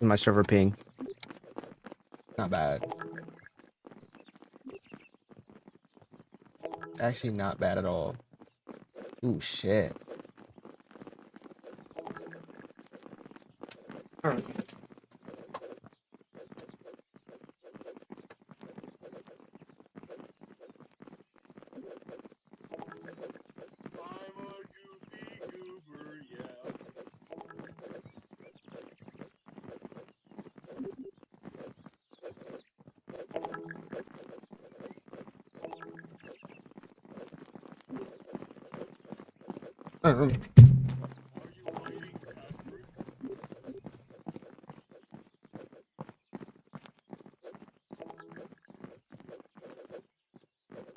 My server ping. Not bad. Actually, not bad at all. Ooh, shit.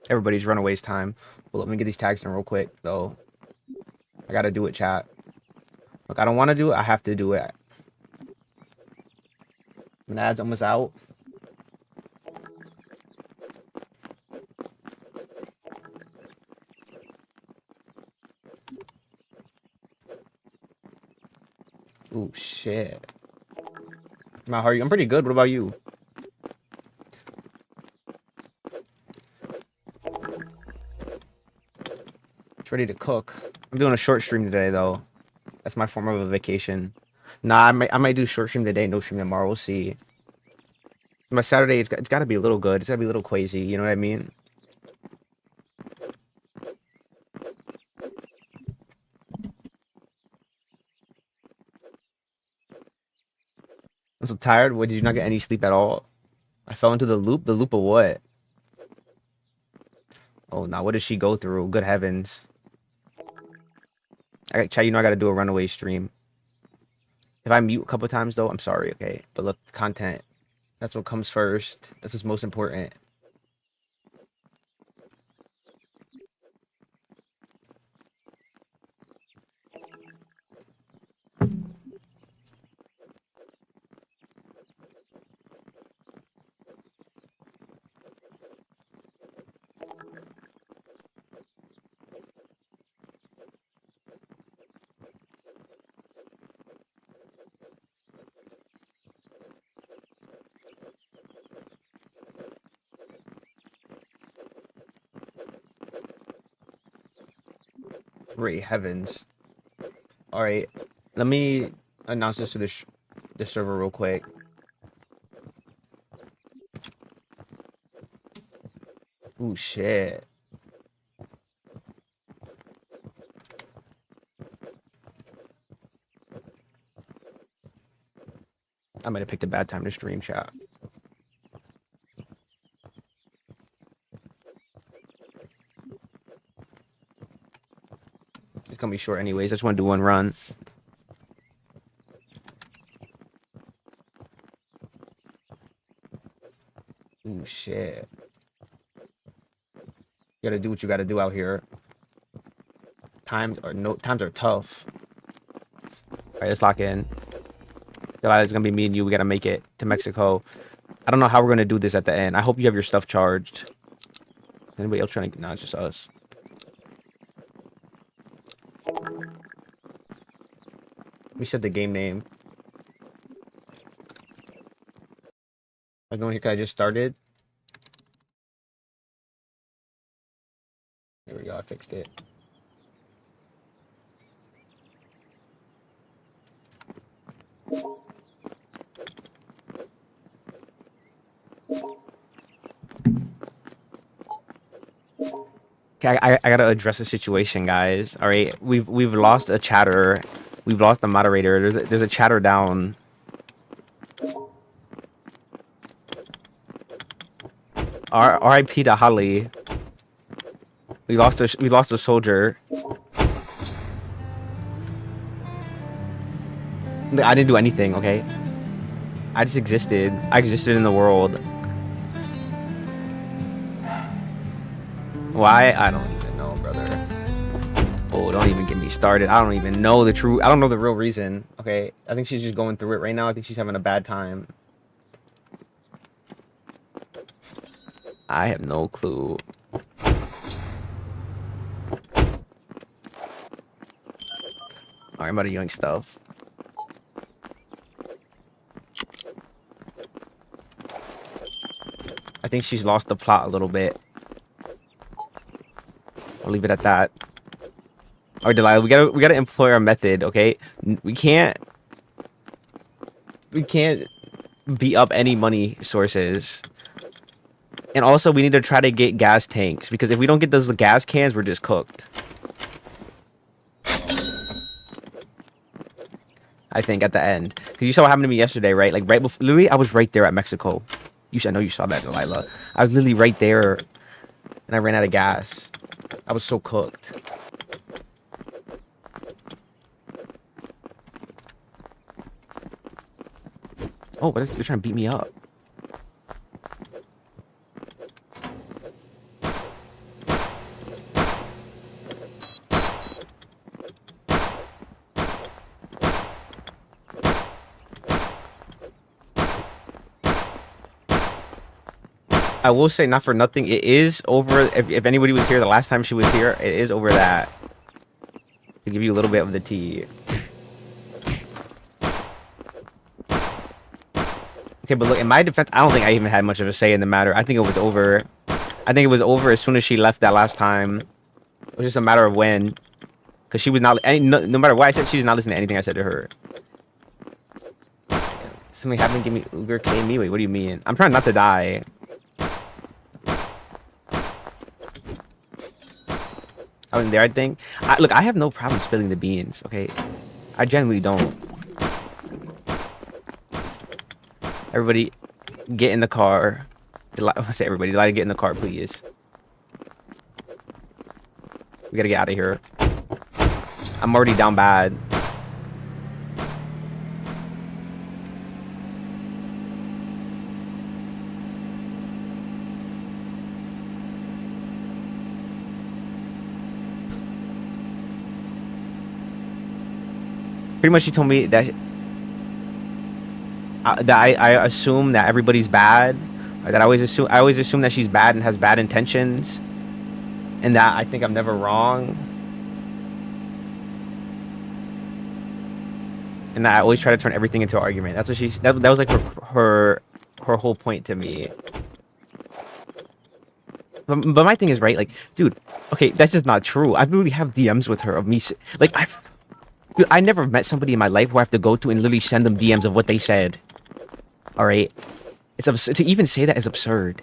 Everybody's Runaways time. Well, let me get these tags in real quick, though. I gotta do it, chat. Look, I don't want to do it. I have to do it. When the ad's almost out. Ooh, shit. How are you? I'm pretty good. What about you? It's ready to cook. I'm doing a short stream today, though. That's my form of a vacation. Nah, I might do short stream today, no stream tomorrow. We'll see. My Saturday, it's got to be a little good. It's got to be a little crazy. You know what I mean? I'm so tired. What, did you not get any sleep at all? I fell into the loop. The loop of what? Oh, now what did she go through? Good heavens. Chat, you know I gotta do a runaway stream. If I mute a couple times, though, I'm sorry, okay? But look, content. That's what comes first. That's what's most important. Great heavens. Alright, let me announce this to the server real quick. Ooh, shit. I might have picked a bad time to stream, chat. It's gonna be short anyways. I just want to do one run. Ooh, shit. You gotta do what you gotta do out here. Times are tough. Alright, let's lock in. It's gonna be me and you. We gotta make it to Mexico. I don't know how we're gonna do this at the end. I hope you have your stuff charged. Anybody else trying to? Nah, it's just us. We said the game name. I was going here because I just started. There we go. I fixed it. Okay, I gotta address the situation, guys. All right, we've lost a chatter. We've lost the moderator. There's a chatter down. R.I.P. to Holly. We lost a soldier. I didn't do anything, okay? I just existed. I existed in the world. Why? I don't even know, brother. Oh, don't even get me started. I don't even know the true. I don't know the real reason. Okay, I think she's just going through it right now. I think she's having a bad time. I have no clue. Alright, I'm about to yoink stuff. think she's lost the plot a little bit. I'll leave it at that. All right, Delilah, we gotta employ our method, okay? We can't beat up any money sources. And also, we need to try to get gas tanks, because if we don't get those gas cans, we're just cooked. I think at the end, because you saw what happened to me yesterday, right? Like right before, literally, I was right there at Mexico. I know you saw that, Delilah. I was literally right there, and I ran out of gas. I was so cooked. Oh, but you're trying to beat me up. I will say, not for nothing, it is over. If anybody was here the last time she was here, it is over that. To give you a little bit of the tea. Okay, but look, in my defense, I don't think I even had much of a say in the matter. I think it was over. I think it was over as soon as she left that last time. It was just a matter of when. Because she was not... no matter what I said, she was not listening to anything I said to her. Something happened, give me Uber K me. Wait, what do you mean? I'm trying not to die. I wasn't there, I think. Look, I have no problem spilling the beans, okay? I genuinely don't. Everybody, get in the car. I say everybody, get in the car, please. We gotta get out of here. I'm already down bad. Pretty much, she told me that I assume that everybody's bad. Or that I always assume that she's bad and has bad intentions, and that I think I'm never wrong, and that I always try to turn everything into an argument. That's what that was like her whole point to me. But my thing is, right, like, dude, okay, that's just not true. I literally have DMs with her of me, like, dude, I never met somebody in my life who I have to go to and literally send them DMs of what they said. All right, it's absurd. To even say that is absurd.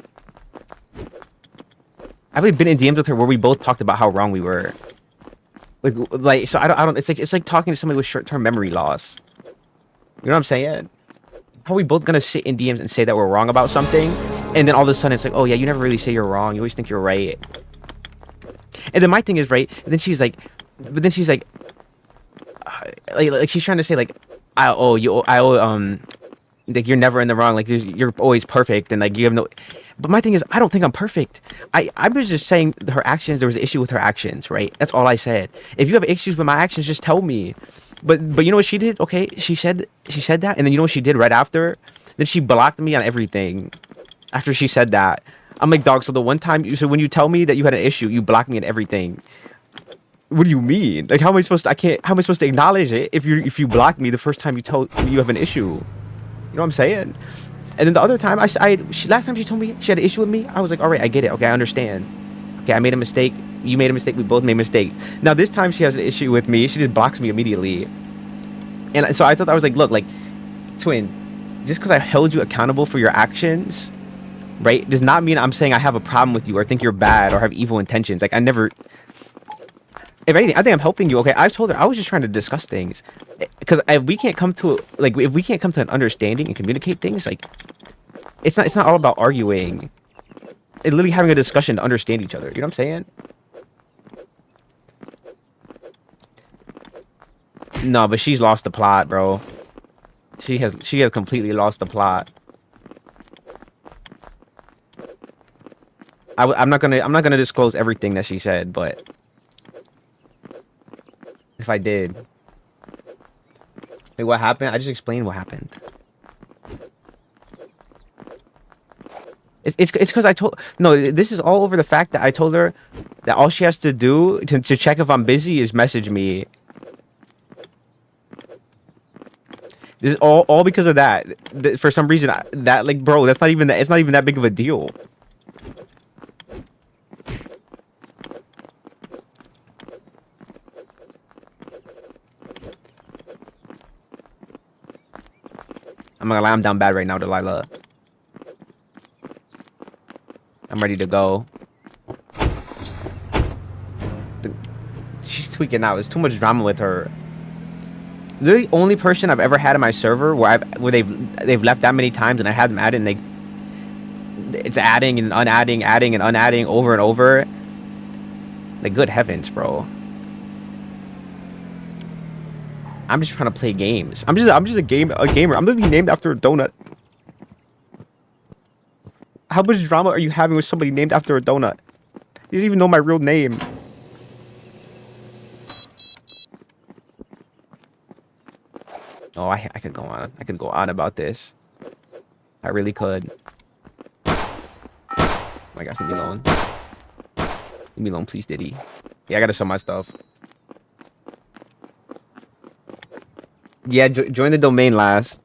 I've really been in DMs with her where we both talked about how wrong we were. Like, so I don't. It's like talking to somebody with short-term memory loss. You know what I'm saying? How are we both gonna sit in DMs and say that we're wrong about something, and then all of a sudden it's like, oh yeah, you never really say you're wrong. You always think you're right. And then my thing is, right, and then she's like, like she's trying to say like, like you're never in the wrong, like you're always perfect, and like you have no. But my thing is, I don't think I'm perfect. I was just saying her actions. There was an issue with her actions, right? That's all I said. If you have issues with my actions, just tell me. But you know what she did? Okay, she said that, and then you know what she did right after? Then she blocked me on everything. After she said that, I'm like, dog. So the one time, so when you tell me that you had an issue, you block me on everything. What do you mean? Like, how am I supposed to? How am I supposed to acknowledge it if you block me the first time you told me you have an issue? You know what I'm saying? And then the other time, last time she told me she had an issue with me, I was like, all right, I get it. Okay, I understand. Okay, I made a mistake. You made a mistake. We both made mistakes. Now this time she has an issue with me. She just blocks me immediately. And so I thought, I was like, look, like, twin, just because I held you accountable for your actions, right, does not mean I'm saying I have a problem with you or think you're bad or have evil intentions. Like, I never... If anything, I think I'm helping you. Okay, I told her I was just trying to discuss things, because if we can't come to an understanding and communicate things, like, it's not all about arguing. It's literally having a discussion to understand each other. You know what I'm saying? No, but she's lost the plot, bro. She has completely lost the plot. I'm not gonna disclose everything that she said, but if I did, like, what happened? I just explained what happened. It's because I told... No, this is all over the fact that I told her that all she has to do to check if I'm busy is message me. This is all because of that. For some reason, that, like, bro, it's not even that big of a deal. I'm gonna lie, I'm down bad right now, Delilah. I'm ready to go. She's tweaking out. There's too much drama with her. They're the only person I've ever had in my server where they've left that many times and I had them add it and it's adding and unadding, adding and unadding over and over. Like, good heavens, bro. I'm just trying to play games. I'm just a gamer. I'm literally named after a donut. How much drama are you having with somebody named after a donut? You don't even know my real name. Oh, I could go on. I could go on about this. I really could. Oh my gosh, leave me alone. Leave me alone, please, Diddy. Yeah, I gotta sell my stuff. Yeah, join the domain last.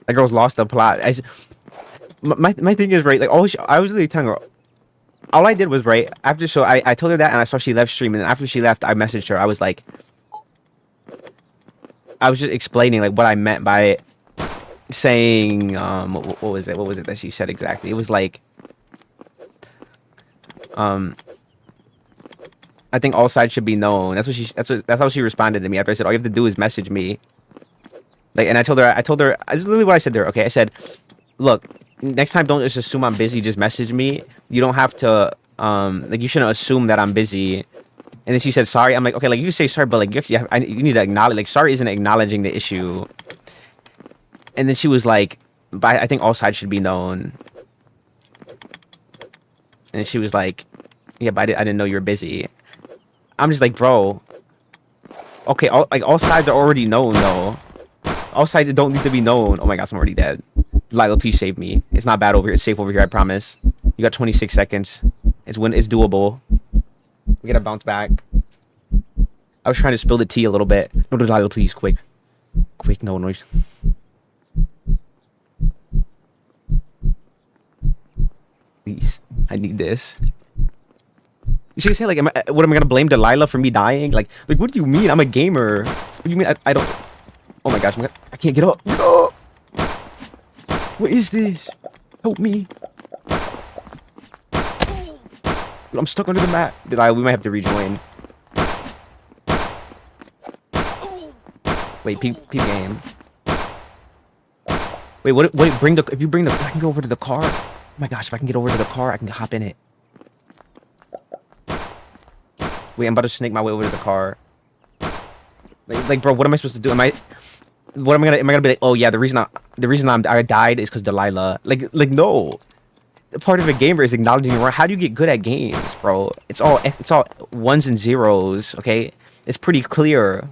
That girl's lost the plot. My thing is, right, like, I was really telling her, all I did was, right, after, so I told her that, and I saw she left stream, and after she left, I messaged her. I was like, I was just explaining, like, what I meant by saying, what was it that she said exactly? It was like, I think all sides should be known. That's how she responded to me after I said, all you have to do is message me. Like, and I told her, this is literally what I said to her. Okay, I said, look, next time don't just assume I'm busy, just message me. You don't have to, like, you shouldn't assume that I'm busy. And then she said sorry. I'm like, okay, like, you say sorry, but like, you need to acknowledge, like, sorry isn't acknowledging the issue. And then she was like, but I think all sides should be known. And she was like, yeah, but I didn't know you were busy. I'm just like, bro, okay, all sides are already known, though. All sides don't need to be known. Oh my gosh, I'm already dead. Lila, please save me. It's not bad over here. It's safe over here, I promise. You got 26 seconds. It's doable. We gotta bounce back. I was trying to spill the tea a little bit. No, Lila, please, quick. Quick, no noise. Please, I need this. You should say, like, what am I gonna blame Delilah for me dying? Like, what do you mean? I'm a gamer. What do you mean? I don't. Oh my gosh, I can't get up. No! What is this? Help me. I'm stuck under the mat. Delilah, we might have to rejoin. Wait, peep game. Wait, what, if you bring the, I can go over to the car. Oh my gosh, if I can get over to the car, I can hop in it. Wait, I'm about to snake my way over to the car. Like, bro, what am I supposed to do? Am I gonna be like, oh yeah, the reason I died is because Delilah. Like, no. Part of a gamer is acknowledging your. How do you get good at games, bro? It's all ones and zeros, okay? It's pretty clear.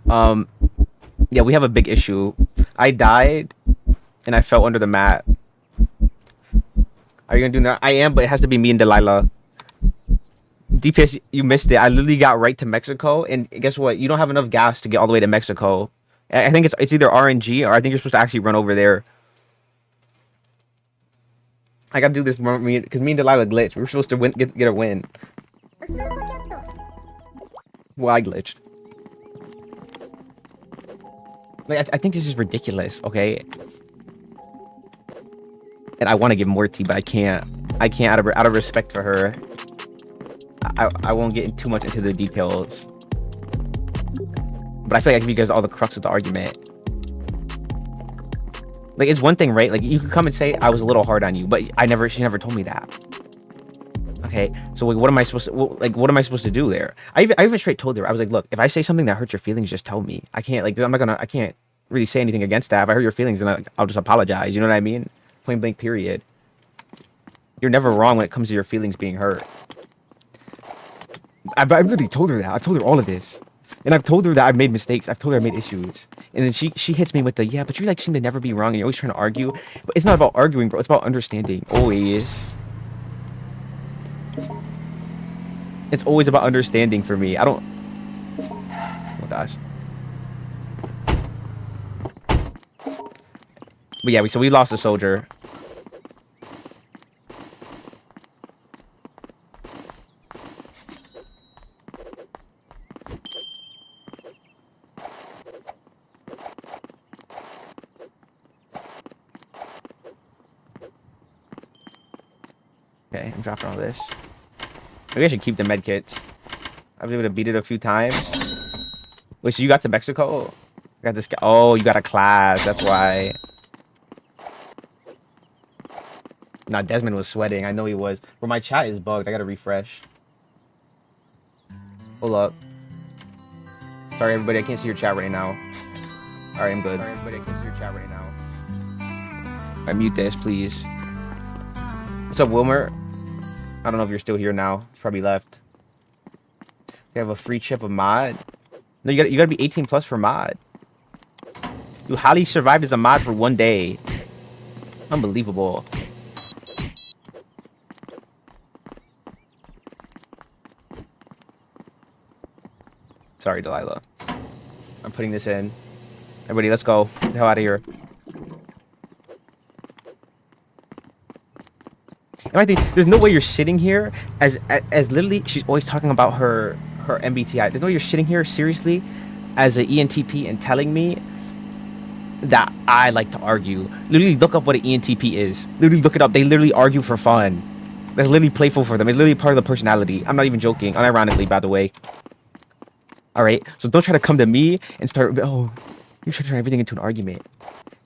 Yeah, we have a big issue. I died, and I fell under the mat. Are you gonna do that? I am, but it has to be me and Delilah. DPS, you missed it. I literally got right to Mexico, and guess what? You don't have enough gas to get all the way to Mexico. I think it's either RNG, or I think you're supposed to actually run over there. I gotta do this because me and Delilah glitched. We were supposed to get a win. Well, I glitched. Like, I think this is ridiculous, okay? And I want to give more tea, but I can't. I can't out of respect for her. I won't get too much into the details. But I feel like I give you guys all the crux of the argument. Like, it's one thing, right? Like, you could come and say I was a little hard on you, but she never told me that. Okay, so like, what am I supposed to, what am I supposed to do there? I even straight told her, I was like, look, if I say something that hurts your feelings, just tell me. I can't, like, I can't really say anything against that. If I hurt your feelings, then I'll just apologize. You know what I mean? Point blank, period. You're never wrong when it comes to your feelings being hurt. I've literally told her that. I've told her all of this. And I've told her that I've made mistakes. I've told her I made issues. And then she hits me with the, yeah, but you like seem to never be wrong and you're always trying to argue. But it's not about arguing, bro. It's about understanding. Always. It's always about understanding for me. I don't... Oh, gosh. But yeah, so we lost a soldier. Okay, I'm dropping all this. Maybe I should keep the med kits. I was able to beat it a few times. Wait, so you got to Mexico? I got this guy. Oh, you got a class. That's why. Nah, Desmond was sweating. I know he was. But my chat is bugged. I gotta refresh. Hold up. Sorry, everybody. I can't see your chat right now. Alright, I'm good. Sorry, everybody. I can't see your chat right now. Alright, mute this, please. What's up, Wilmer? I don't know if you're still here now. He's probably left. You have a free chip of mod. No, you gotta be 18 plus for mod. You highly survived as a mod for 1 day. Unbelievable. Sorry, Delilah. I'm putting this in. Everybody, let's go. Get the hell out of here. And I think there's no way you're sitting here as literally she's always talking about her MBTI. There's no way you're sitting here seriously as an ENTP and telling me that I like to argue. Literally look up what an ENTP is. Literally look it up. They literally argue for fun. That's literally playful for them. It's literally part of the personality. I'm not even joking. Unironically, by the way. Alright? So don't try to come to me and start, oh, you're trying to turn everything into an argument.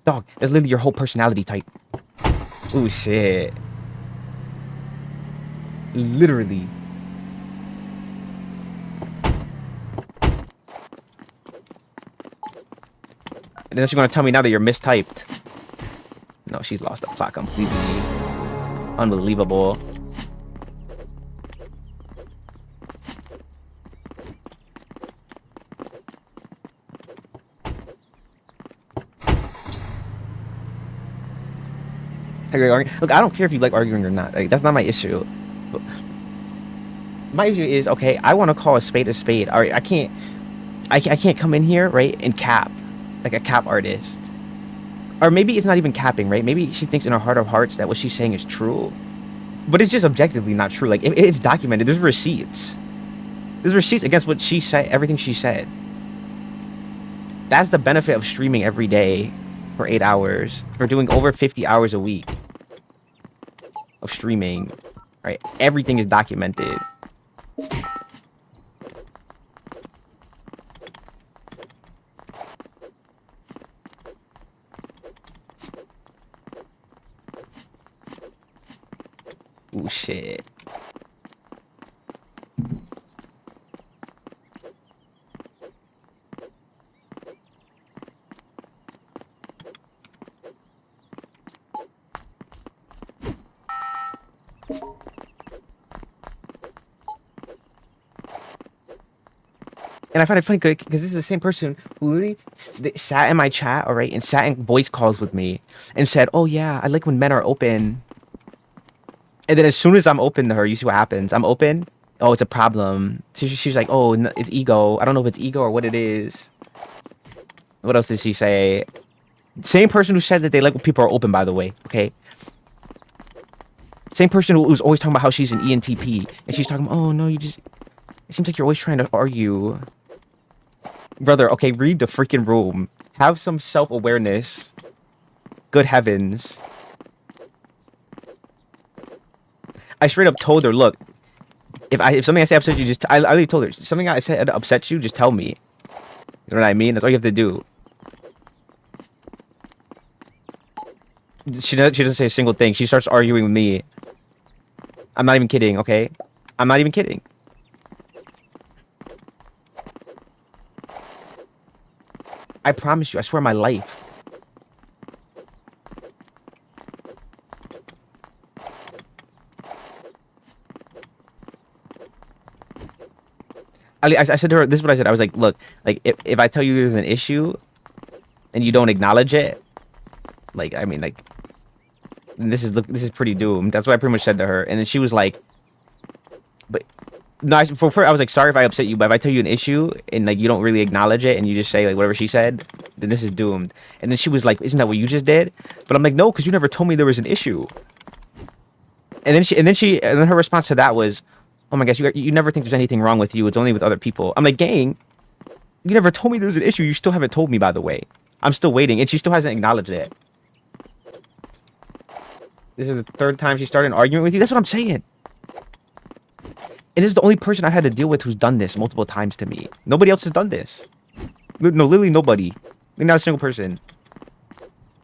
Dog, that's literally your whole personality type. Ooh, shit. Literally. Unless you're gonna tell me now that you're mistyped. No, she's lost the plot completely. Unbelievable. Look, I don't care if you like arguing or not. Like, that's not my issue. My issue is, okay, I want to call a spade a spade. All right, I can't come in here, right, and cap like a cap artist. Or maybe it's not even capping, right? Maybe she thinks in her heart of hearts that what she's saying is true, but it's just objectively not true. Like, it's documented. There's receipts. There's receipts against what she said, everything she said. That's the benefit of streaming every day for 8 hours. For doing over 50 hours a week of streaming, right? Everything is documented. Ooh, shit. And I find it funny because this is the same person who literally sat in my chat, all right, and sat in voice calls with me and said, oh yeah, I like when men are open. And then as soon as I'm open to her, you see what happens. I'm open. Oh, it's a problem. She's like, oh, no, it's ego. I don't know if it's ego or what it is. What else did she say? Same person who said that they like when people are open, by the way. Okay. Same person who was always talking about how she's an ENTP. And she's talking, oh, no, you just... It seems like you're always trying to argue. Brother, okay, read the freaking room. Have some self-awareness. Good heavens. I straight up told her, look, if something I say upsets you, just I literally told her something I said upsets you, just tell me. You know what I mean? That's all you have to do. She doesn't say a single thing. She starts arguing with me. I'm not even kidding, okay? I'm not even kidding. I promise you, I swear on my life. I said to her, this is what I said. I was like, look, like if I tell you there's an issue and you don't acknowledge it, like, I mean, like, this is pretty doomed. That's what I pretty much said to her. And then she was like, but no, I was like, sorry if I upset you, but if I tell you an issue and like you don't really acknowledge it and you just say like whatever she said, then this is doomed. And then she was like, isn't that what you just did? But I'm like, no, because you never told me there was an issue. And then her response to that was, oh my gosh, you never think there's anything wrong with you. It's only with other people. I'm like, gang, you never told me there was an issue. You still haven't told me, by the way. I'm still waiting, and she still hasn't acknowledged it. This is the third time she started an argument with you. That's what I'm saying. And this is the only person I had to deal with who's done this multiple times to me. Nobody else has done this. No, literally nobody. Not a single person.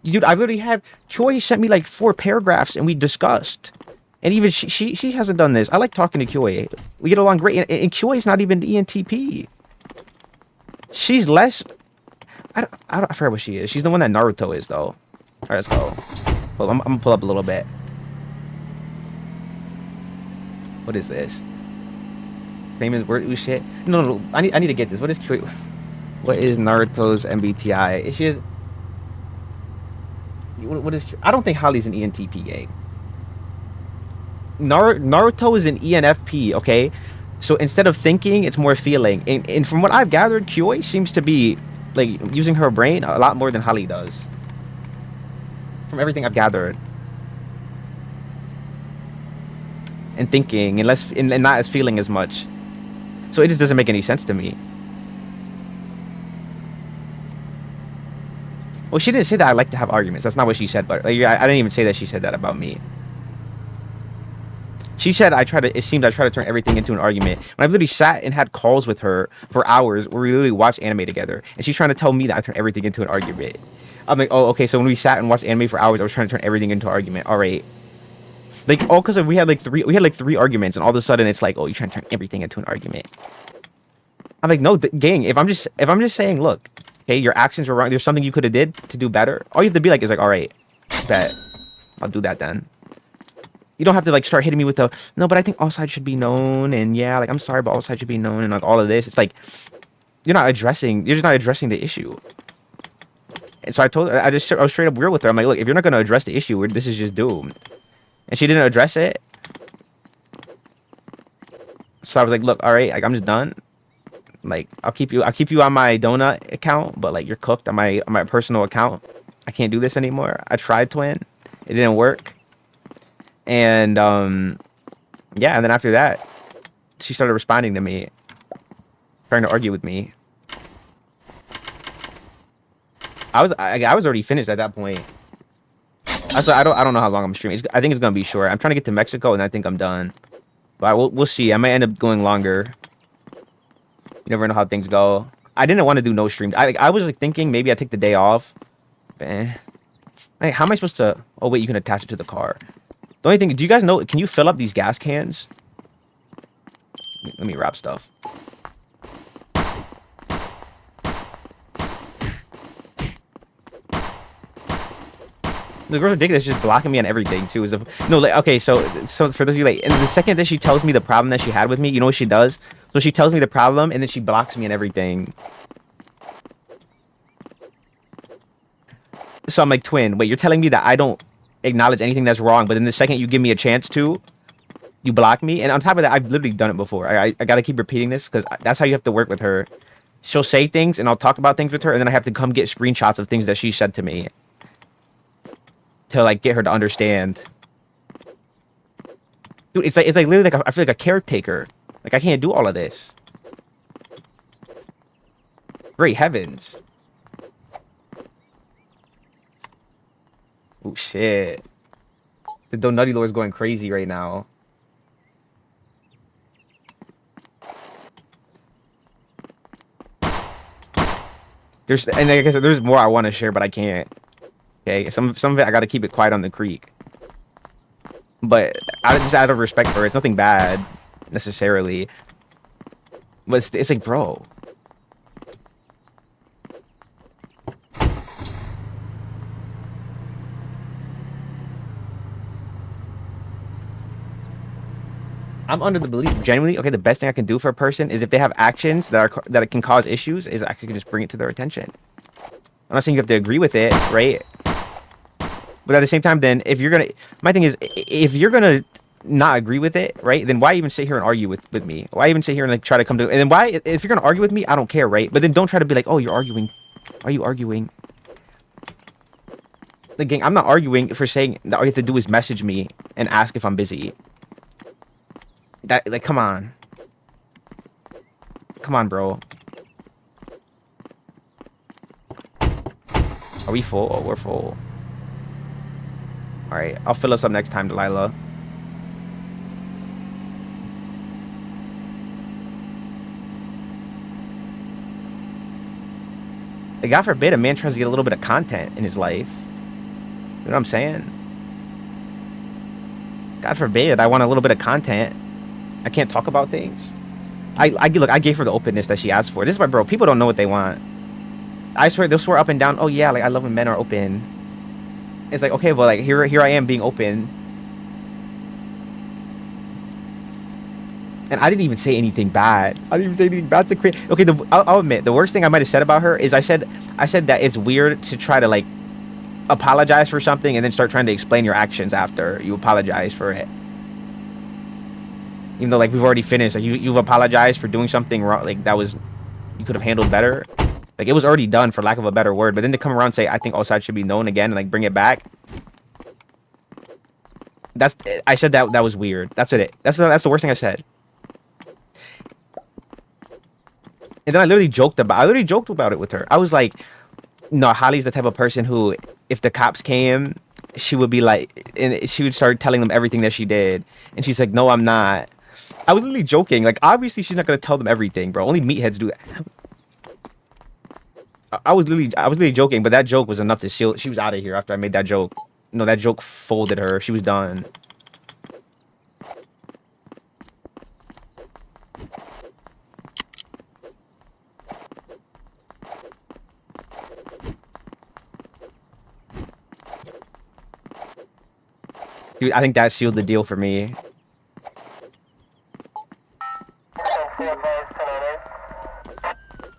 Dude, I've literally had... Choi sent me like 4 paragraphs and we discussed. And even she hasn't done this. I like talking to Choi. We get along great. And Choi's not even ENTP. She's less... I forget what she is. She's the one that Naruto is, though. Alright, let's go. Well, I'm gonna pull up a little bit. What is this? Famous word shit. No. I need to get this. What is Naruto's MBTI? Is she is? What is? I don't think Holly's an ENTP gang. Naruto is an ENFP. Okay, so instead of thinking, it's more feeling. And from what I've gathered, Kyo seems to be like using her brain a lot more than Holly does. From everything I've gathered. And thinking and not as feeling as much. So it just doesn't make any sense to me. Well, she didn't say that I like to have arguments. That's not what she said, but like, I didn't even say that she said that about me. She said it seemed I try to turn everything into an argument. When I've literally sat and had calls with her for hours where we literally watched anime together. And she's trying to tell me that I turn everything into an argument. I'm like, oh, okay, so when we sat and watched anime for hours, I was trying to turn everything into an argument. All right. Like, all because we had like 3 arguments, and all of a sudden it's like, oh, you're trying to turn everything into an argument. I'm like, no, gang, if I'm just saying, look, okay, your actions were wrong, there's something you could have did to do better, all you have to be like is like, all right, bet, I'll do that then. You don't have to like start hitting me with the, no, but I think all sides should be known, and yeah, like, I'm sorry, but all sides should be known, and like all of this. It's like, you're just not addressing the issue. And so I was straight up real with her. I'm like, look, if you're not going to address the issue, this is just doomed. And she didn't address it. So I was like, look, all right, like, I'm just done. Like, I'll keep you on my donut account, but like, you're cooked on my personal account. I can't do this anymore. I tried, twin. It didn't work. And yeah, and then after that, she started responding to me, trying to argue with me. I was already finished at that point. So I don't know how long I'm streaming. I think it's gonna be short. I'm trying to get to Mexico, and I think I'm done. But we'll see. I might end up going longer. You never know how things go. I didn't want to do no streams. I was like thinking maybe I take the day off. Hey, how am I supposed to? Oh wait, you can attach it to the car. The only thing, do you guys know? Can you fill up these gas cans? Let me wrap stuff. The girl's ridiculous, just blocking me on everything too. No, like, okay, so for those of you like, and the second that she tells me the problem that she had with me, you know what she does? So she tells me the problem, and then she blocks me and everything. So I'm like, twin, wait, you're telling me that I don't acknowledge anything that's wrong, but then the second you give me a chance to, you block me? And on top of that, I've literally done it before. I gotta keep repeating this, because that's how you have to work with her. She'll say things, and I'll talk about things with her, and then I have to come get screenshots of things that she said to me. To like get her to understand. Dude, it's like literally like I feel like a caretaker. Like I can't do all of this. Great heavens. Oh shit. The Donutty Lord is going crazy right now. And like I said, there's more I want to share, but I can't. Okay, some of it I gotta keep it quiet on the creek. But just out of respect for her, it's nothing bad necessarily. But it's like, bro. I'm under the belief, genuinely, okay, the best thing I can do for a person is if they have actions that can cause issues, is I can just bring it to their attention. I'm not saying you have to agree with it, right? But at the same time, then, if you're gonna... My thing is, if you're gonna not agree with it, right? Then why even sit here and argue with me? Why even sit here and, like, try to come to... And then why... If you're gonna argue with me, I don't care, right? But then don't try to be like, oh, you're arguing Why are you arguing? The gang, I'm not arguing for saying that all you have to do is message me and ask if I'm busy. That, like, come on. Come on, bro. Are we full? Oh, we're full. Alright, I'll fill us up next time, Delilah. Like, God forbid a man tries to get a little bit of content in his life. You know what I'm saying? God forbid I want a little bit of content. I can't talk about things. Look, I gave her the openness that she asked for. This is my bro. People don't know what they want. I swear, they'll swear up and down, oh yeah, like I love when men are open. It's like, okay, well, like here I am being open. And I didn't even say anything bad. I didn't even say anything bad to create. Okay, I'll admit, the worst thing I might have said about her is I said that it's weird to try to like apologize for something and then start trying to explain your actions after you apologize for it. Even though like we've already finished, like you've apologized for doing something wrong, like that was, you could have handled better. Like it was already done, for lack of a better word. But then to come around and say, I think all sides should be known again, and like bring it back. I said that was weird. That's the worst thing I said. And then I literally joked about it with her. I was like, no, Holly's the type of person who, if the cops came, she would be like, and she would start telling them everything that she did. And she's like, no, I'm not. I was literally joking. Like, obviously, she's not gonna tell them everything, bro. Only meatheads do that. I was literally joking, but that joke was enough to seal. She was out of here after I made that joke. No, that joke folded her. She was done. Dude, I think that sealed the deal for me.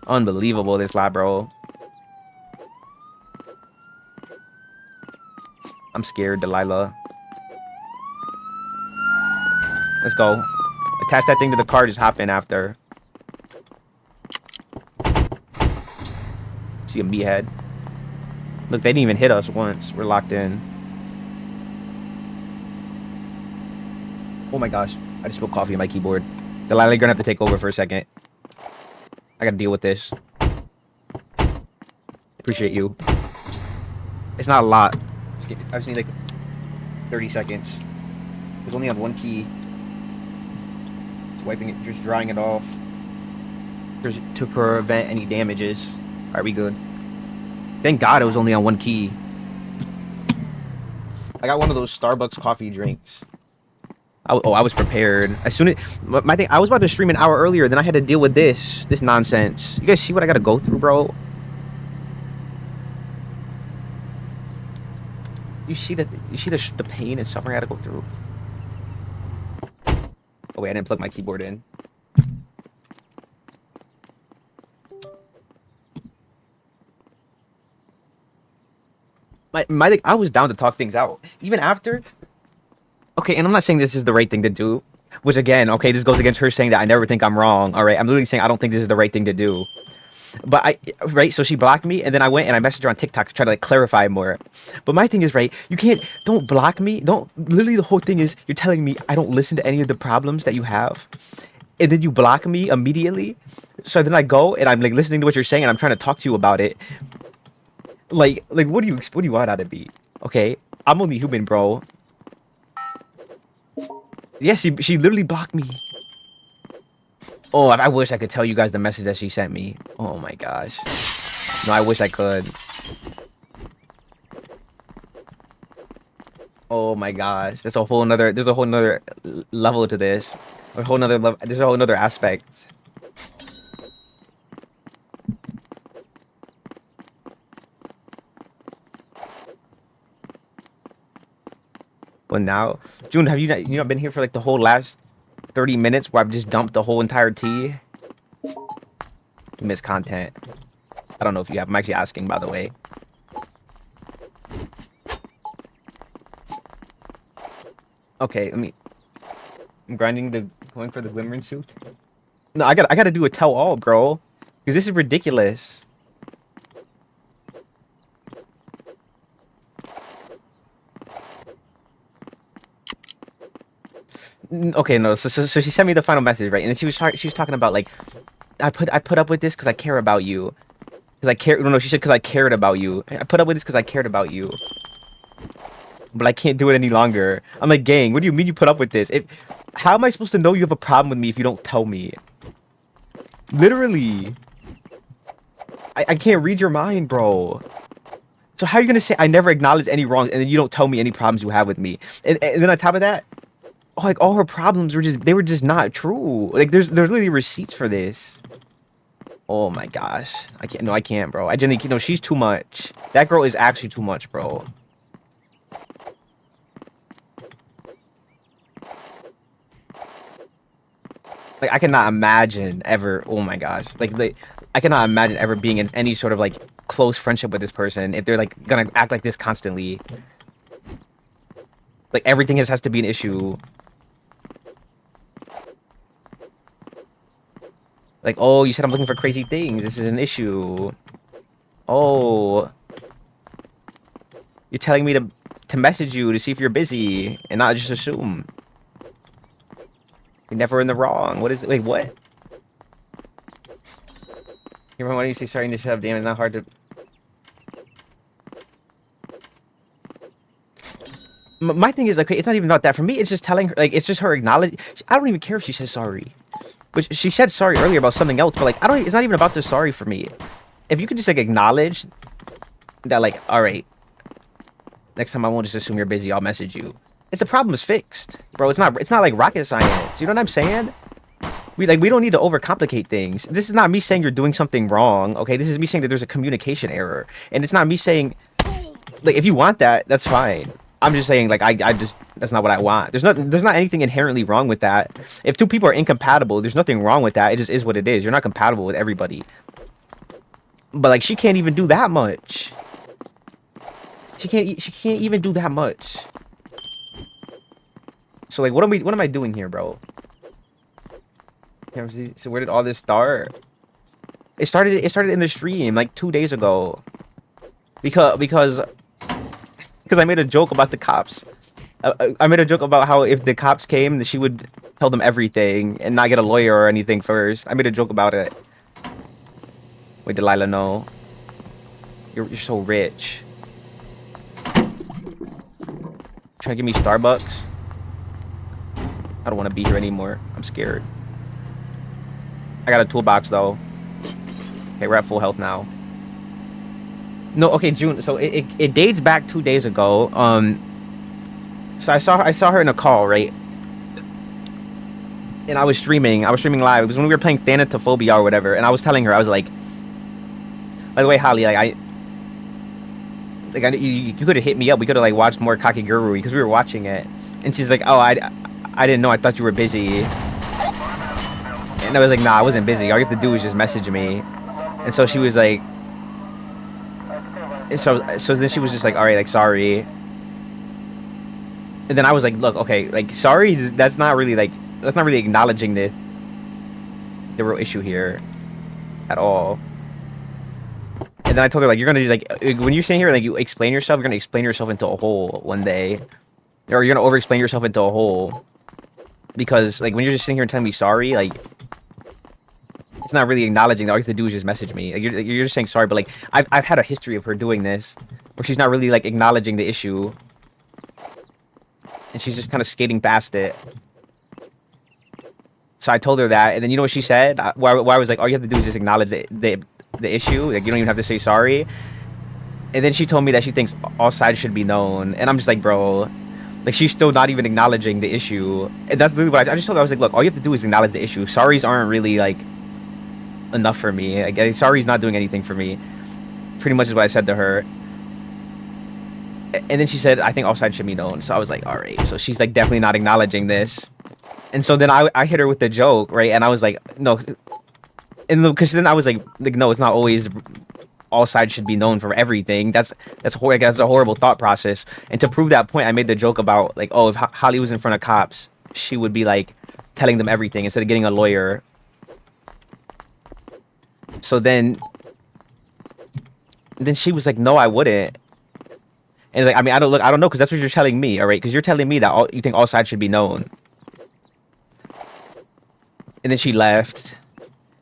Unbelievable, this lab, bro. I'm scared, Delilah. Let's go. Attach that thing to the car, just hop in after. See a meathead. Look, they didn't even hit us once. We're locked in. Oh my gosh. I just spilled coffee on my keyboard. Delilah, you're gonna have to take over for a second. I gotta deal with this. Appreciate you. It's not a lot. I just need like 30 seconds. It was only on one key. It's wiping it, just drying it off. To prevent any damages. Are we good? Thank God it was only on one key. I got one of those Starbucks coffee drinks. I was prepared. As soon as my thing, I was about to stream an hour earlier. Then I had to deal with this nonsense. You guys see what I gotta go through, bro? You see the pain and suffering I gotta go through. Oh wait, I didn't plug my keyboard in. My thing, I was down to talk things out even after. Okay, and I'm not saying this is the right thing to do, which again, okay, this goes against her saying that I never think I'm wrong. All right, I'm literally saying I don't think this is the right thing to do. But right, so she blocked me, and then I went and I messaged her on TikTok to try to like clarify more. But my thing is, right, don't block me. Literally the whole thing is you're telling me I don't listen to any of the problems that you have, and then you block me immediately. So then I go and I'm like listening to what you're saying, and I'm trying to talk to you about it. Like what do you want out of me? Okay, I'm only human, bro. Yeah, she literally blocked me. Oh, I wish I could tell you guys the message that she sent me. Oh my gosh. No, I wish I could. Oh my gosh. There's a whole nother level to this. There's a whole nother aspect. Well, now, June, have you not been here for like the whole last 30 minutes where I've just dumped the whole entire tea? You miss content. I don't know if you have. I'm actually asking, by the way. Okay, I'm going for the glimmering suit. No, I gotta do a tell all, bro. Because this is ridiculous. Okay, no. So she sent me the final message, right? And then she was talking about like I put up with this because I care about you. Because I care. No, she said because I cared about you. I put up with this because I cared about you. But I can't do it any longer. I'm like, gang, what do you mean you put up with this? How am I supposed to know you have a problem with me if you don't tell me? Literally. I can't read your mind, bro. So how are you gonna say I never acknowledged any wrongs and then you don't tell me any problems you have with me? And then on top of that, like all her problems were just not true. Like there's literally receipts for this. Oh my gosh. I can't, bro. I genuinely, no, she's too much. That girl is actually too much, bro. Like I cannot imagine ever, oh my gosh. Like I cannot imagine ever being in any sort of like close friendship with this person if they're like gonna act like this constantly. Like everything has to be an issue. Like, oh, you said I'm looking for crazy things. This is an issue. Oh. You're telling me to message you to see if you're busy and not just assume. You're never in the wrong. What is it? Wait, what? Why don't you say sorry and just shut up? Damn, it's not hard to... My thing is, like, it's not even about that. For me, it's just telling her, like, it's just her acknowledge. I don't even care if she says sorry. But she said sorry earlier about something else, but, like, it's not even about the sorry for me. If you could just, like, acknowledge that, like, all right, next time I won't just assume you're busy, I'll message you. It's the problem is fixed, bro. It's not like rocket science. You know what I'm saying? We don't need to overcomplicate things. This is not me saying you're doing something wrong, okay? This is me saying that there's a communication error. And it's not me saying, like, if you want that, that's fine. I'm just saying, like, I just, that's not what I want. There's not anything inherently wrong with that. If two people are incompatible, there's nothing wrong with that. It just is what it is. You're not compatible with everybody. But, like, she can't even do that much. She can't even do that much. So, like, what am I doing here, bro? So where did all this start? It started in the stream like 2 days ago. Because I made a joke about the cops. I made a joke about how if the cops came, she would tell them everything and not get a lawyer or anything first. I made a joke about it. Wait, Delilah, no. You're so rich. Trying to give me Starbucks? I don't want to be here anymore. I'm scared. I got a toolbox though. Okay, we're at full health now. No, okay, June. So it dates back 2 days ago. So I saw her in a call, right? And I was streaming live. It was when we were playing Thanatophobia or whatever. And I was telling her, I was like, by the way, Holly, like you could have hit me up. We could have like watched more Kakigurui because we were watching it. And she's like, oh, I didn't know. I thought you were busy. And I was like, nah, I wasn't busy. All you have to do is just message me. And so she was like, so then she was just like, all right, like, sorry. And then I was like, look, okay, like, sorry, that's not really acknowledging the real issue here at all. And then I told her, like, you're gonna just, like, when you're sitting here, like, you explain yourself, you're gonna explain yourself into a hole one day, or you're gonna over-explain yourself into a hole, because, like, when you're just sitting here and telling me sorry, like, it's not really acknowledging that. All you have to do is just message me. Like, you're just saying sorry, but, like, I've had a history of her doing this, where she's not really, like, acknowledging the issue, and she's just kind of skating past it. So I told her that, and then you know what she said? Where I was like, all you have to do is just acknowledge the issue. Like, you don't even have to say sorry. And then she told me that she thinks all sides should be known, and I'm just like, bro, like, she's still not even acknowledging the issue. And that's literally what I just told her. I was like, look, all you have to do is acknowledge the issue. Sorries aren't really, like, enough for me. Like, sorry's not doing anything for me. Pretty much is what I said to her. And then she said, I think all sides should be known. So I was like, all right. So she's, like, definitely not acknowledging this. And so then I hit her with the joke, right? And I was like, no. And because then I was like, no, it's not always all sides should be known for everything. That's a horrible thought process. And to prove that point, I made the joke about, like, oh, if Holly was in front of cops, she would be, like, telling them everything instead of getting a lawyer. So then she was like, no, I wouldn't. And, like, I mean, I don't know, because that's what you're telling me, all right? Because you're telling me that you think all sides should be known. and then she left.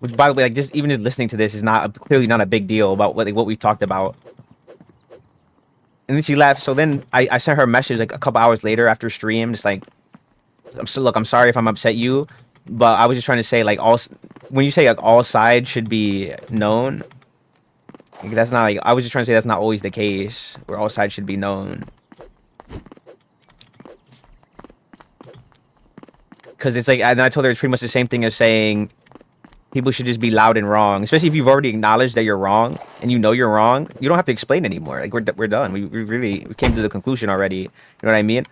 Which, by the way, like just even just listening to this is clearly not a big deal about what we talked about. And then she left. So then I sent her a message like a couple hours later after stream, just like, I'm sorry if I'm upset you, but I was just trying to say like when you say like all sides should be known, like, that's not like I was just trying to say that's not always the case where all sides should be known. Because it's like, and I told her it's pretty much the same thing as saying people should just be loud and wrong, especially if you've already acknowledged that you're wrong and you know you're wrong. You don't have to explain anymore. Like we're done. We came to the conclusion already. You know what I mean?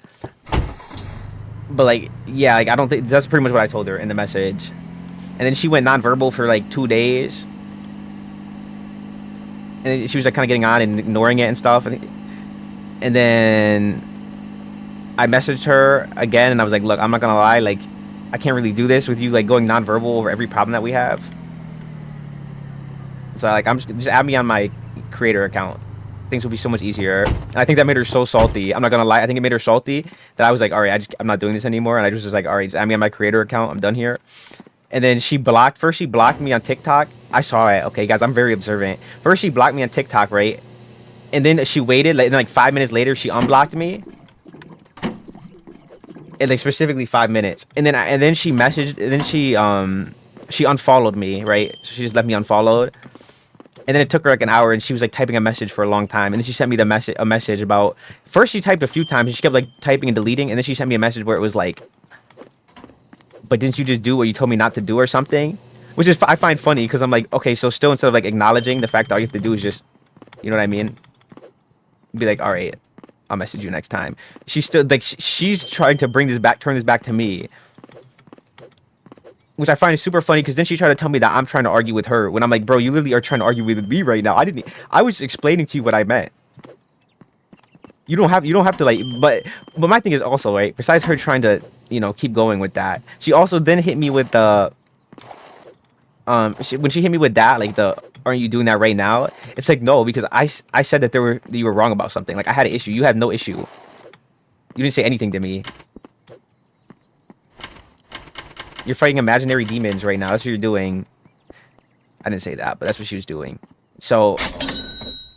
But like, yeah, like I don't think that's pretty much what I told her in the message. And then she went nonverbal for like 2 days, and she was like kind of getting on and ignoring it and stuff. And then I messaged her again, and I was like, look, I'm not gonna lie, like I can't really do this with you, like going nonverbal over every problem that we have. So like, just add me on my creator account. Things will be so much easier. And I think that made her so salty. I'm not gonna lie. I think it made her salty that I was like, all right, I'm not doing this anymore. And I was just like, all right, just add me on my creator account. I'm done here. And then she blocked me on TikTok. I saw it. Okay, guys, I'm very observant. First, she blocked me on TikTok, right? And then she waited. Like 5 minutes later, she unblocked me. And like specifically 5 minutes. And then she messaged. And then she unfollowed me, right? So she just left me unfollowed. And then it took her like an hour, and she was like typing a message for a long time. And then she sent me a message about. First, she typed a few times, and she kept like typing and deleting. And then she sent me a message where it was like, "But didn't you just do what you told me not to do, or something?" Which is I find funny because I'm like, okay, so still instead of like acknowledging the fact that all you have to do is just, you know what I mean? Be like, all right, I'll message you next time. She's still like she's trying to turn this back to me. Which I find super funny because then she tried to tell me that I'm trying to argue with her when I'm like, bro, you literally are trying to argue with me right now. I was explaining to you what I meant. You don't have to like, but my thing is also, right, besides her trying to, you know, keep going with that, she also then hit me with the, when she hit me with that, like aren't you doing that right now? It's like, no, because I said that you were wrong about something. Like I had an issue. You have no issue. You didn't say anything to me. You're fighting imaginary demons right now. That's what you're doing. I didn't say that, but that's what she was doing. So,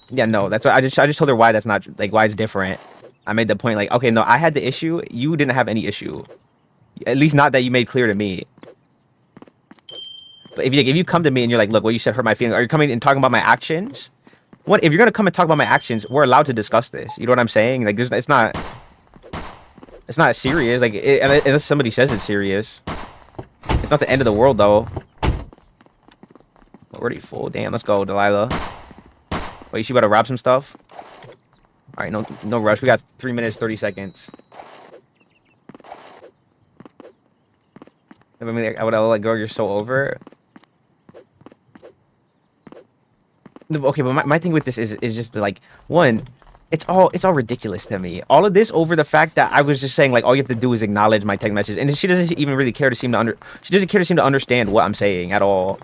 yeah, no, that's what I just told her why that's not, like, why it's different. I made the point, like, okay, no, I had the issue. You didn't have any issue. At least not that you made clear to me. But if you come to me and you're like, look, what you said hurt my feelings. Are you coming and talking about my actions? What if you're gonna come and talk about my actions? We're allowed to discuss this. You know what I'm saying? Like, it's not serious. Like, unless somebody says it's serious. It's not the end of the world, though. Already full. Damn, let's go, Delilah. Wait, she about to rob some stuff? Alright, no rush. We got 3 minutes, 30 seconds. I mean, I would like, girl, you're so over. Okay, but my thing with this is just like, one, it's all ridiculous to me. All of this over the fact that I was just saying, like, all you have to do is acknowledge my text message, and she doesn't even really care to seem to understand what I'm saying at all.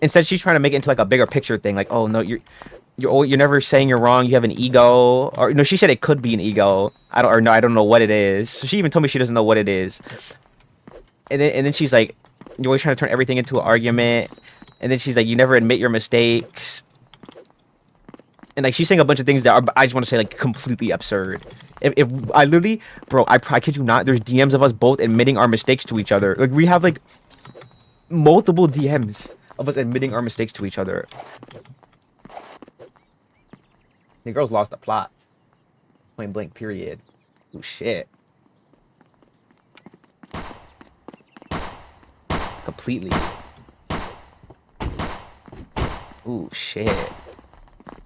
Instead, she's trying to make it into like a bigger picture thing, like, oh no, you're never saying you're wrong. You have an ego, or no, she said it could be an ego. I don't know what it is. So she even told me she doesn't know what it is. And then she's like, you're always trying to turn everything into an argument. And then she's like, you never admit your mistakes. And like she's saying a bunch of things that are, I just want to say, like, completely absurd. If I literally, bro, I kid you not, there's DMs of us both admitting our mistakes to each other. Like, we have like multiple DMs of us admitting our mistakes to each other. The girl's lost the plot. Point blank, period. Oh shit. Completely. Ooh shit.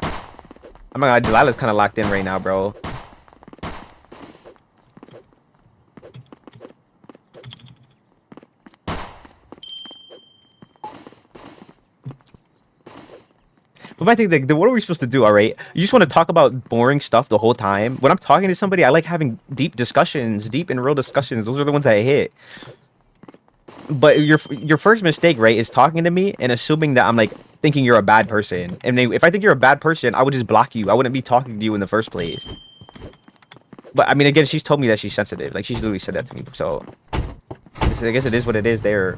Oh my god, Delilah's kind of locked in right now, bro. But my thing, like, what are we supposed to do, alright? You just want to talk about boring stuff the whole time? When I'm talking to somebody, I like having deep discussions, deep and real discussions. Those are the ones that I hit. But your first mistake, right, is talking to me and assuming that I'm, like, thinking you're a bad person. And if I think you're a bad person, I would just block you. I wouldn't be talking to you in the first place. But, I mean, again, she's told me that she's sensitive. Like, she's literally said that to me. So, I guess it is what it is there.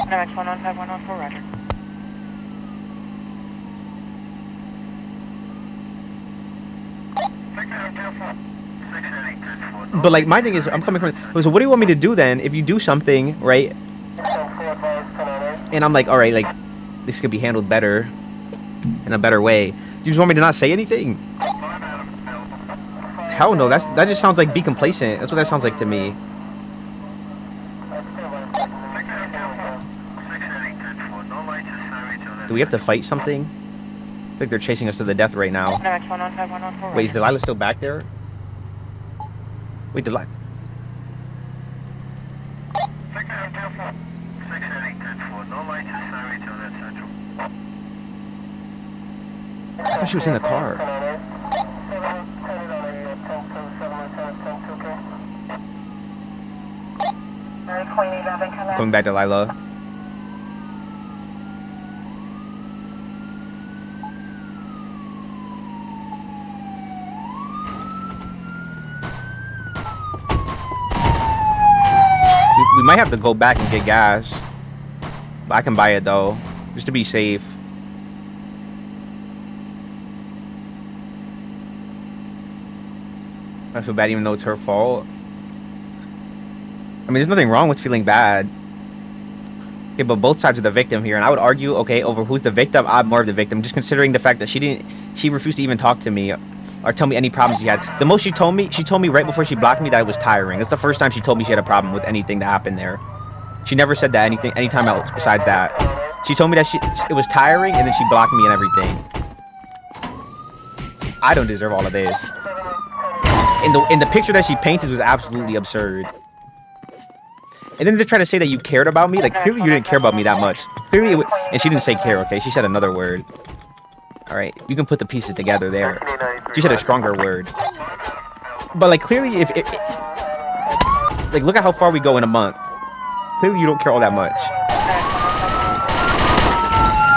NMX 11514, roger. But like my thing is, I'm coming from. So what do you want me to do then? If you do something right, and I'm like, all right, like this could be handled better, in a better way. You just want me to not say anything? Hell no. That just sounds like be complacent. That's what that sounds like to me. Do we have to fight something? I think they're chasing us to the death right now. NMX 11514, Wait, is Delilah still back there? Wait, Delilah. I thought she was in the car. Coming back, Delilah. We might have to go back and get gas. But I can buy it though, just to be safe. I feel bad even though it's her fault. I mean, there's nothing wrong with feeling bad. Okay, but both sides are the victim here, and I would argue, okay, over who's the victim. I'm more of the victim, just considering the fact that she refused to even talk to me or tell me any problems she had. The most she told me right before she blocked me that it was tiring. That's the first time she told me she had a problem with anything that happened there. She never said that anytime else besides that. She told me that it was tiring, and then she blocked me and everything. I don't deserve all of this. And the picture that she painted was absolutely absurd. And then to try to say that you cared about me, like clearly you didn't care about me that much. Clearly, and she didn't say care, okay? She said another word. All right, you can put the pieces together there. She said a stronger word. But like clearly, like look at how far we go in a month. Clearly, you don't care all that much.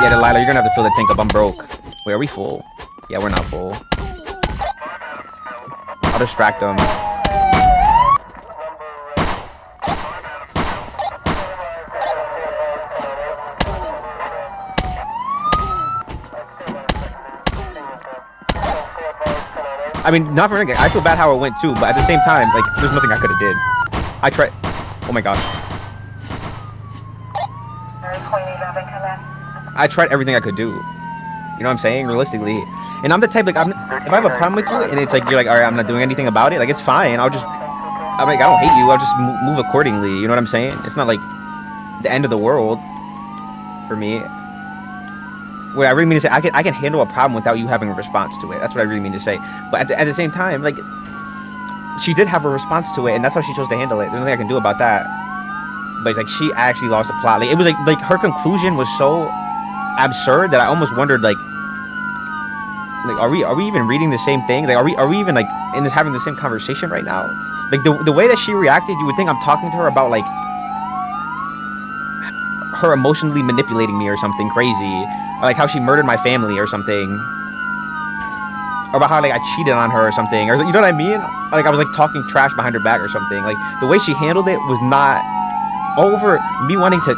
Yeah, Delilah, you're gonna have to fill the tank up. I'm broke. Wait, are we full? Yeah, we're not full. I'll distract them. I mean, not for anything. I feel bad how it went too, but at the same time, like, there's nothing I could have did. I tried. Oh my gosh. I tried everything I could do. You know what I'm saying? Realistically. And I'm the type, like, if I have a problem with you, and it's like, you're like, all right, I'm not doing anything about it, like, it's fine. I'm like, I don't hate you. I'll just move accordingly. You know what I'm saying? It's not like the end of the world for me. What I really mean to say, I can handle a problem without you having a response to it. That's what I really mean to say. But at the same time, like, she did have a response to it, and that's how she chose to handle it. There's nothing I can do about that. But it's like she actually lost the plot. Like, it was like her conclusion was so absurd that I almost wondered, like are we even reading the same things? Like, are we even like having the same conversation right now? Like the way that she reacted, you would think I'm talking to her about like her emotionally manipulating me or something crazy, or like how she murdered my family or something, or about how like I cheated on her or something, or you know what I mean? Like I was like talking trash behind her back or something. Like the way she handled it was not over me wanting to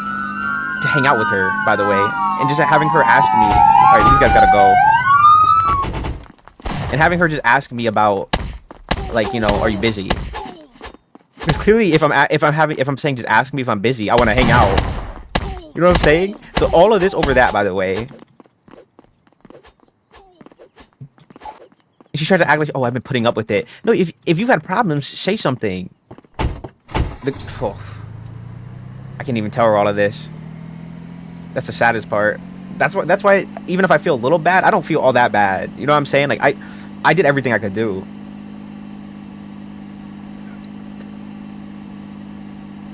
hang out with her, by the way, and just having her ask me, all right, these guys gotta go, and having her just ask me about, like, you know, are you busy? Because clearly, if I'm saying just ask me if I'm busy, I want to hang out. You know what I'm saying? So all of this over that, by the way. She tried to act like, oh, I've been putting up with it. No, if you've had problems, say something. Oh, I can't even tell her all of this. That's the saddest part. That's why even if I feel a little bad, I don't feel all that bad. You know what I'm saying? Like I did everything I could do.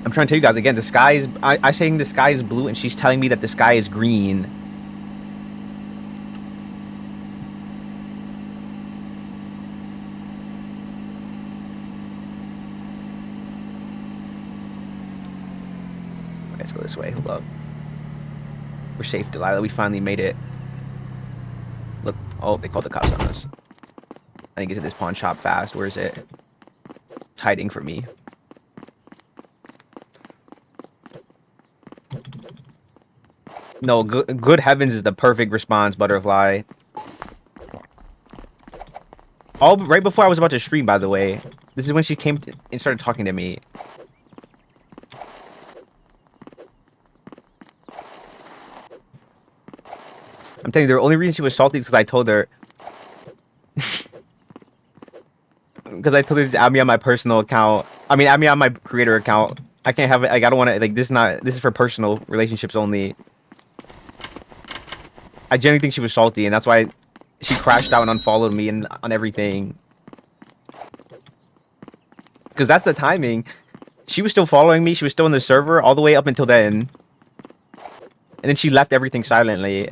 I'm trying to tell you guys again, the sky is I saying the sky is blue and she's telling me that the sky is green. Let's go this way. Hold up. We're safe, Delilah. We finally made it. Look. Oh, they called the cops on us. I need to get to this pawn shop fast. Where is it? It's hiding from me. No, good heavens is the perfect response, Butterfly. All right before I was about to stream, by the way. This is when she came and started talking to me. I'm telling you, the only reason she was salty is because I told her. Because I told her to add me on my personal account. I mean, add me on my creator account. I can't have it. Like, I don't want to. Like, this is for personal relationships only. I genuinely think she was salty, and that's why she crashed out and unfollowed me and on everything. Because that's the timing. She was still following me. She was still in the server all the way up until then. And then she left everything silently.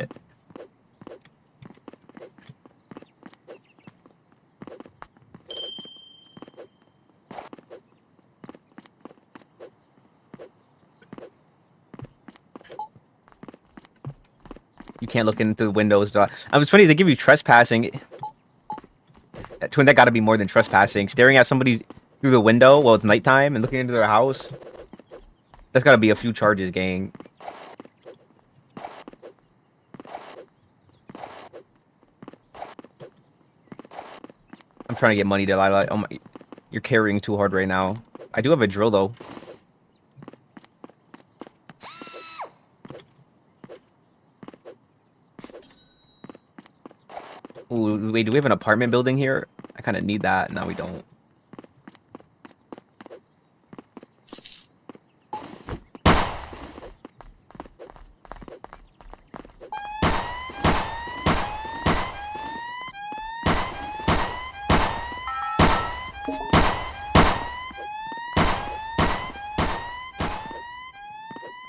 You can't look into the windows. What's funny is they give you trespassing. Twin, that gotta be more than trespassing. Staring at somebody through the window while it's nighttime and looking into their house. That's gotta be a few charges, gang. I'm trying to get money, Delilah. Oh my, you're carrying too hard right now. I do have a drill though. Ooh, wait, do we have an apartment building here? I kind of need that. No, we don't.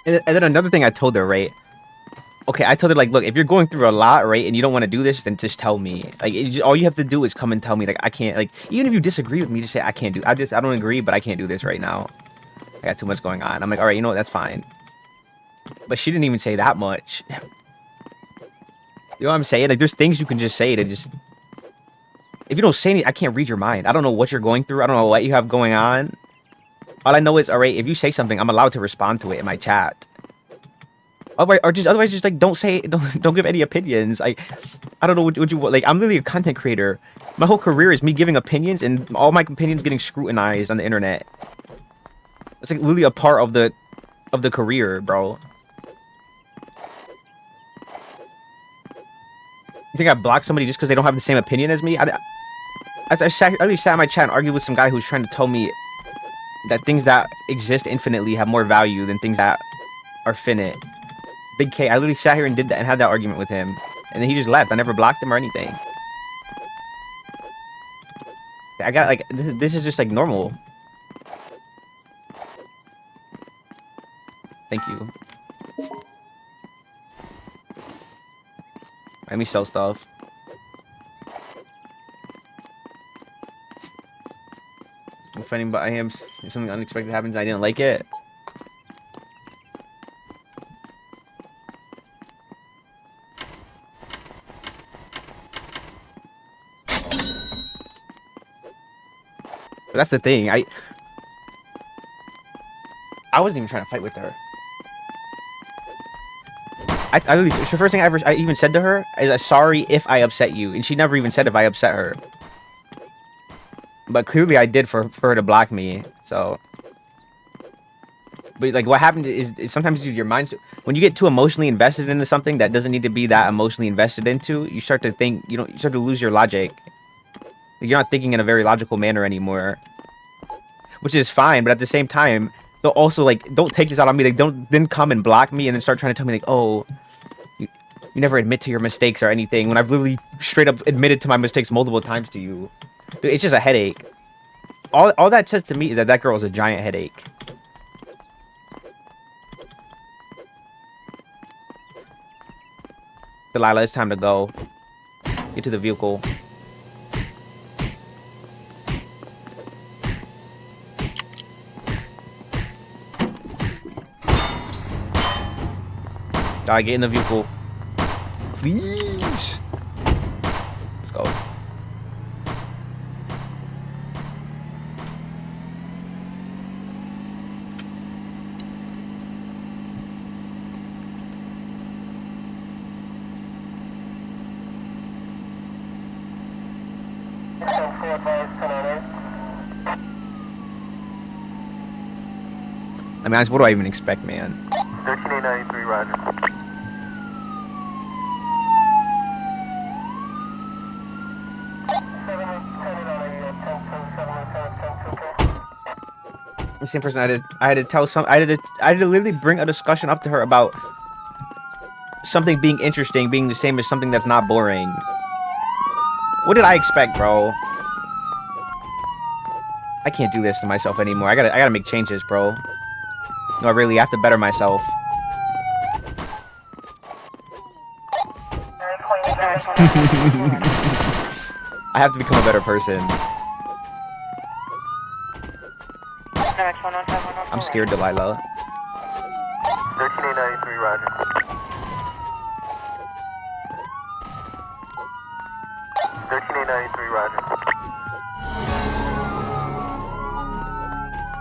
And then another thing I told her, right? Okay, I told her, like, look, if you're going through a lot, right, and you don't want to do this, then just tell me. Like, all you have to do is come and tell me, like, I can't, like, even if you disagree with me, just say, I can't do, I don't agree, but I can't do this right now. I got too much going on. I'm like, all right, you know what, that's fine. But she didn't even say that much. You know what I'm saying? Like, there's things you can just say to just... If you don't say anything, I can't read your mind. I don't know what you're going through. I don't know what you have going on. All I know is, all right, if you say something, I'm allowed to respond to it in my chat. Otherwise, just like don't give any opinions. I don't know what you want. Like, I'm literally a content creator. My whole career is me giving opinions, and all my opinions getting scrutinized on the internet. It's like literally a part of the career, bro. You think I blocked somebody just because they don't have the same opinion as me? I sat in my chat and argued with some guy who's trying to tell me that things that exist infinitely have more value than things that are finite. Big K, I literally sat here and did that and had that argument with him, and then he just left. I never blocked him or anything. I got like this is just like normal. Thank you. Let me sell stuff. I'm fighting by him. If something unexpected happens, I didn't like it. But that's the thing. I wasn't even trying to fight with her. I literally, the first thing I even said to her is, "Sorry if I upset you," and she never even said if I upset her. But clearly, I did for her to block me. So, but like, what happened is sometimes your mind, when you get too emotionally invested into something that doesn't need to be that emotionally invested into, you start to think, you start to lose your logic. You're not thinking in a very logical manner anymore, which is fine. But at the same time, they'll also like, don't take this out on me. Like, don't then come and block me and then start trying to tell me like, oh, you never admit to your mistakes or anything, when I've literally straight up admitted to my mistakes multiple times to you. Dude, it's just a headache. All that says to me is that girl is a giant headache. Delilah, it's time to go. Get to the vehicle. Gotta get in the vehicle. Please. Let's go. I mean, what do I even expect, man? 13893, roger. The same person I had to tell some I had to literally bring a discussion up to her about something being interesting being the same as something that's not boring. What did I expect, bro? I can't do this to myself anymore. I gotta make changes, bro. No, I really have to better myself. I have to become a better person. I'm scared, Delilah. 13893, roger. 13893, roger.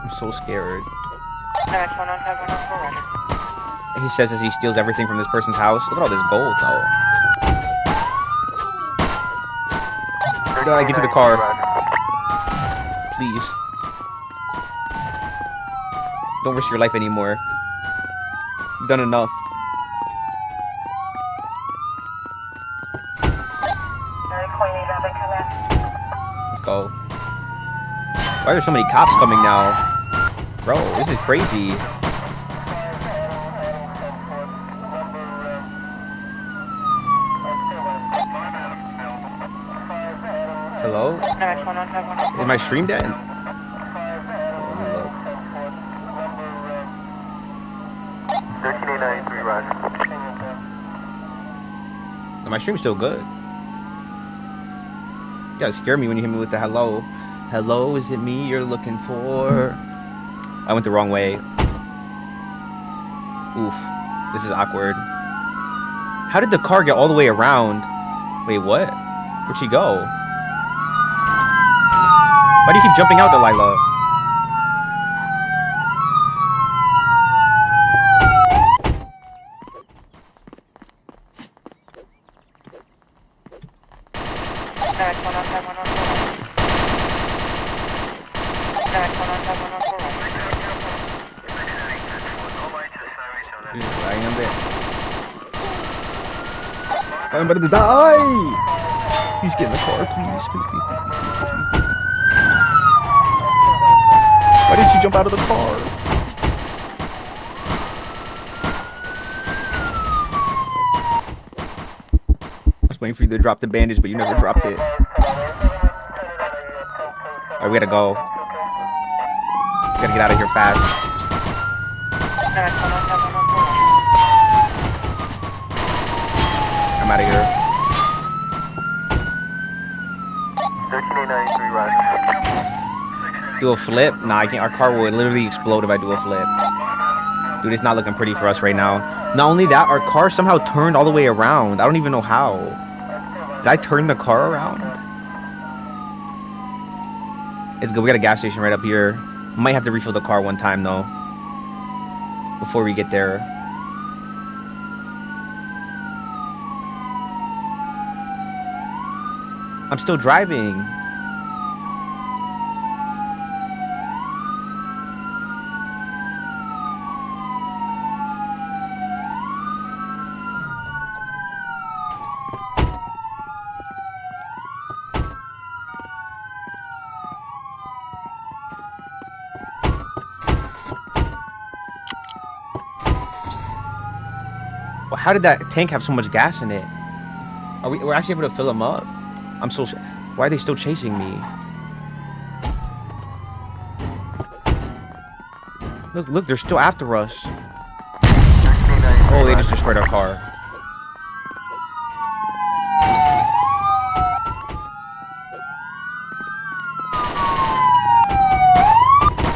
I'm so scared. He says as he steals everything from this person's house. Look at all this gold, though. Get to the car. Please. Don't risk your life anymore. You've done enough. Let's go. Why are there so many cops coming now? Bro, this is crazy. Hello? Is my stream dead? Let me look. 13893, roger. No, my stream's still good. You gotta scare me when you hit me with the hello. Hello, is it me you're looking for? I went the wrong way. Oof. This is awkward. How did the car get all the way around? Wait, what? Where'd she go? Why do you keep jumping out, Delilah? I'm about to die! Please get in the car, please. Please. Why did you jump out of the car? I was waiting for you to drop the bandage, but you never dropped it. Alright, we gotta go. We gotta get out of here fast. I'm out of here. 13893, roger. Do a flip? Nah, I can't. Our car will literally explode if I do a flip. Dude, it's not looking pretty for us right now. Not only that, our car somehow turned all the way around. I don't even know how. Did I turn the car around? It's good. We got a gas station right up here. Might have to refill the car one time, though. Before we get there. I'm still driving. Well, how did that tank have so much gas in it? We're actually able to fill them up? I'm so... Why are they still chasing me? Look, they're still after us. Oh, they just destroyed our car.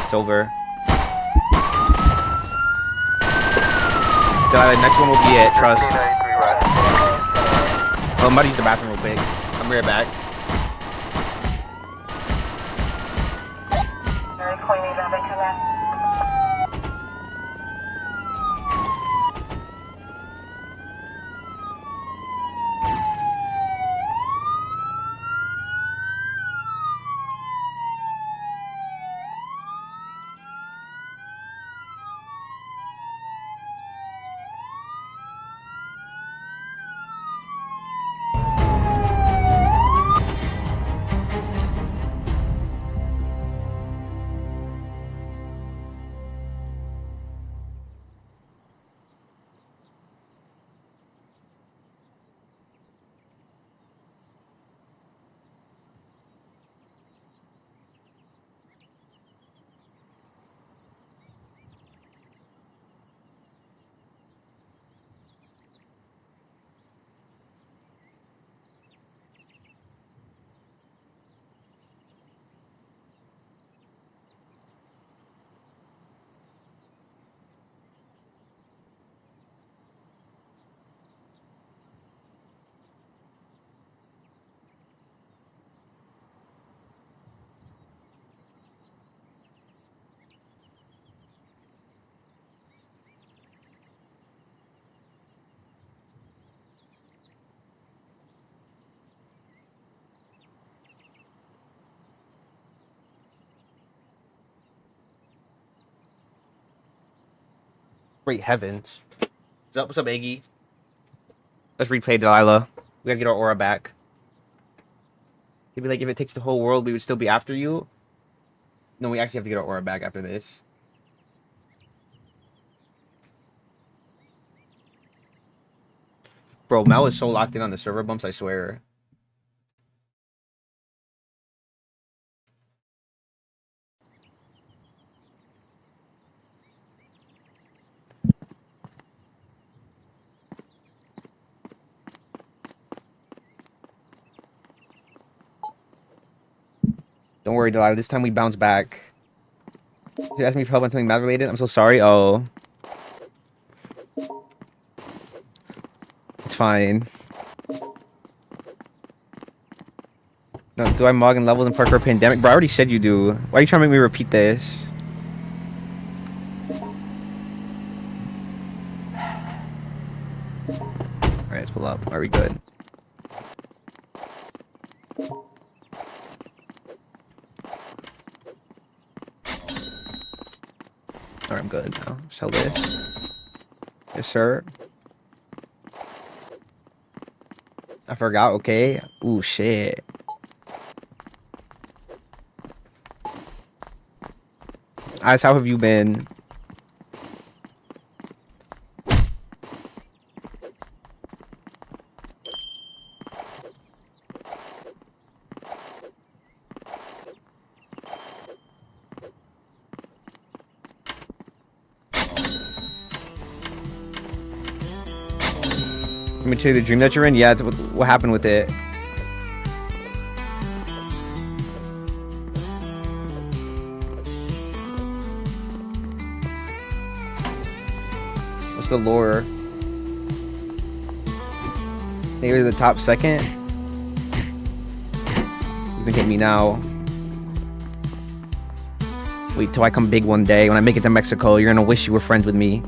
It's over. The next one will be it, trust. Oh, I'm about to use the bathroom real quick. I'm right back. Great heavens. What's up, Iggy? Let's replay Delilah. We gotta get our aura back. He'd be like, if it takes the whole world, we would still be after you. No, we actually have to get our aura back after this. Bro, Mel is so locked in on the server bumps, I swear. Don't worry, Delilah. This time we bounce back. You asked me for help on something math related. I'm so sorry. Oh. It's fine. No, do I mog in levels in Parkour Pandemic? Bro, I already said you do. Why are you trying to make me repeat this? Alright, let's pull up. Are we good? Alright, I'm good now. Sell this. Yes, sir. I forgot, okay. Ooh, shit. Ice, how have you been? Let me tell you the dream that you're in. Yeah, it's what happened with it. What's the lore? Maybe the top second. You can hit me now. Wait till I come big one day. When I make it to Mexico, you're gonna wish you were friends with me.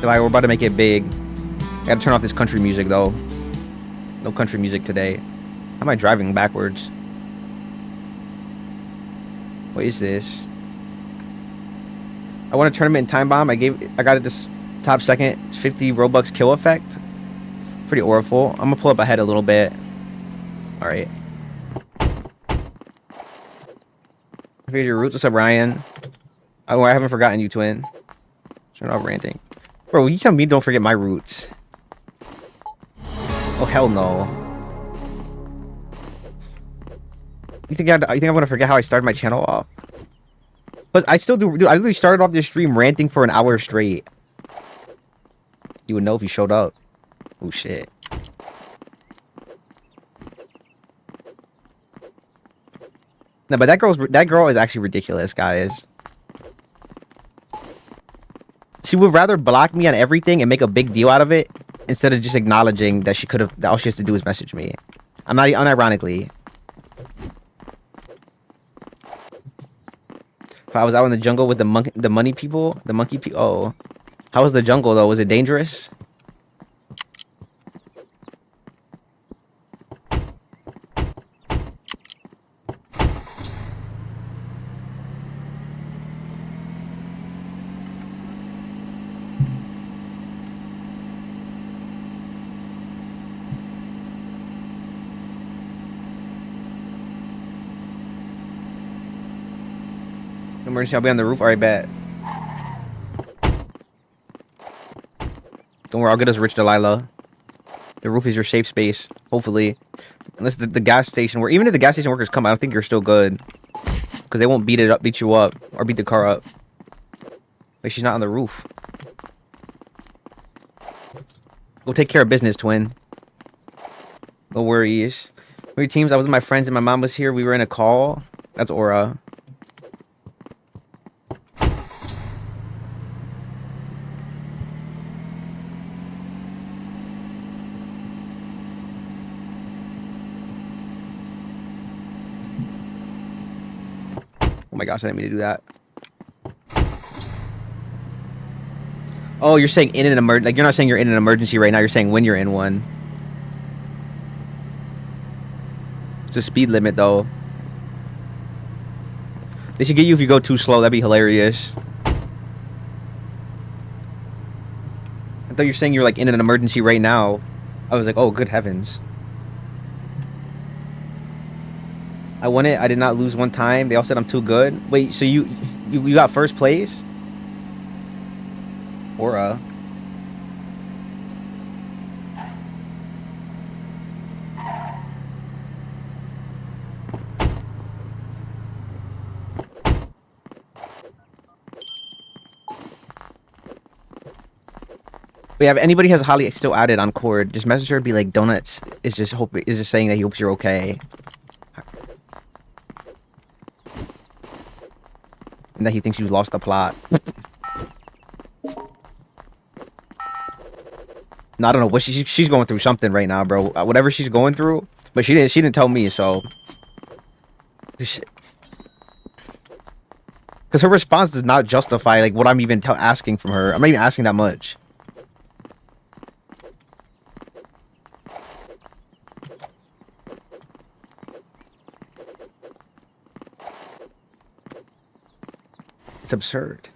Like, we're about to make it big. I gotta turn off this country music though. No country music today. How am I driving backwards? What is this? I won a tournament in Time Bomb. I got it this top second. It's 50 Robux kill effect. Pretty auriful. I'm gonna pull up ahead a little bit. Alright. I figured your roots. What's up, Ryan? Oh, I haven't forgotten you, twin. Turn off ranting. Bro, you tell me don't forget my roots. Oh, hell no. You think I'm gonna forget how I started my channel off? But I still do. Dude, I literally started off this stream ranting for an hour straight. You would know if you showed up. Oh shit. No, but that girl is actually ridiculous, guys. She would rather block me on everything and make a big deal out of it instead of just acknowledging that she could have. That all she has to do is message me. I'm not unironically. If I was out in the jungle with the monkey people. Oh, how was the jungle though? Was it dangerous? Emergency, I'll be on the roof. Alright, bet. Don't worry, I'll get us rich, Delilah. The roof is your safe space, hopefully. Unless the gas station, even if the gas station workers come, I don't think you're still good. Because they won't beat you up, or beat the car up. Like, she's not on the roof. Go take care of business, twin. No worries. Your teams, I was with my friends and my mom was here. We were in a call. That's Aura. Oh my gosh, I didn't mean to do that. Oh, you're saying in an emergency. Like, you're not saying you're in an emergency right now. You're saying when you're in one. It's a speed limit though. They should get you if you go too slow. That'd be hilarious. I thought you were saying you're like in an emergency right now. I was like, oh, good heavens. I won it. I did not lose one time. They all said I'm too good. Wait, so you got first place? Or But yeah, if anybody has Holly still added on Cord, just message her. Be like, Donuts is just saying that he hopes you're okay, and that he thinks you lost the plot. No, I don't know what she's going through something right now, bro. Whatever she's going through, but she didn't tell me, so. Because her response does not justify like what I'm even asking from her. I'm not even asking that much. It's absurd.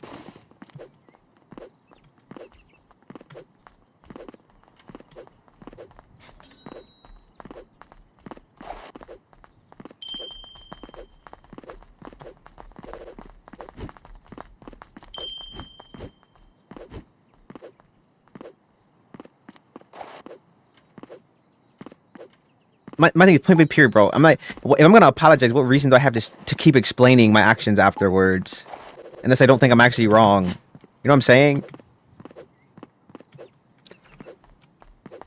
My thing is point blank period, bro. I'm like, if I'm gonna apologize, what reason do I have to keep explaining my actions afterwards? Unless I don't think I'm actually wrong. You know what I'm saying?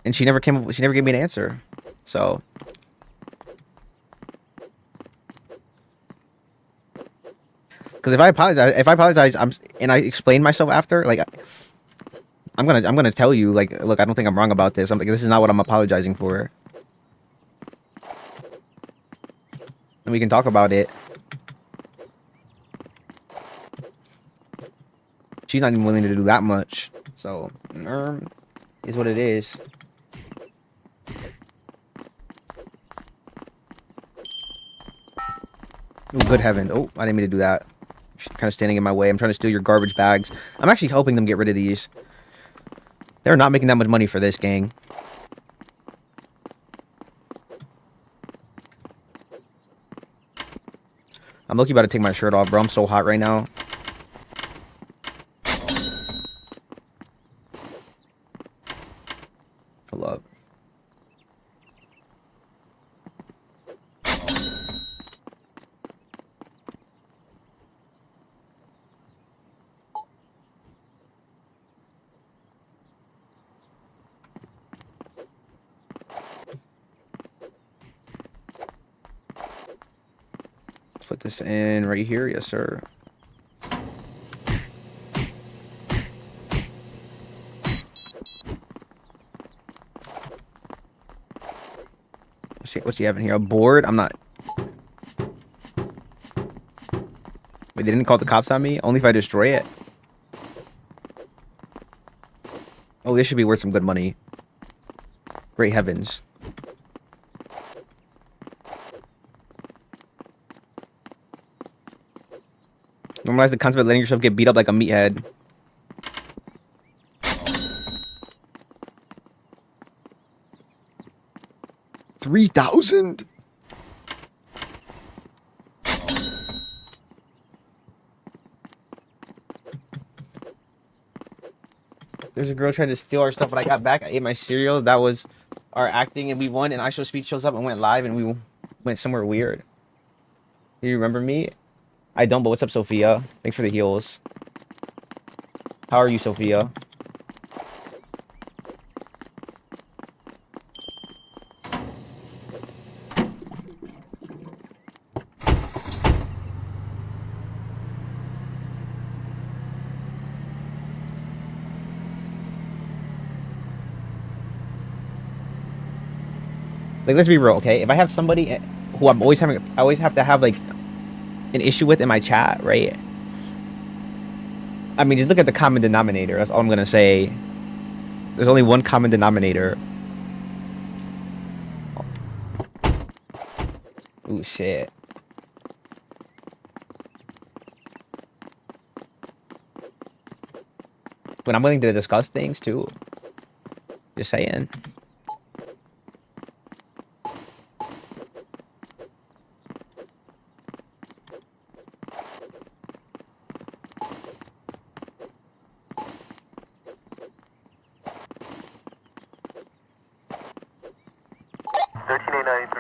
And she never gave me an answer. So. Because if I apologize, and I explain myself after, like, I'm gonna tell you, like, look, I don't think I'm wrong about this. I'm like, this is not what I'm apologizing for. And we can talk about it. She's not even willing to do that much. So, is what it is. Oh, good heaven. Oh, I didn't mean to do that. She's kind of standing in my way. I'm trying to steal your garbage bags. I'm actually helping them get rid of these. They're not making that much money for this, gang. I'm lucky about to take my shirt off, bro. I'm so hot right now. Hold up. Put this in right here. Yes, sir. What's he having here? A board? I'm not. Wait, they didn't call the cops on me? Only if I destroy it? Oh, this should be worth some good money. Great heavens. Normalize the concept of letting yourself get beat up like a meathead. $3,000? There's a girl trying to steal our stuff, but I got back. I ate my cereal. That was our acting, and we won. And ISO Speed shows up and went live, and we went somewhere weird. Do you remember me? I don't, but what's up, Sophia? Thanks for the heals. How are you, Sophia? Like, let's be real, okay? If I have somebody who I always have to have, like, an issue with in my chat, right? I mean, just look at the common denominator. That's all I'm gonna say. There's only one common denominator. Ooh, shit. But I'm willing to discuss things too. Just saying.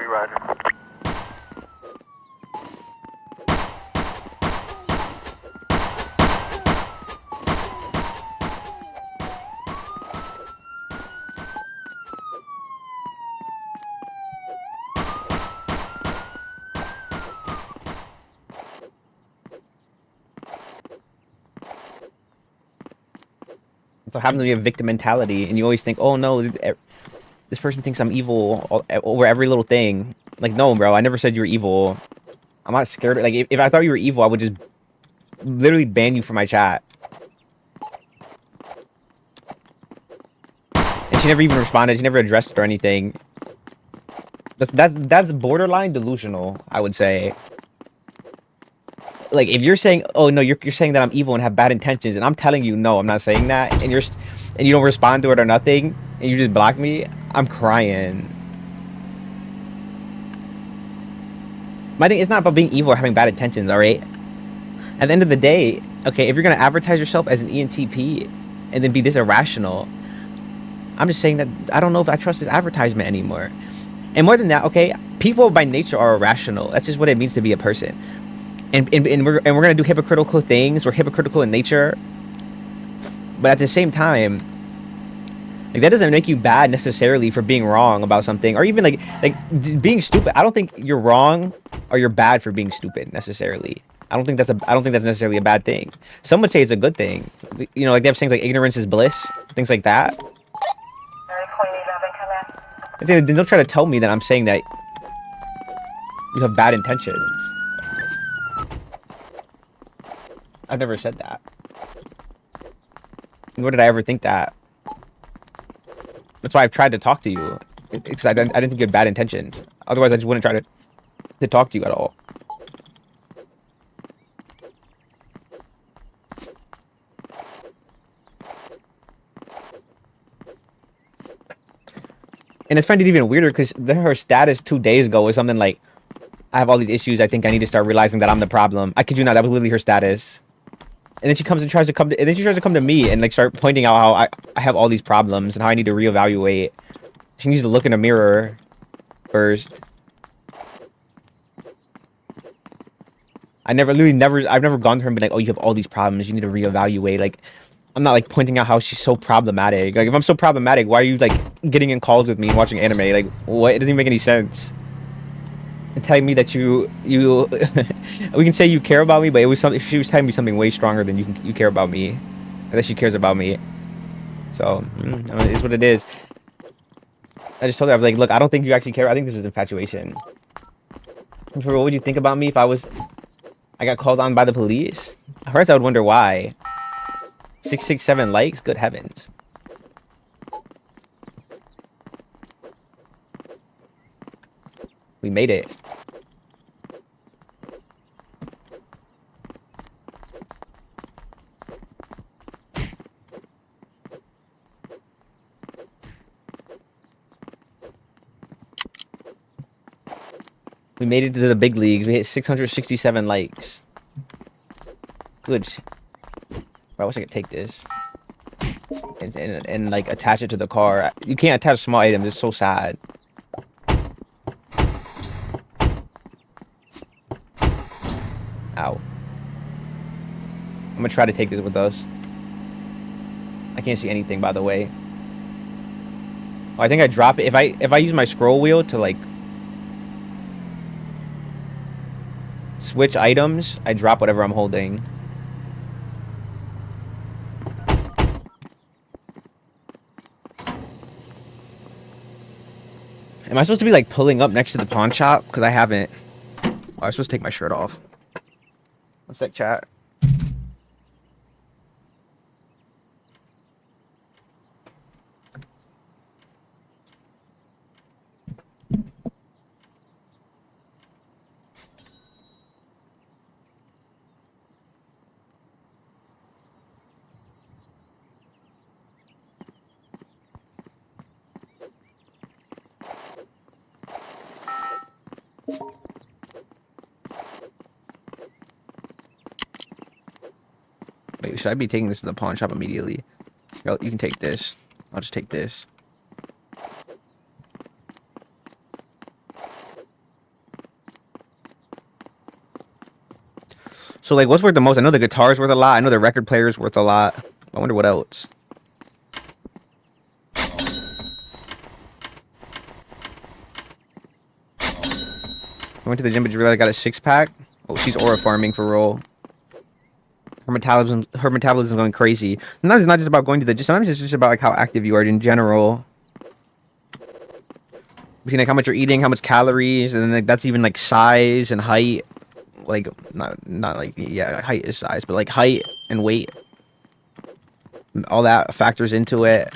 Roger. So happens to be a victim mentality, and you always think, oh no, this person thinks I'm evil over every little thing. Like, no, bro, I never said you were evil. I'm not scared. Like, if I thought you were evil, I would just literally ban you from my chat. And she never even responded. She never addressed it or anything. That's borderline delusional, I would say. Like, if you're saying, oh no, you're saying that I'm evil and have bad intentions, and I'm telling you, no, I'm not saying that, and you don't respond to it or nothing, and you just block me, I'm crying. My thing is not about being evil or having bad intentions, all right? At the end of the day, okay, if you're gonna advertise yourself as an ENTP and then be this irrational, I'm just saying that I don't know if I trust this advertisement anymore. And more than that, okay, people by nature are irrational. That's just what it means to be a person. And we're gonna do hypocritical things. We're hypocritical in nature, but at the same time, like, that doesn't make you bad necessarily for being wrong about something, or even like being stupid. I don't think you're wrong or you're bad for being stupid necessarily. I don't think that's necessarily a bad thing. Some would say it's a good thing. You know, like they have things like ignorance is bliss, things like that. They'll try to tell me that I'm saying that you have bad intentions. I've never said that. Nor did I ever think that. That's why I've tried to talk to you. Because I didn't think you had bad intentions. Otherwise, I just wouldn't try to talk to you at all. And it's finding it even weirder because her status 2 days ago was something like, I have all these issues. I think I need to start realizing that I'm the problem. I kid you not, that was literally her status. And then she comes and tries to come to me and like start pointing out how I have all these problems and how I need to reevaluate. She needs to look in a mirror first. I've never gone to her and been like, oh, you have all these problems. You need to reevaluate. Like, I'm not like pointing out how she's so problematic. Like, if I'm so problematic, why are you like getting in calls with me and watching anime? Like, what? It doesn't even make any sense. And telling me that you we can say you care about me, but it was something, she was telling me something way stronger than you care about me, and that she cares about me. So I mean, it's what it is. I just told her, I was like, look, I don't think you actually care. I think this is infatuation. What would you think about me if I got called on by the police? At first I would wonder why. 667 likes? Good heavens. We made it. We made it to the big leagues. We hit 667 likes. Good. I wish I could take this and like attach it to the car. You can't attach small items. It's so sad. Ow. I'm gonna try to take this with us. I can't see anything, by the way. Oh, I think I drop it if I use my scroll wheel to like switch items. I drop whatever I'm holding. Am I supposed to be like pulling up next to the pawn shop? Because I haven't. Oh, I'm supposed to take my shirt off. One sec, chat. Wait, should I be taking this to the pawn shop immediately? Yo, you can take this. I'll just take this. So, like, what's worth the most? I know the guitar's worth a lot. I know the record player's worth a lot. I wonder what else. I went to the gym, but you realize I got a 6-pack? Oh, she's aura farming for real. Her metabolism's going crazy. Sometimes it's not just about going to the gym. Sometimes it's just about like how active you are in general. Between like how much you're eating, how much calories, and then like that's even like size and height. Like not like, yeah, height is size, but like height and weight. All that factors into it.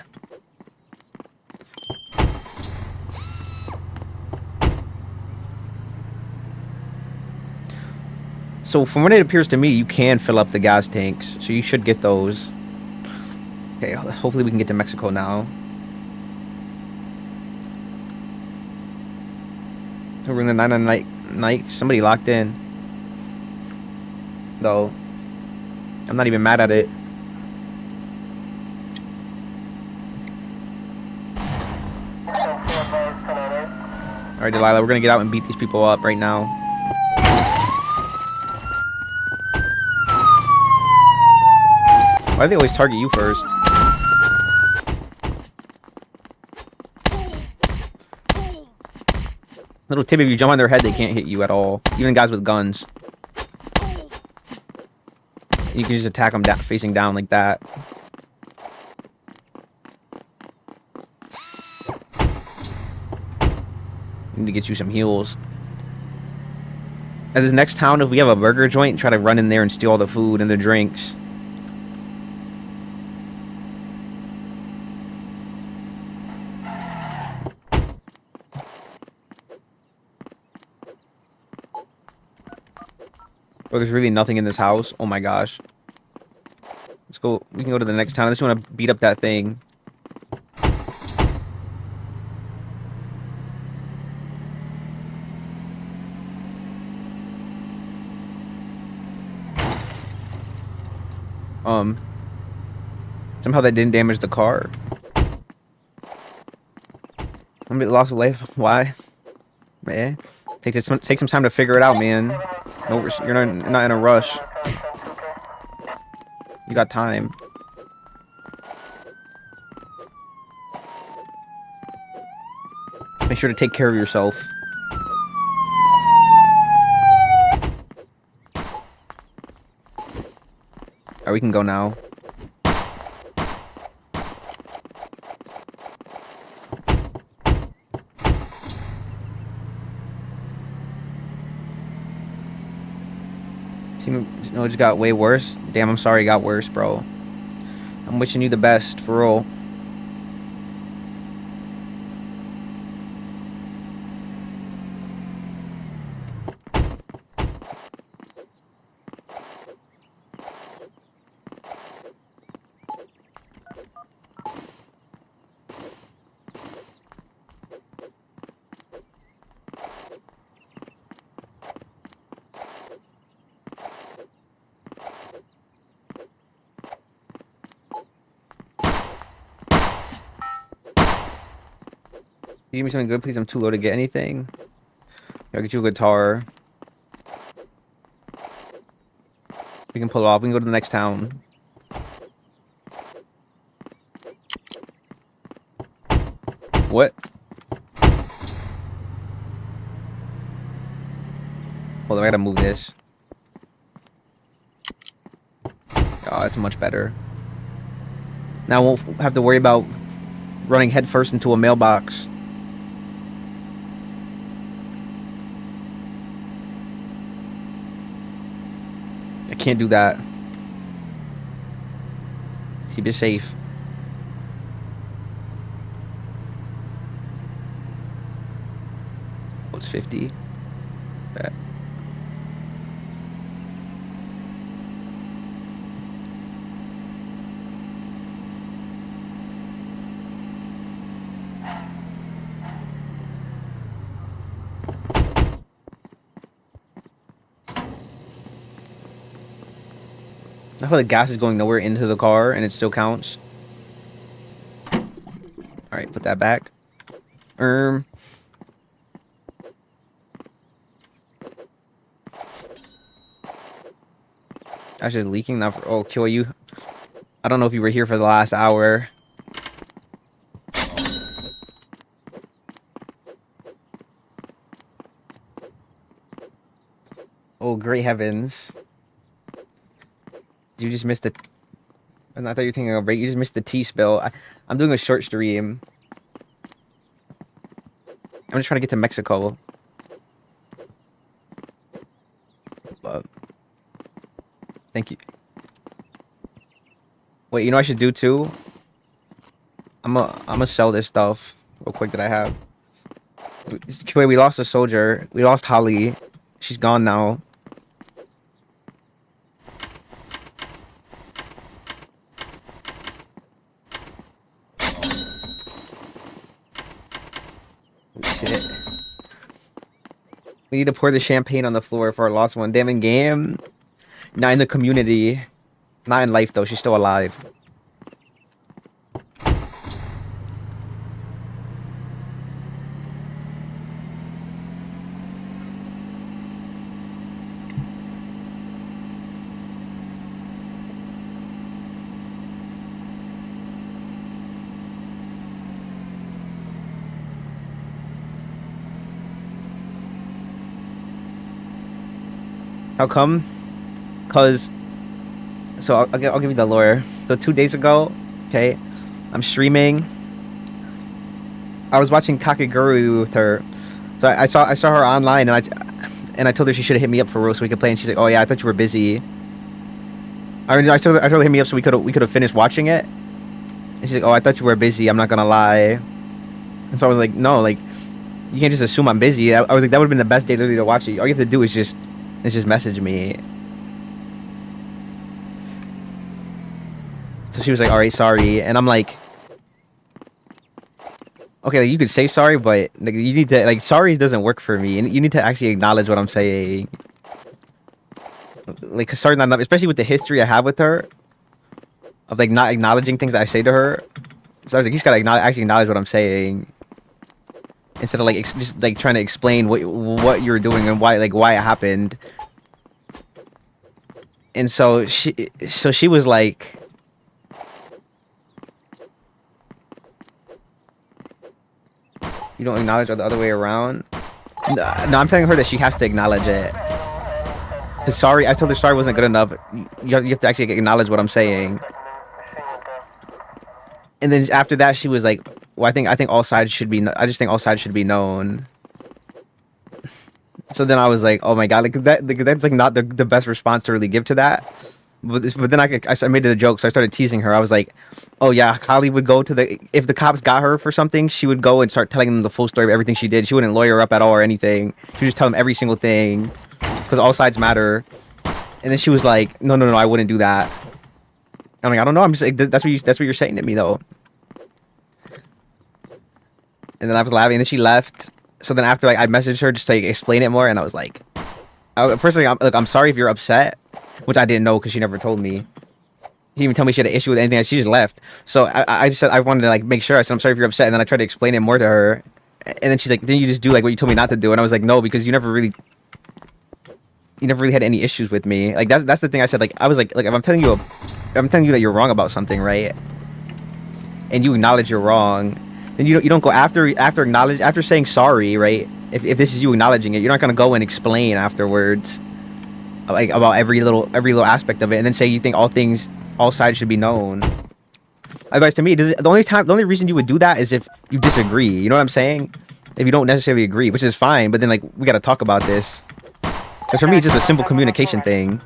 So from what it appears to me, you can fill up the gas tanks, so you should get those. Okay, hopefully we can get to Mexico now. So we're in the 9 on night. Somebody locked in. Though, I'm not even mad at it. All right, Delilah, we're gonna get out and beat these people up right now. Why do they always target you first? Little tip, if you jump on their head, they can't hit you at all. Even guys with guns. You can just attack them facing down like that. Need to get you some heals. At this next town, if we have a burger joint, try to run in there and steal all the food and the drinks. Oh, there's really nothing in this house. Oh my gosh. Let's go. We can go to the next town. I just want to beat up that thing. Somehow that didn't damage the car. I'm a bit lost of life. Why? Man, take some time to figure it out, man. No, you're not in a rush. You got time. Make sure to take care of yourself. Alright, we can go now. No, it just got way worse. Damn, I'm sorry it got worse, bro. I'm wishing you the best, for real. You give me something good, please. I'm too low to get anything. I'll get you a guitar. We can pull it off. We can go to the next town. What? Hold on, I gotta move this. Oh, that's much better. Now I won't have to worry about running headfirst into a mailbox. I can't do that. Keep it safe. Oh, it's 50. Bet. I feel like gas is going nowhere into the car and it still counts. Alright, put that back. Actually leaking now for kill you. I don't know if you were here for the last hour. Oh great heavens. You just missed the and I thought you were taking a break. You just missed the tea spill. I'm doing a short stream. I'm just trying to get to Mexico. But thank you. Wait, you know what I should do too? I'm gonna sell this stuff real quick that I have. Wait, we lost a soldier. We lost Holly. She's gone now. Shit. We need to pour the champagne on the floor for our lost one. Damn in game. Not in the community. Not in life though. She's still alive. How come? Cause so I'll give you the lore. So 2 days ago, okay, I'm streaming. I was watching Kakegurui with her. So I saw her online and I told her she should have hit me up for real so we could play, and she's like, "Oh yeah, I thought you were busy." I told her to hit me up so we could have finished watching it. And she's like, "Oh, I thought you were busy. I'm not gonna lie." And so I was like, "No, like you can't just assume I'm busy." I was like, that would have been the best day literally to watch it. All you have to do is just message me. So she was like, "All right, sorry," and I'm like, "Okay, like, you could say sorry, but like, you need to sorry doesn't work for me, and you need to actually acknowledge what I'm saying." Like, 'cause sorry not enough, especially with the history I have with her, of like not acknowledging things that I say to her. So I was like, you just gotta actually acknowledge what I'm saying, instead of like just like trying to explain what you're doing and why it happened. And so she was like, "You don't acknowledge or the other way around?" No, I'm telling her that she has to acknowledge it. Cause sorry, I told her sorry wasn't good enough. You have to actually acknowledge what I'm saying. And then after that, she was like, "Well, I think all sides should be. I just think all sides should be known." So then I was like, "Oh my god, like that's like not the best response to really give to that." But then I made it a joke, so I started teasing her. I was like, "Oh yeah, Holly would go to if the cops got her for something, she would go and start telling them the full story of everything she did. She wouldn't lawyer up at all or anything. She would just tell them every single thing, because all sides matter." And then she was like, No, I wouldn't do that." I'm like, "I don't know. I'm just like, that's what you're saying to me though." And then I was laughing, and then she left. So then after, like, I messaged her just to like, explain it more, and I was like, personally, I'm sorry if you're upset, which I didn't know because she never told me. She didn't even tell me she had an issue with anything. She just left. So I just said I wanted to like make sure. I said, "I'm sorry if you're upset," and then I tried to explain it more to her. And then she's like, "Didn't you just do like what you told me not to do?" And I was like, "No, because you never really had any issues with me." Like that's the thing I said. Like I was like if I'm telling you that you're wrong about something, right? And you acknowledge you're wrong, then you don't go after saying sorry, right? If this is you acknowledging it, you're not gonna go and explain afterwards, like about every little aspect of it, and then say you think all sides should be known. Otherwise, to me, the only reason you would do that is if you disagree. You know what I'm saying? If you don't necessarily agree, which is fine, but then like we gotta talk about this. Because for me, it's just a simple communication thing.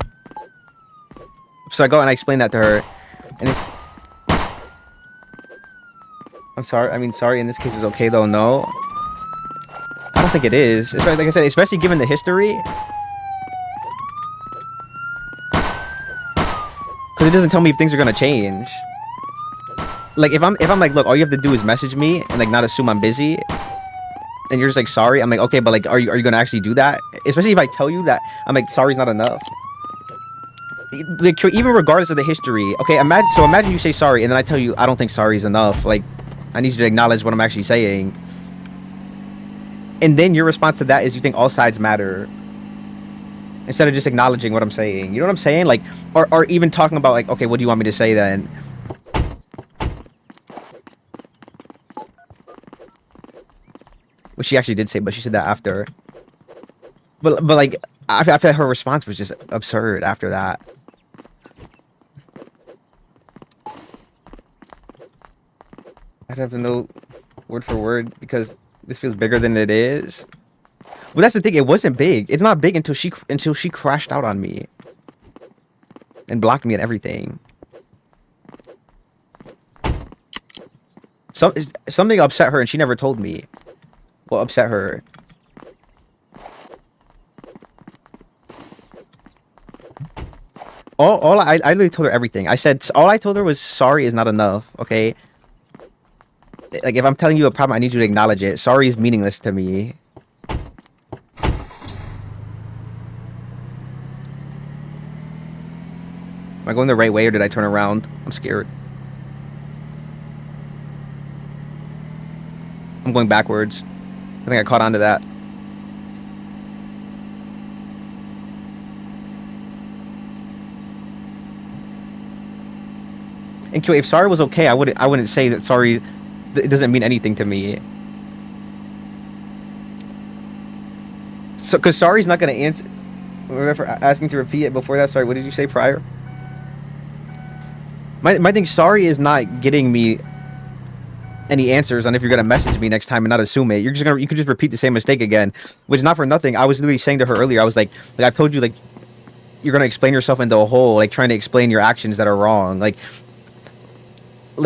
So I go and I explain that to her, and I'm sorry. I mean, sorry in this case is okay though. No, I don't think it is. Like I said, especially given the history, because it doesn't tell me if things are gonna change. Like if I'm like, look, all you have to do is message me and like not assume I'm busy, and you're just like sorry. I'm like, okay, but like, are you gonna actually do that? Especially if I tell you that I'm like sorry's not enough. like, even regardless of the history. Okay, imagine you say sorry, and then I tell you I don't think sorry is enough. Like, I need you to acknowledge what I'm actually saying. And then your response to that is you think all sides matter, instead of just acknowledging what I'm saying. You know what I'm saying? Like, or even talking about like, okay, what do you want me to say then? Which she actually did say, but she said that after. But like, I feel like her response was just absurd after that. I'd have to know word for word because this feels bigger than it is. Well, that's the thing. It wasn't big. It's not big until she crashed out on me and blocked me and everything. Something upset her, and she never told me what upset her. I literally told her everything. All I told her was sorry is not enough. Okay. Like, if I'm telling you a problem, I need you to acknowledge it. Sorry is meaningless to me. Am I going the right way or did I turn around? I'm scared. I'm going backwards. I think I caught on to that. And if sorry was okay, I wouldn't say that sorry. It doesn't mean anything to me. So, cause sorry's not gonna answer. Remember asking to repeat it before that. Sorry, what did you say prior? My thing, sorry is not getting me any answers on if you're gonna message me next time and not assume it. You could just repeat the same mistake again, which is not for nothing. I was literally saying to her earlier, I was like I've told you, like, you're gonna explain yourself into a hole, like trying to explain your actions that are wrong. Like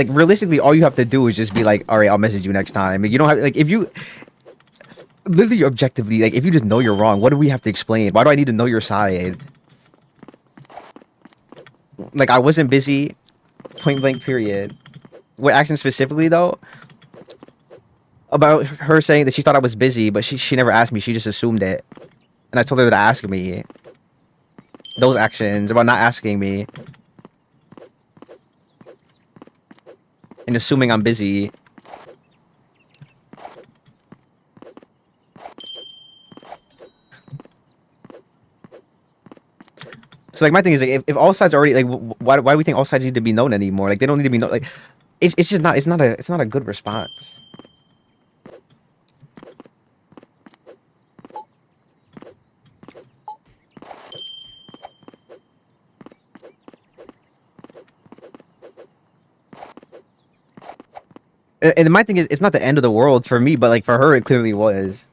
realistically, all you have to do is just be like, all right, I'll message you next time. Like, you don't have, like, if you literally objectively, like, if you just know you're wrong, what do we have to explain? Why do I need to know your side? Like, I wasn't busy, point blank, period. What action specifically, though? About her saying that she thought I was busy, but she never asked me. She just assumed it. And I told her to ask me. Those actions about not asking me and assuming I'm busy. So, like, my thing is, like, if all sides are already, like, why do we think all sides need to be known anymore? Like, they don't need to be known. Like, it's just not, it's not a good response. And my thing is, it's not the end of the world for me, but, like, for her, it clearly was.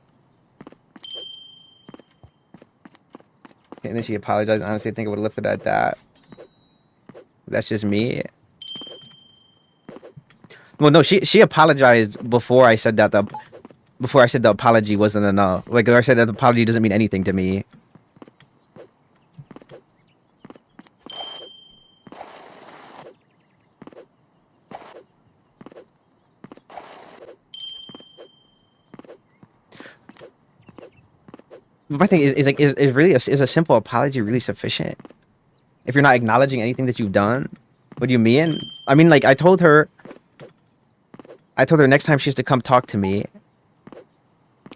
And then she apologized. Honestly, I think I would have left it at that. That's just me. Well, no, she apologized before I said that before I said the apology wasn't enough. Like, I said that the apology doesn't mean anything to me. My thing is like, is a simple apology really sufficient? If you're not acknowledging anything that you've done, what do you mean? I mean, like, I told her next time she has to come talk to me,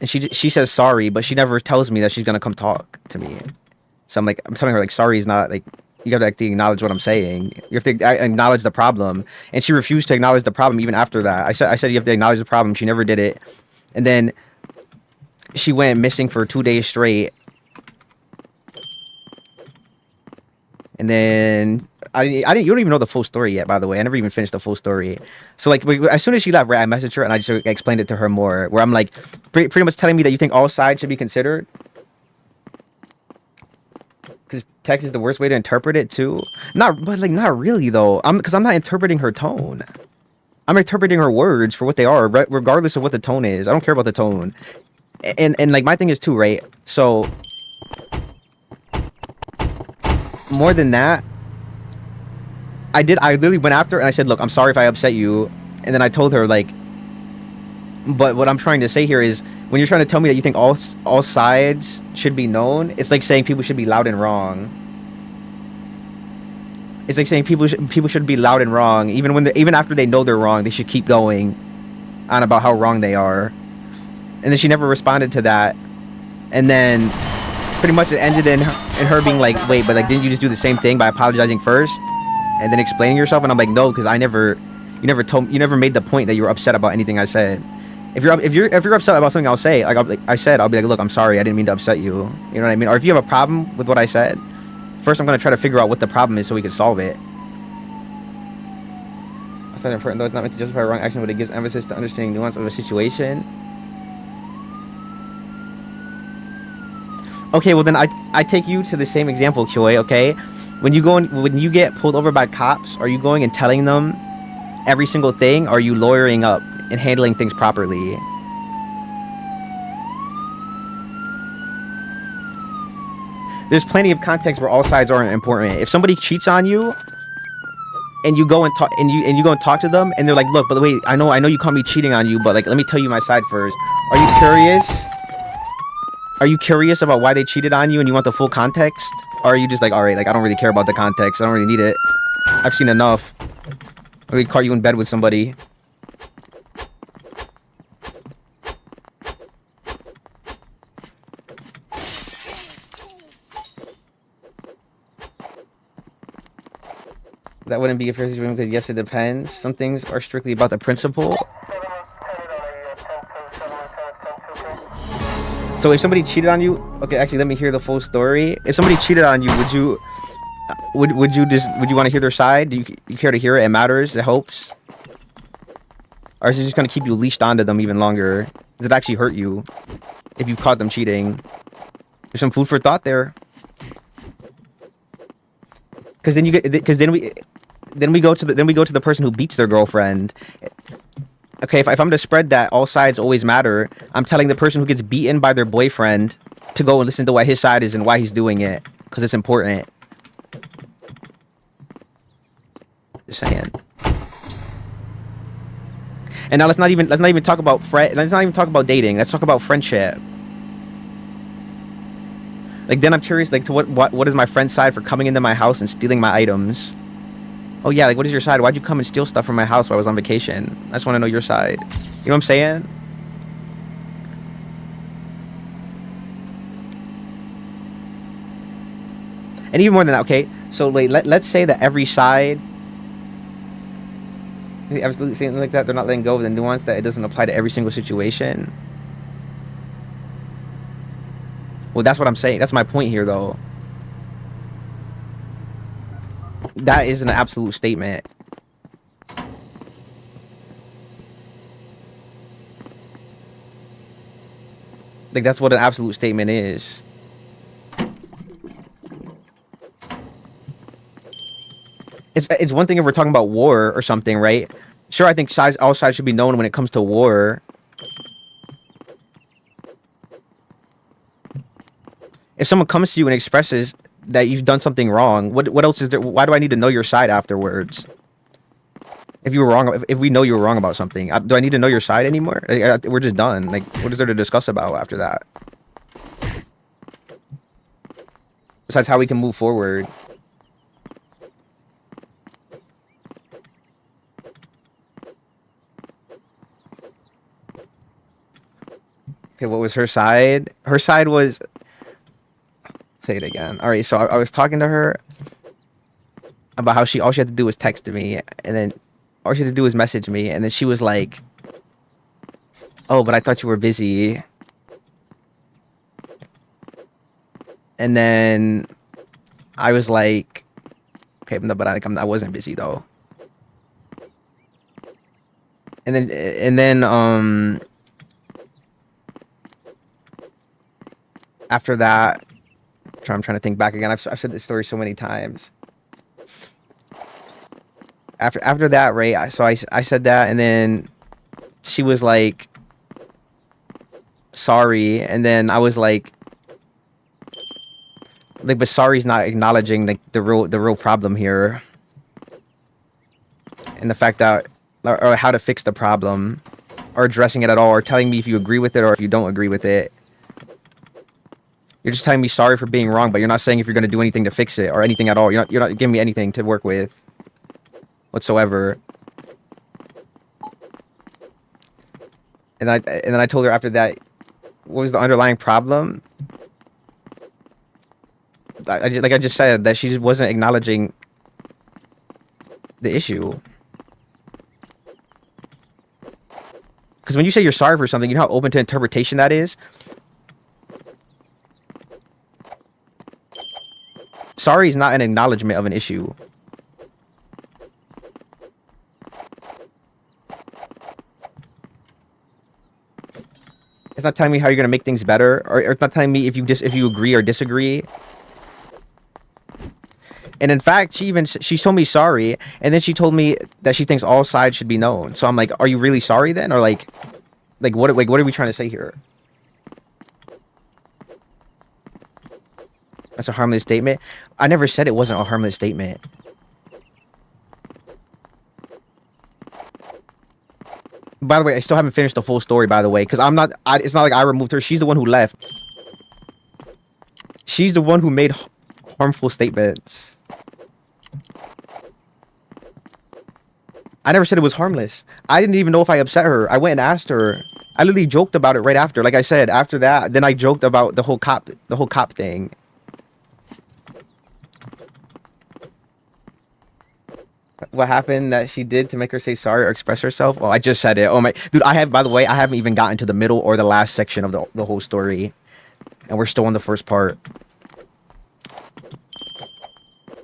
and she says sorry, but she never tells me that she's gonna come talk to me. So I'm telling her, like, sorry is not, like, you gotta actually acknowledge what I'm saying. You have to acknowledge the problem, and she refused to acknowledge the problem even after that. I said you have to acknowledge the problem. She never did it, and then she went missing for 2 days straight. And then you don't even know the full story yet, by the way. I never even finished the full story. So, like, as soon as she left, right, I messaged her and I just explained it to her more, where I'm like, pretty much telling me that you think all sides should be considered, because text is the worst way to interpret it too. Not really though. Because I'm not interpreting her tone. I'm interpreting her words for what they are, regardless of what the tone is. I don't care about the tone. And like, my thing is too, right? So, more than that, I literally went after her and I said, look, I'm sorry if I upset you. And then I told her, like, but what I'm trying to say here is, when you're trying to tell me that you think all sides should be known, it's like saying people should be loud and wrong. It's like saying people should be loud and wrong, even after they know they're wrong. They should keep going on about how wrong they are. And then she never responded to that. And then pretty much it ended in her being like, wait, but like, didn't you just do the same thing by apologizing first and then explaining yourself? And I'm like, no, because you never made the point that you were upset about anything I said. If you're upset about something I'll say, like I'll be like, look, I'm sorry, I didn't mean to upset you. You know what I mean? Or if you have a problem with what I said, first I'm gonna try to figure out what the problem is so we can solve it. That's not important though. It's not meant to justify wrong action, but it gives emphasis to understanding nuance of a situation. Okay, well then I take you to the same example, Kyoy, okay? When you get pulled over by cops, are you going and telling them every single thing, or are you lawyering up and handling things properly? There's plenty of context where all sides aren't important. If somebody cheats on you and you go and talk to them and they're like, look, by the way, I know you caught me cheating on you, but like let me tell you my side first. Are you curious? Are you curious about why they cheated on you and you want the full context? Or are you just like, all right, like I don't really care about the context. I don't really need it. I've seen enough. They caught you in bed with somebody. That wouldn't be a fair situation because yes, it depends. Some things are strictly about the principle. So if somebody cheated on you, okay, actually let me hear the full story. If somebody cheated on you, would you want to hear their side? Do you care to hear it? It matters. It helps. Or is it just gonna keep you leashed onto them even longer? Does it actually hurt you if you caught them cheating? There's some food for thought there. Because then we go to the person who beats their girlfriend. Okay, if I'm to spread that all sides always matter, I'm telling the person who gets beaten by their boyfriend to go and listen to what his side is and why he's doing it, because it's important. Just saying. And now let's not even talk about dating. Let's talk about friendship. Like then I'm curious, like to what is my friend's side for coming into my house and stealing my items? Oh yeah, like what is your side? Why'd you come and steal stuff from my house while I was on vacation? I just want to know your side. You know what I'm saying? And even more than that, okay? So like let's say that every side, absolutely saying like that, they're not letting go of the nuance that it doesn't apply to every single situation. Well, that's what I'm saying. That's my point here, though. That is an absolute statement. Like, that's what an absolute statement is. It's one thing if we're talking about war or something, right? Sure, I think all sides should be known when it comes to war. If someone comes to you and expresses that you've done something wrong, what else is there? Why do I need to know your side afterwards? If you were wrong, if we know you were wrong about something, do I need to know your side anymore? We're just done. Like, what is there to discuss about after that? Besides how we can move forward. Okay, what was her side? Her side was... Say it again. All right, so I was talking to her about how all she had to do was text me, and then all she had to do was message me, and then she was like, "Oh, but I thought you were busy." And then I was like, "Okay, but I wasn't busy though." And then after that. I'm trying to think back again. I've said this story so many times. After that, right? I said that, and then she was like, "Sorry," and then I was like, but sorry's not acknowledging the real problem here, and the fact that or how to fix the problem, or addressing it at all, or telling me if you agree with it or if you don't agree with it. You're just telling me sorry for being wrong, but you're not saying if you're going to do anything to fix it or anything at all. You're not giving me anything to work with whatsoever. And then I told her after that, what was the underlying problem? Like I just said, that she just wasn't acknowledging the issue. Because when you say you're sorry for something, you know how open to interpretation that is? Sorry is not an acknowledgement of an issue. It's not telling me how you're gonna make things better, or it's not telling me if you agree or disagree. And in fact, she told me sorry, and then she told me that she thinks all sides should be known. So I'm like, are you really sorry then, or like what are we trying to say here? That's a harmless statement. I never said it wasn't a harmless statement. By the way, I still haven't finished the full story, by the way, because it's not like I removed her. She's the one who left. She's the one who made harmful statements. I never said it was harmless. I didn't even know if I upset her. I went and asked her. I literally joked about it right after. Like I said, after that, then I joked about the whole cop thing. What happened that she did to make her say sorry or express herself? Oh, I just said it. Oh my, dude, by the way, I haven't even gotten to the middle or the last section of the whole story. And we're still on the first part.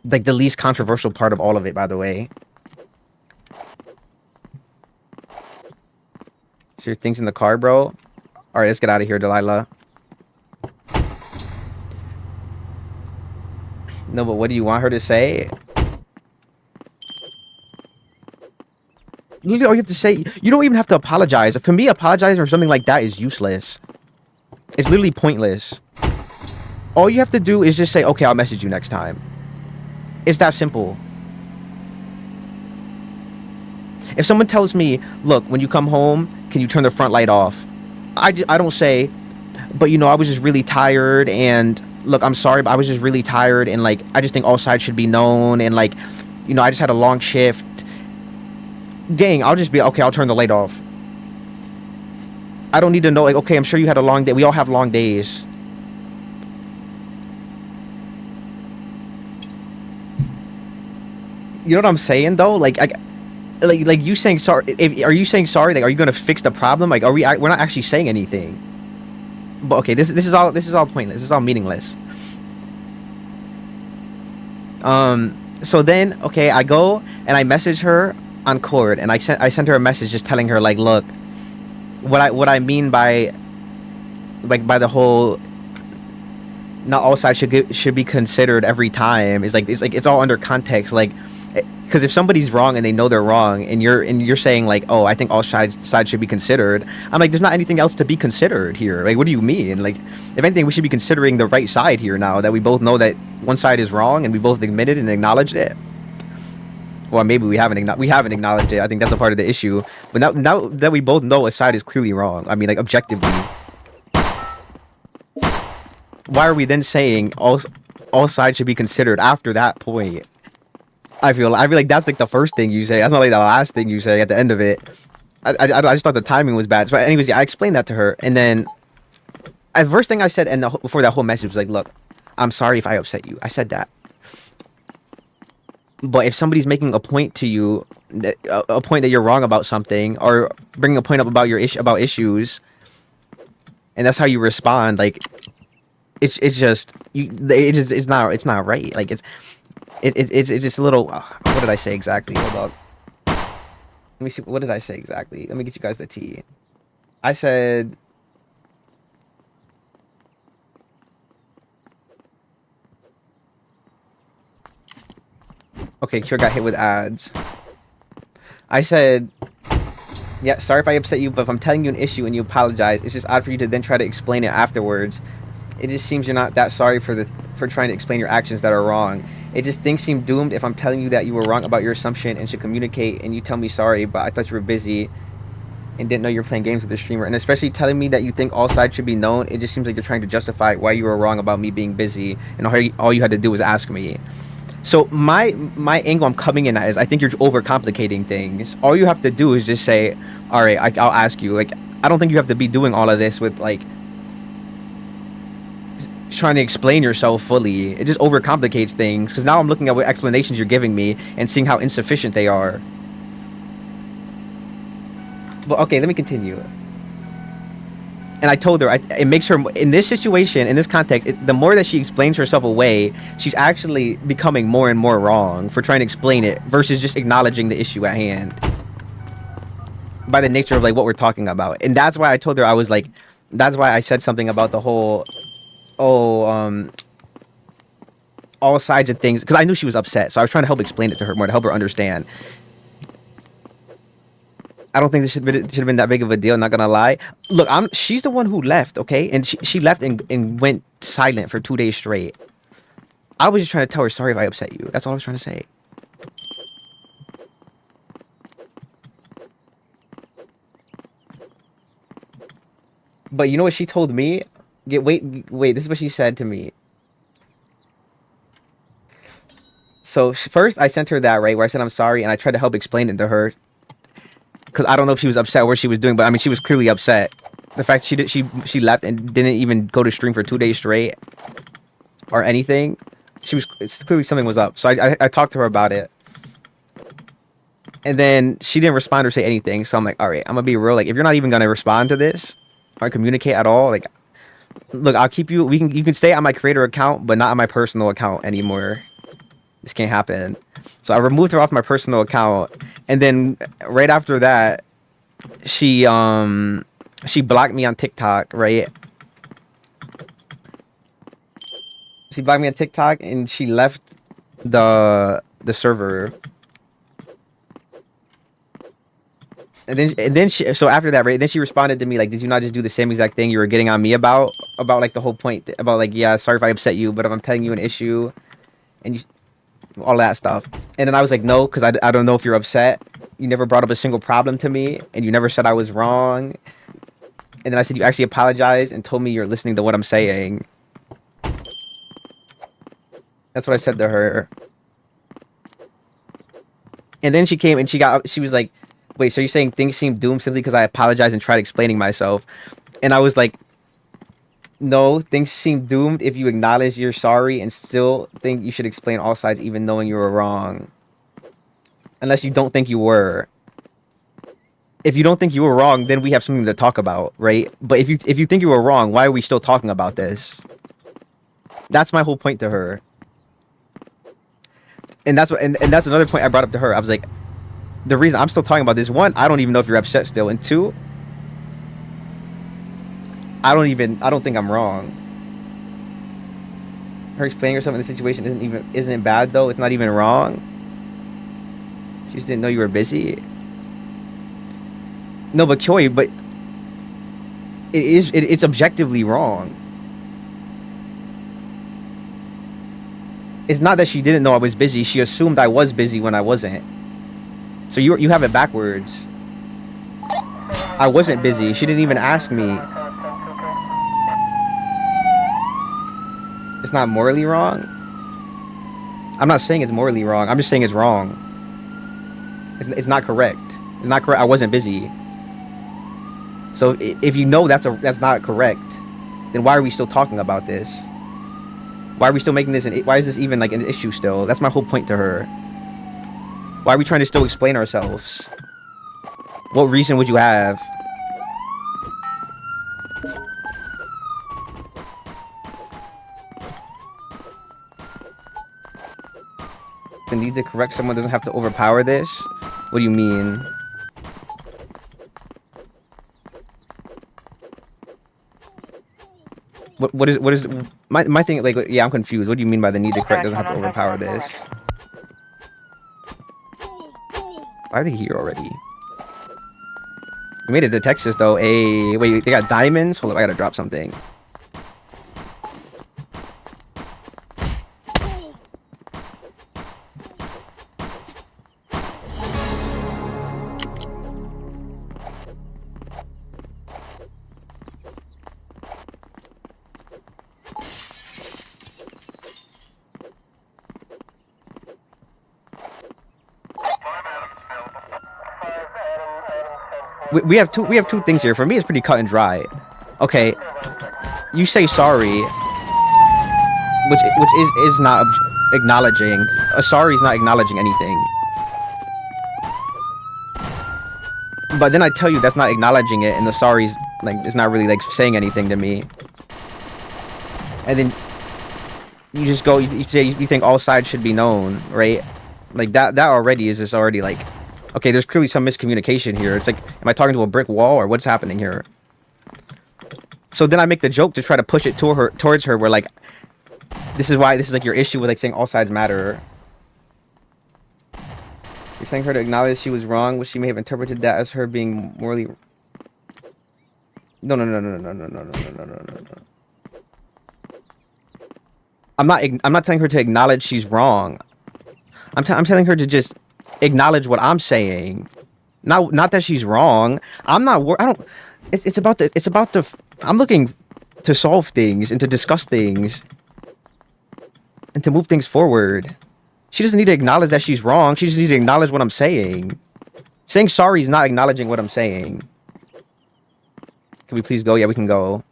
Like the least controversial part of all of it, by the way. So your things in the car, bro? All right, let's get out of here, Delilah. No, but what do you want her to say? Literally, all you have to say, you don't even have to apologize. For me, apologizing for something like that is useless. It's literally pointless. All you have to do is just say, okay, I'll message you next time. It's that simple. If someone tells me, look, when you come home, can you turn the front light off? I don't say, but you know, I was just really tired, and look, I'm sorry, but I was just really tired, and like, I just think all sides should be known, and like, you know, I just had a long shift. Dang, I'll just be, okay, I'll turn the light off. I don't need to know, like, okay, I'm sure you had a long day. We all have long days. You know what I'm saying, though? Like you saying sorry. Are you saying sorry? Like, are you gonna fix the problem? Like, we're not actually saying anything. But okay, this is all pointless. This is all meaningless. So then, okay, I go and I message her on Cord, and I sent her a message just telling her, like, look, what I mean by, like, by the whole not all sides should be considered every time is like it's all under context, like, because if somebody's wrong and they know they're wrong, and you're saying like, oh, I think all sides should be considered, I'm like, there's not anything else to be considered here. Like, what do you mean? Like, if anything, we should be considering the right side here now that we both know that one side is wrong and we both admitted and acknowledged it. Well, maybe we haven't acknowledged it. I think that's a part of the issue. But now that we both know a side is clearly wrong, I mean, like, objectively, why are we then saying all sides should be considered after that point? I feel like that's like the first thing you say. That's not like the last thing you say at the end of it. I just thought the timing was bad. So anyways, yeah, I explained that to her, and then the first thing I said before that whole message was like, look, I'm sorry if I upset you. I said that. But if somebody's making a point to you, a point that you're wrong about something, or bringing a point up about about issues, and that's how you respond, like, it's not right. Like, it's just a little. What did I say exactly? Hold up. Let me see. What did I say exactly? Let me get you guys the tea. I said. Okay, Cure got hit with ads. I said, yeah, sorry if I upset you, but if I'm telling you an issue and you apologize, it's just odd for you to then try to explain it afterwards. It just seems you're not that sorry for trying to explain your actions that are wrong. It just things seem doomed if I'm telling you that you were wrong about your assumption and should communicate, and you tell me sorry, but I thought you were busy. and didn't know you were playing games with the streamer, and especially telling me that you think all sides should be known. It just seems like you're trying to justify why you were wrong about me being busy, and all you had to do was ask me. So my angle I'm coming in at is I think you're overcomplicating things. All you have to do is just say, all right, I'll ask you. Like, I don't think you have to be doing all of this with like trying to explain yourself fully. It just overcomplicates things, because now I'm looking at what explanations you're giving me and seeing how insufficient they are. But okay, let me continue. And I told her, it makes her, in this situation, in this context, the more that she explains herself away, she's actually becoming more and more wrong for trying to explain it versus just acknowledging the issue at hand by the nature of like what we're talking about. And that's why I told her, I was like, that's why I said something about the whole, all sides of things, because I knew she was upset. So I was trying to help explain it to her more, to help her understand. I don't think this should have been that big of a deal, not gonna lie. Look, she's the one who left, okay? And she left and went silent for 2 days straight. I was just trying to tell her, sorry if I upset you. That's all I was trying to say. But you know what she told me? Wait, this is what she said to me. So first I sent her that, right, where I said I'm sorry, and I tried to help explain it to her. Because I don't know if she was upset or what she was doing, but I mean, she was clearly upset. The fact she left and didn't even go to stream for 2 days straight or anything, it's clearly something was up. So I talked to her about it, and then she didn't respond or say anything. So I'm like, all right, I'm gonna be real. Like, if you're not even gonna respond to this or communicate at all, like, look, I'll keep you. You can stay on my creator account, but not on my personal account anymore. This can't happen. So I removed her off my personal account, and then right after that, she blocked me on TikTok, right? She blocked me on TikTok, and she left the server. And then so after that, right? Then she responded to me like, "Did you not just do the same exact thing you were getting on me about like the whole point about like, yeah, sorry if I upset you, but if I'm telling you an issue, and you." All that stuff. And then I was like, no, because I don't know if you're upset. You never brought up a single problem to me, and you never said I was wrong. And then I said, you actually apologized and told me you're listening to what I'm saying. That's what I said to her. And then she came and she was like, wait, so you're saying things seem doomed simply because I apologized and tried explaining myself? And I was like, no, things seem doomed if you acknowledge you're sorry and still think you should explain all sides even knowing you were wrong. Unless you don't think you were. If you don't think you were wrong, then we have something to talk about, right? But if you think you were wrong, why are we still talking about this? That's my whole point to her. And that's another point I brought up to her. I was like, the reason I'm still talking about this, one, I don't even know if you're upset still, and two, I don't think I'm wrong. Her explaining herself in the situation isn't bad though. It's not even wrong. She just didn't know you were busy. No, but Choi, but it's objectively wrong. It's not that she didn't know I was busy. She assumed I was busy when I wasn't. So you have it backwards. I wasn't busy. She didn't even ask me. It's not morally wrong. I'm not saying it's morally wrong. I'm just saying it's wrong. It's not correct. It's not correct. I wasn't busy. So if you know that's not correct, then why are we still talking about this? Why are we still making this? Why is this even like an issue still? That's my whole point to her. Why are we trying to still explain ourselves? What reason would you have? The need to correct someone doesn't have to overpower this? What do you mean? What is my thing? Like, yeah, I'm confused. What do you mean by the need to correct doesn't have to overpower this? Why are they here already? We made it to Texas though. Hey, wait, they got diamonds? Hold up, I gotta drop something. we have two things here. For me, it's pretty cut and dry. Okay, you say sorry, which is not acknowledging. A sorry is not acknowledging anything. But then I tell you that's not acknowledging it, and the sorry's like it's not really like saying anything to me. And then you just go, you say you think all sides should be known, right? Like that already is just already like, okay, there's clearly some miscommunication here. It's like, am I talking to a brick wall or what's happening here? So then I make the joke to try to push it towards her, where like, this is like your issue with like saying all sides matter. You're telling her to acknowledge she was wrong, which she may have interpreted that as her being morally. No. I'm not telling her to acknowledge she's wrong. I'm telling her to just acknowledge what I'm saying. Not that she's wrong. I'm not. I don't. It's about the. I'm looking to solve things and to discuss things and to move things forward. She doesn't need to acknowledge that she's wrong. She just needs to acknowledge what I'm saying. Saying sorry is not acknowledging what I'm saying. Can we please go? Yeah, we can go.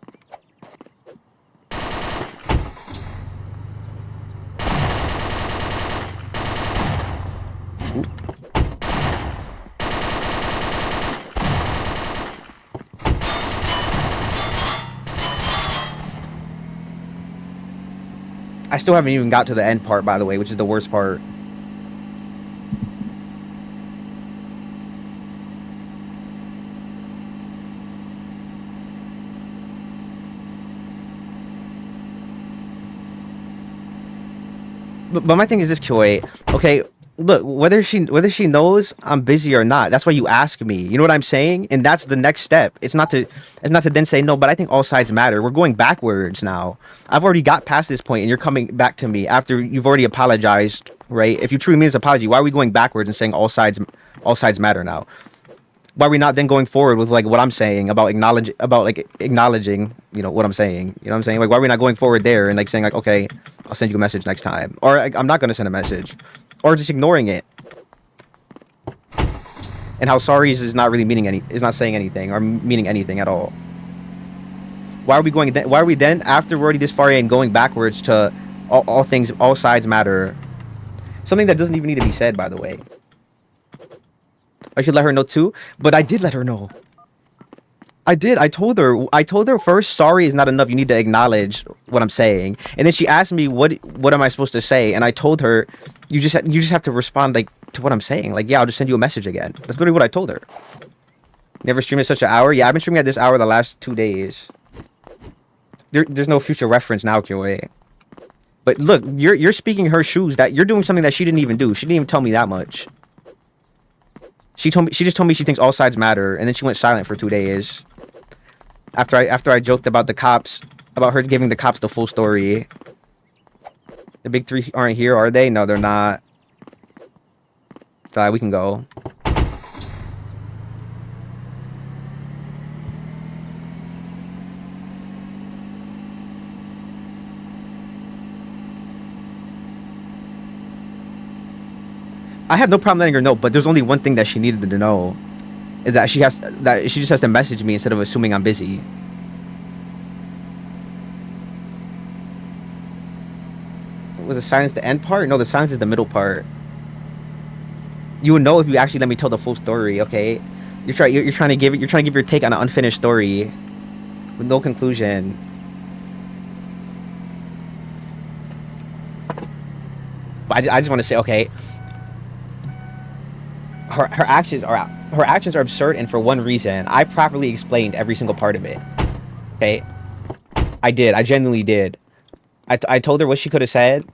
I still haven't even got to the end part, by the way, which is the worst part. But my thing is this, Koi. Okay, look, whether she knows I'm busy or not, that's why you ask me. You know what I'm saying? And that's the next step. It's not to then say no, but I think all sides matter. We're going backwards now. I've already got past this point and you're coming back to me after you've already apologized, right? If you truly mean this apology, why are we going backwards and saying all sides matter now? Why are we not then going forward with like what I'm saying about acknowledging, you know, what I'm saying? You know what I'm saying? Like, why are we not going forward there and like saying like, okay, I'll send you a message next time, or like, I'm not going to send a message, or just ignoring it? And how sorry is not really is not saying anything or meaning anything at all. Why are we going? Why are we then, after we're already this far in, going backwards to all sides matter? Something that doesn't even need to be said, by the way. I should let her know too, but I did let her know. I did. I told her first, sorry is not enough. You need to acknowledge what I'm saying. And then she asked me, what am I supposed to say? And I told her, you just have to respond like to what I'm saying. Like, yeah, I'll just send you a message again. That's literally what I told her. Never streamed at such an hour. Yeah, I've been streaming at this hour the last 2 days. There's no future reference now, QA. But look, you're speaking her shoes. That you're doing something that she didn't even do. She didn't even tell me that much. She just told me she thinks all sides matter, and then she went silent for 2 days. After I joked about the cops, about her giving the cops the full story. The big three aren't here, are they? No, they're not. So we can go. I have no problem letting her know, but there's only one thing that she needed to know, is that she just has to message me instead of assuming I'm busy. Was the silence the end part? No, the silence is the middle part. You would know if you actually let me tell the full story, okay? You're trying to give your take on an unfinished story with no conclusion. But I just want to say, okay, her actions are absurd, and for one reason. I properly explained every single part of it. Okay, I did. I genuinely did. I told her what she could have said.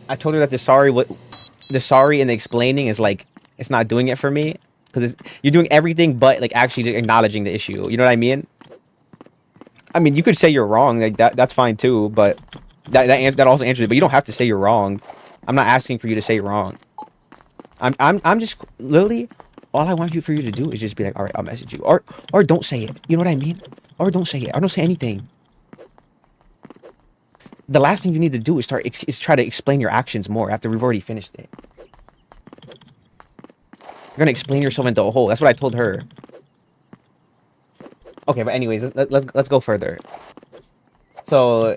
I told her that the sorry and the explaining is like, it's not doing it for me, because you're doing everything but like actually acknowledging the issue. You know what I mean? I mean, you could say you're wrong, like that's fine too, but that also answers it. But you don't have to say you're wrong. I'm not asking for you to say you're wrong. I'm just literally, all I want for you to do is just be like, all right, I'll message you, or don't say it. You know what I mean? Or don't say it. Or don't say anything. The last thing you need to do is try to explain your actions more after we've already finished it. You're gonna explain yourself into a hole. That's what I told her. Okay, but anyways, let's go further. So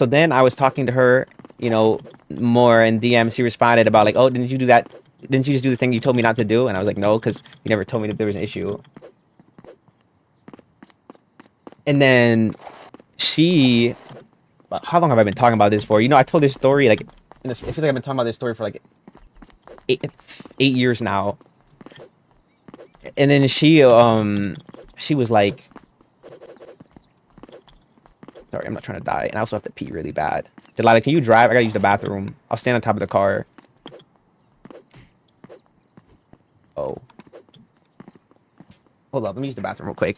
then I was talking to her, you know, more in DM. She responded about like, oh, didn't you do that? Didn't you just do the thing you told me not to do? And I was like, no, because you never told me that there was an issue. And then she, how long have I been talking about this for? You know, I told this story like, it feels like I've been talking about this story for like 8 years now. And then she was like, sorry, I'm not trying to die, and I also have to pee really bad. Delilah, can you drive? I gotta use the bathroom. I'll stand on top of the car. Oh, hold up, let me use the bathroom real quick.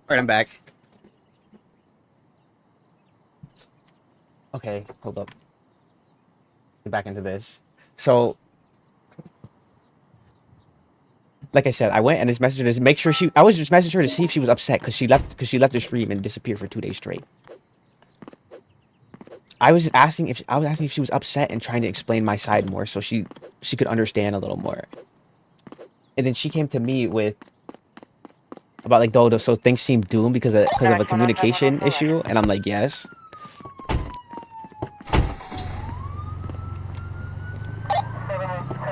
All right, I'm back. Okay, hold up. Get back into this. So, like I said, I went and just messaged her to make sure I was just messaging her to see if she was upset because she left the stream and disappeared for 2 days straight. I was asking if she was upset and trying to explain my side more so she could understand a little more. And then she came to me with about like, Dodo, so things seem doomed because of a communication issue, and I'm like, yes.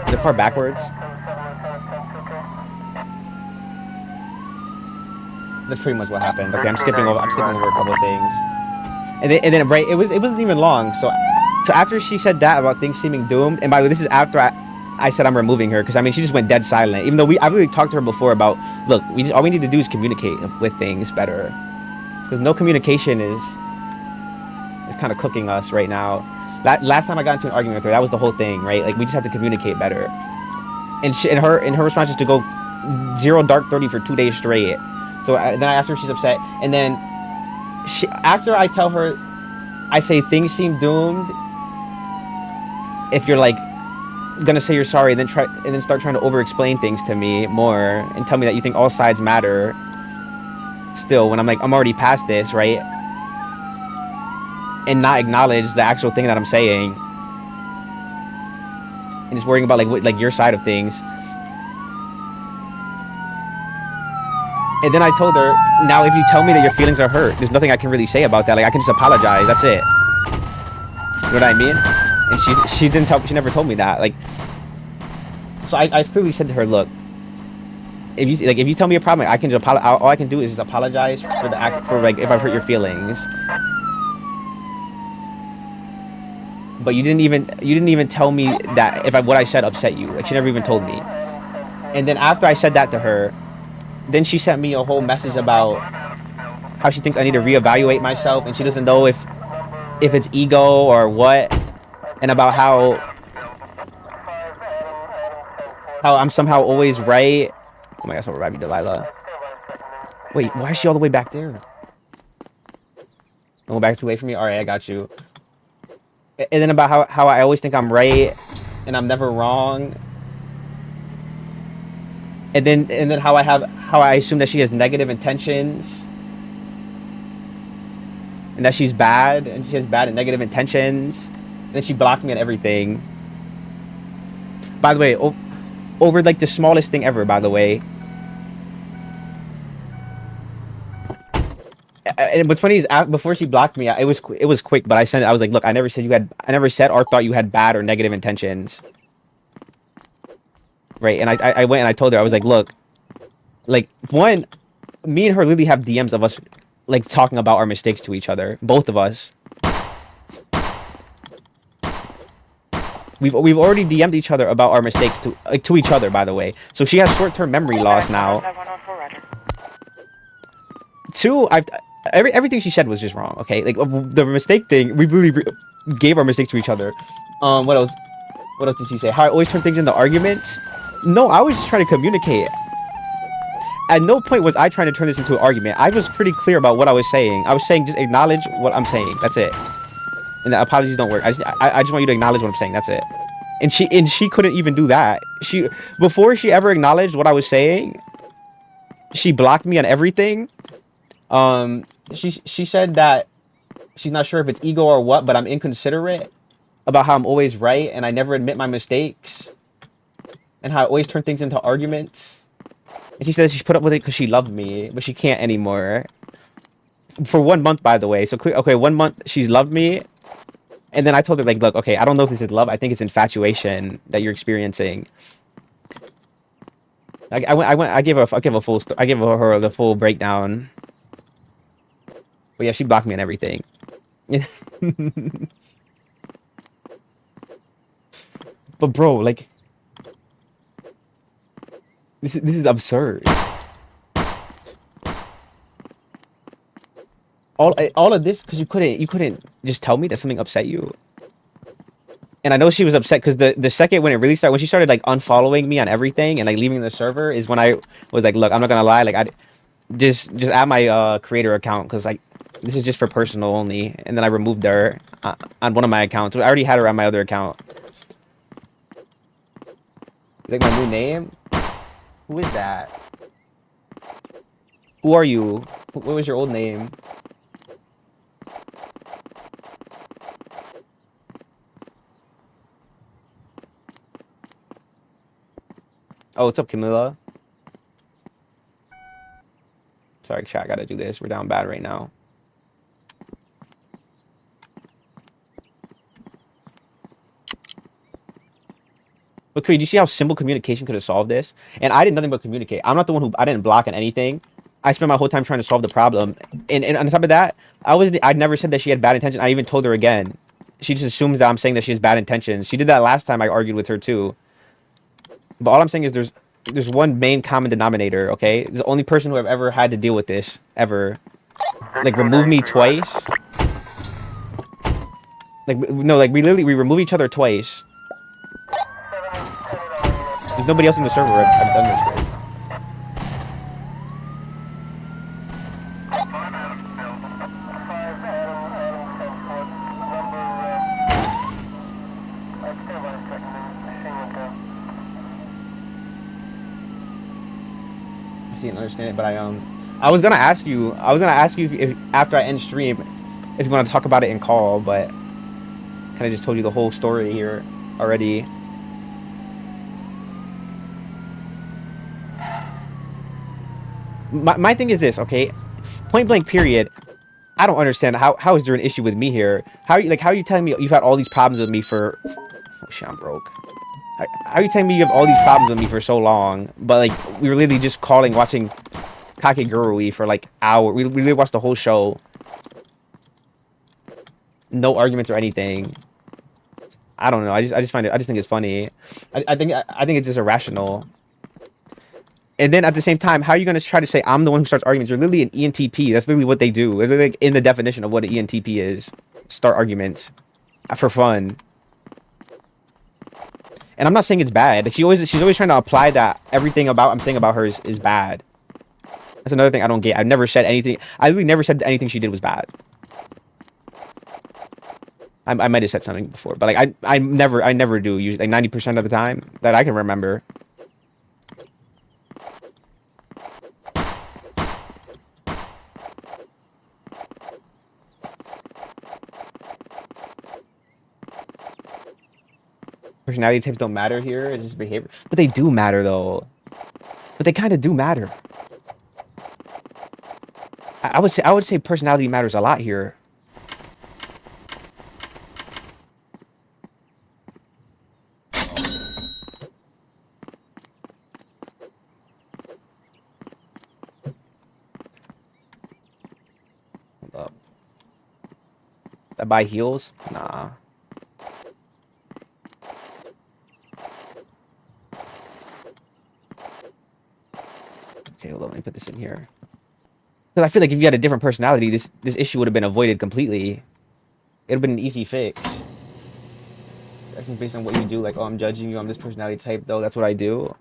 The part backwards. That's pretty much what happened. Okay, I'm skipping over a couple of things. And then right, it wasn't even long. So after she said that about things seeming doomed, and by the way, this is after I said I'm removing her because I mean she just went dead silent. Even though I've really talked to her before about, look, all we need to do is communicate with things better, because no communication is kind of cooking us right now. Last time I got into an argument with her, that was the whole thing, right? Like, we just have to communicate better. And her response is to go 0 dark 30 for 2 days straight. So then I asked her if she's upset, and then after I tell her, I say things seem doomed. If you're like gonna say you're sorry, and then start trying to over-explain things to me more and tell me that you think all sides matter. Still, when I'm like, I'm already past this, right? And not acknowledge the actual thing that I'm saying, and just worrying about like your side of things. And then I told her, now if you tell me that your feelings are hurt, there's nothing I can really say about that. Like, I can just apologize. That's it. You know what I mean? And she never told me that. Like, so I clearly said to her, look, if you tell me a problem, I can just all I can do is just apologize for like if I've hurt your feelings. But you didn't even tell me that what I said upset you. Like, she never even told me. And then after I said that to her, then she sent me a whole message about how she thinks I need to reevaluate myself, and she doesn't know if it's ego or what, and about how I'm somehow always right. Oh my gosh, I'll revive you, Delilah. Wait, why is she all the way back there? Going back too late for me? Alright, I got you. And then about how I always think I'm right and I'm never wrong. and then how I assume that she has negative intentions and that she's bad and she has bad and negative intentions. And then she blocked me on everything. By the way, over like the smallest thing ever. By the way. And what's funny is before she blocked me, it was quick. But I was like, look, I never said or thought you had bad or negative intentions. Right, and I went and I told her, I was like, look, like, one, me and her literally have DMs of us, like, talking about our mistakes to each other, both of us. We've already DM'd each other about our mistakes to each other, by the way. So she has short-term memory loss now. Two, everything she said was just wrong. Okay, like the mistake thing, we really gave our mistakes to each other. What else? What else did she say? How I always turn things into arguments. No, I was just trying to communicate. At no point was I trying to turn this into an argument. I was pretty clear about what I was saying. I was saying just acknowledge what I'm saying. That's it. And the apologies don't work. I just want you to acknowledge what I'm saying. That's it. And she couldn't even do that. Before she ever acknowledged what I was saying, she blocked me on everything. She said that she's not sure if it's ego or what, but I'm inconsiderate about how I'm always right and I never admit my mistakes. And how I always turn things into arguments. And she says she's put up with it because she loved me, but she can't anymore. For 1 month, by the way. So, okay, 1 month she's loved me. And then I told her, like, look, okay, I don't know if this is love. I think it's infatuation that you're experiencing. I gave her the full breakdown. But yeah, she blocked me and everything. But bro, like, this is absurd. All of this because you couldn't just tell me that something upset you. And I know she was upset because the second when she started like unfollowing me on everything and like leaving the server is when I was like, look, I'm not gonna lie, like I just add my creator account because like this is just for personal only. And then I removed her on one of my accounts. I already had her on my other account. Like my new name. Who is that? Who are you? What was your old name? Oh, what's up, Camilla? Sorry, chat, I gotta do this. We're down bad right now. Okay, do you see how simple communication could have solved this? And I did nothing but communicate. I'm not the one who I didn't block on anything. I spent my whole time trying to solve the problem. And on top of that, I never said that she had bad intentions. I even told her again. She just assumes that I'm saying that she has bad intentions. She did that last time I argued with her too. But all I'm saying is there's one main common denominator, okay? The only person who I've ever had to deal with this ever. Like remove me twice. Like no, like we remove each other twice. There's nobody else in the server I've done this with. I see and understand it, but I was gonna ask you if after I end stream if you want to talk about it in call, but kind of just told you the whole story here already. My thing is this, okay? Point blank period. I don't understand how is there an issue with me here? How are you telling me you've had all these problems with me for? Oh shit, I'm broke. How are you telling me you have all these problems with me for so long? But like we were literally just watching Kakegurui for like hours. We literally watched the whole show. No arguments or anything. I don't know. I just think it's funny. I think it's just irrational. And then at the same time, how are you going to try to say I'm the one who starts arguments? You're literally an ENTP. That's literally what they do. It's like in the definition of what an ENTP is. Start arguments for fun. And I'm not saying it's bad. Like she's always trying to apply that everything I'm saying about her is bad. That's another thing I don't get. I've never said anything. I literally never said anything she did was bad. I might have said something before, but like I never do. Usually like 90% of the time that I can remember. Personality types don't matter here. It's just behavior, but they do matter though. But they kind of do matter. I would say personality matters a lot here. Hold up. That buy heals? Nah. Okay, hold on. Let me put this in here. Because I feel like if you had a different personality, this issue would have been avoided completely. It would have been an easy fix. That's just based on what you do. Like, oh, I'm judging you. I'm this personality type, though. That's what I do.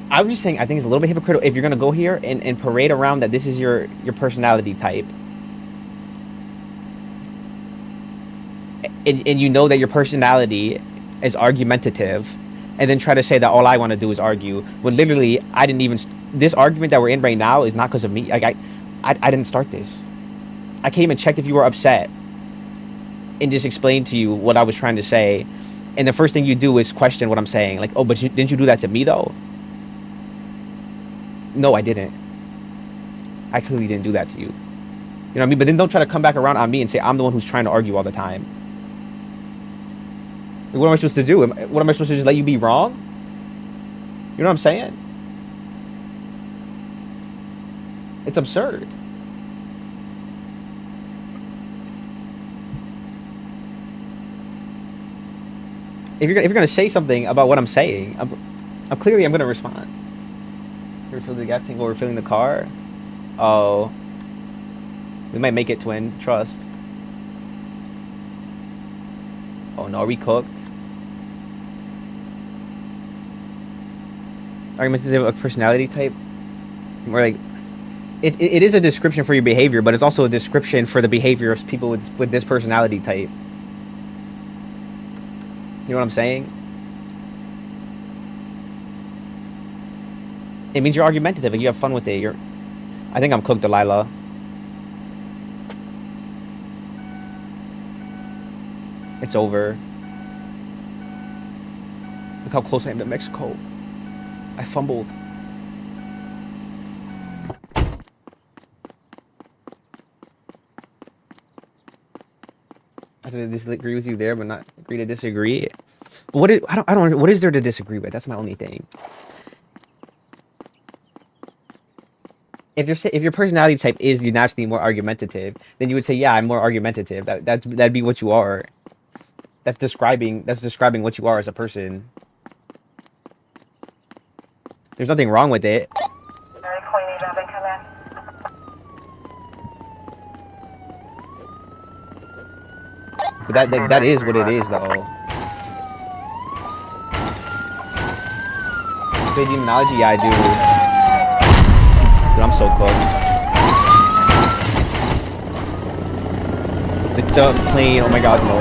I was just saying, I think it's a little bit hypocritical if you're gonna go here and parade around that this is your personality type, and you know that your personality is argumentative, and then try to say that all I want to do is argue when literally I didn't even. This argument that we're in right now is not because of me. Like I didn't start this. I came and checked if you were upset, and just explained to you what I was trying to say, and the first thing you do is question what I'm saying. Like, oh, but didn't you do that to me though? No, I didn't. I clearly didn't do that to you. You know what I mean? But then don't try to come back around on me and say I'm the one who's trying to argue all the time. Like, what am I supposed to do? What am I supposed to just let you be wrong? You know what I'm saying? It's absurd. If you're gonna say something about what I'm saying, I'm clearly gonna respond. Refill the gas tank while refilling the car. Oh, we might make it, twin. Trust. Oh no, are we cooked? Argumentative personality type. More like it is a description for your behavior, but it's also a description for the behavior of people with this personality type. You know what I'm saying? It means you're argumentative and you have fun with it. I think I'm cooked, Delilah. It's over. Look how close I am to Mexico. I fumbled. I could disagree with you there, but not agree to disagree. What is, I don't. What is there to disagree with? That's my only thing. If your personality type is you naturally more argumentative, then you would say, yeah, I'm more argumentative. That'd be what you are. That's describing what you are as a person. There's nothing wrong with it. But that is what it is, though. Good demonology, yeah, I do. Dude, I'm so cooked. The plane, oh my god, no.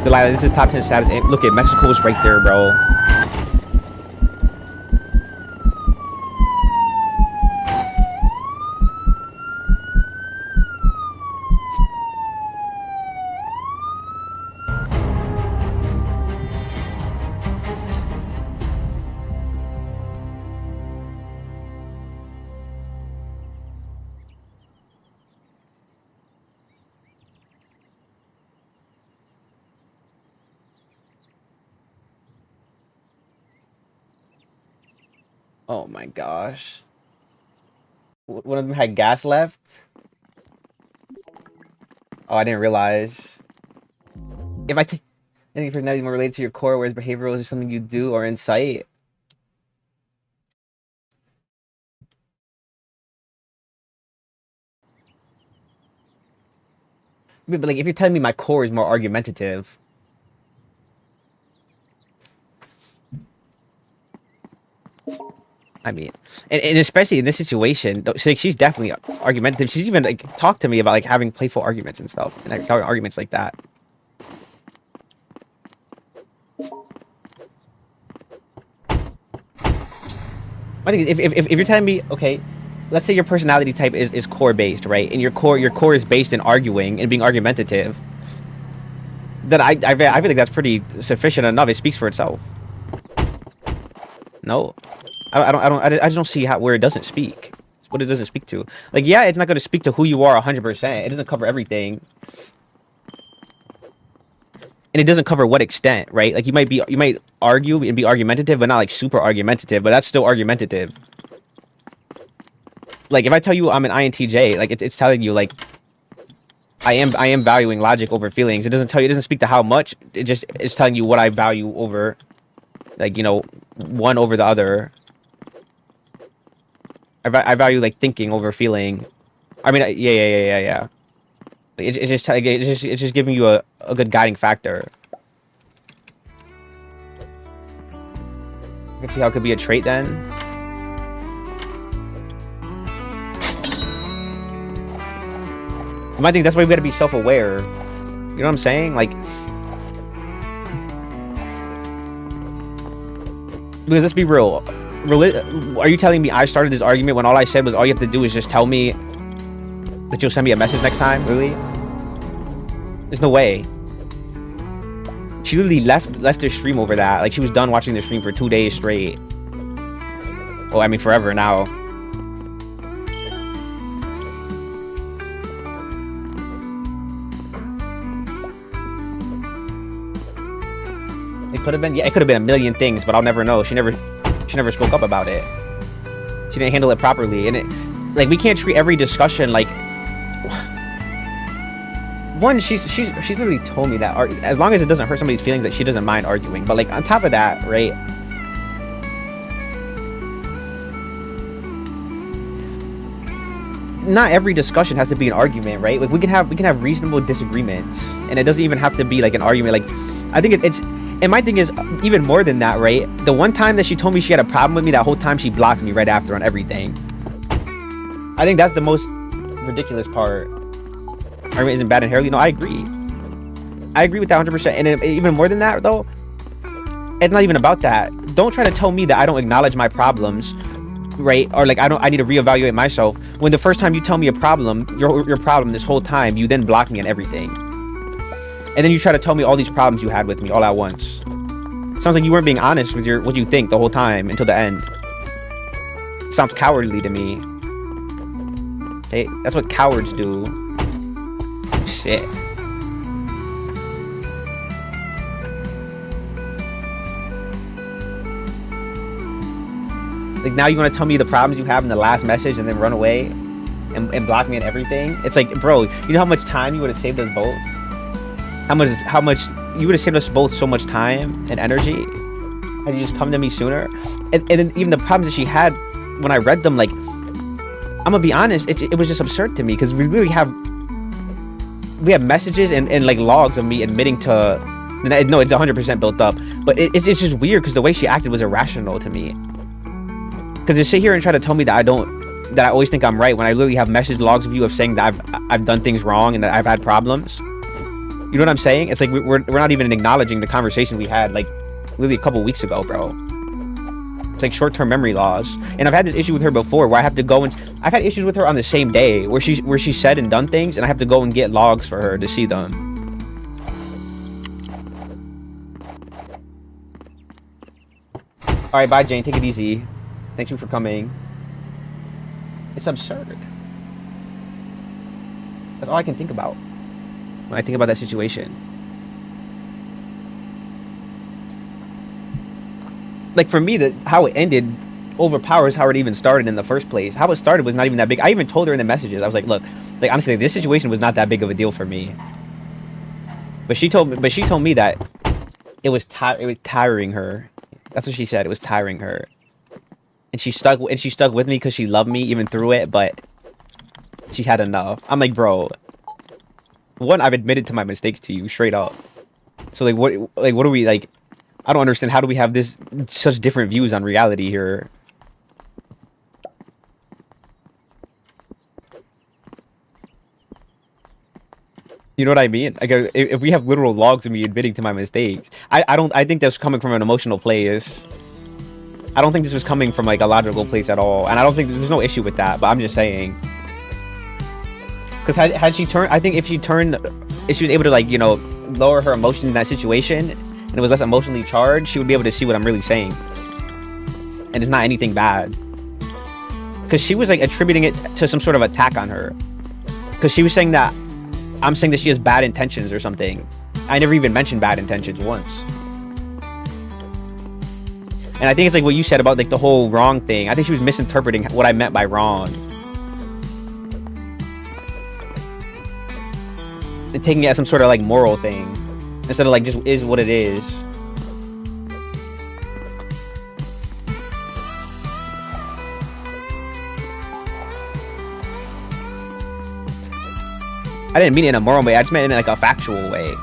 Delilah, this is top 10 status. Look at Mexico's right there, bro. Oh my gosh. One of them had gas left? Oh, I didn't realize. If I think personality more related to your core, whereas behavioral is just something you do or insight. But like, if you're telling me my core is more argumentative, I mean, and especially in this situation, like, she's definitely argumentative. She's even like talked to me about like having playful arguments and stuff, and like arguments like that. My thing is, if you're telling me, okay, let's say your personality type is core based, right? And your core is based in arguing and being argumentative. Then I feel like that's pretty sufficient enough. It speaks for itself. No, I just don't see where it doesn't speak. It's what it doesn't speak to. Like, yeah, it's not going to speak to who you are 100%. It doesn't cover everything. And it doesn't cover what extent, right? Like, you might argue and be argumentative, but not like super argumentative, but that's still argumentative. Like, if I tell you I'm an INTJ, like it's telling you like I am valuing logic over feelings. It doesn't speak to how much. It's telling you what I value over, like, you know, one over the other. I value like thinking over feeling. I mean, yeah. It's just giving you a good guiding factor. You can see how it could be a trait then. I think that's why we gotta be self-aware. You know what I'm saying? Like, because let's be real. Are you telling me I started this argument when all I said was all you have to do is just tell me that you'll send me a message next time? Really? There's no way. She literally left the stream over that. Like, she was done watching the stream for 2 days straight. Oh, I mean forever now. It could have been, yeah, it could have been a million things, but I'll never know. She never spoke up about it. She didn't handle it properly, and like, we can't treat every discussion like. One, she's literally told me that as long as it doesn't hurt somebody's feelings, that she doesn't mind arguing. But like, on top of that, right? Not every discussion has to be an argument, right? Like, we can have reasonable disagreements, and it doesn't even have to be like an argument. Like, I think it's. And my thing is, even more than that, right? The one time that she told me she had a problem with me, that whole time she blocked me right after on everything. I think that's the most ridiculous part. Argument isn't bad inherently. No, I agree. I agree with that 100%. And even more than that, though, it's not even about that. Don't try to tell me that I don't acknowledge my problems, right? Or like, I need to reevaluate myself. When the first time you tell me a problem, your problem this whole time, you then block me on everything. And then you try to tell me all these problems you had with me all at once. Sounds like you weren't being honest with what you think the whole time until the end. Sounds cowardly to me. Hey, that's what cowards do. Shit. Like, now you want to tell me the problems you have in the last message and then run away and block me on everything? It's like, bro, you know how much time you would have saved us both? How much you would have saved us both so much time and energy had you just come to me sooner. And then even the problems that she had when I read them, like, I'm gonna be honest, it was just absurd to me, because we have messages and like logs of me admitting to, no, it's 100% built up, but it's just weird because the way she acted was irrational to me. Because to sit here and try to tell me that I always think I'm right, when I literally have message logs of you of saying that I've done things wrong and that I've had problems. You know what I'm saying? It's like we're not even acknowledging the conversation we had like literally a couple weeks ago, bro. It's like short-term memory loss. And I've had this issue with her before where I have to go and I've had issues with her on the same day where she said and done things, and I have to go and get logs for her to see them. All right, bye, Jane. Take it easy. Thank you for coming. It's absurd. That's all I can think about when I think about that situation. Like, for me, how it ended overpowers how it even started in the first place. How it started was not even that big. I even told her in the messages, I was like, look, like, honestly, this situation was not that big of a deal for me. But she told me that it was tiring her. That's what she said. It was tiring her. And she stuck with me because she loved me even through it, but she had enough. I'm like, bro, one, I've admitted to my mistakes to you straight up. So like what are we, like, I don't understand, how do we have such different views on reality here? You know what I mean? Like, if we have literal logs of me admitting to my mistakes, I think that's coming from an emotional place. I don't think this was coming from like a logical place at all, and I don't think there's no issue with that. But I'm just saying, because had she turned, I think if she was able to like, you know, lower her emotions in that situation and it was less emotionally charged, she would be able to see what I'm really saying, and it's not anything bad. Because she was like attributing it to some sort of attack on her, because she was saying that I'm saying that she has bad intentions or something. I never even mentioned bad intentions once. And I think it's like what you said about like the whole wrong thing. I think she was misinterpreting what I meant by wrong. And taking it as some sort of like moral thing. Instead of like just is what it is. I didn't mean it in a moral way. I just meant it in like a factual way.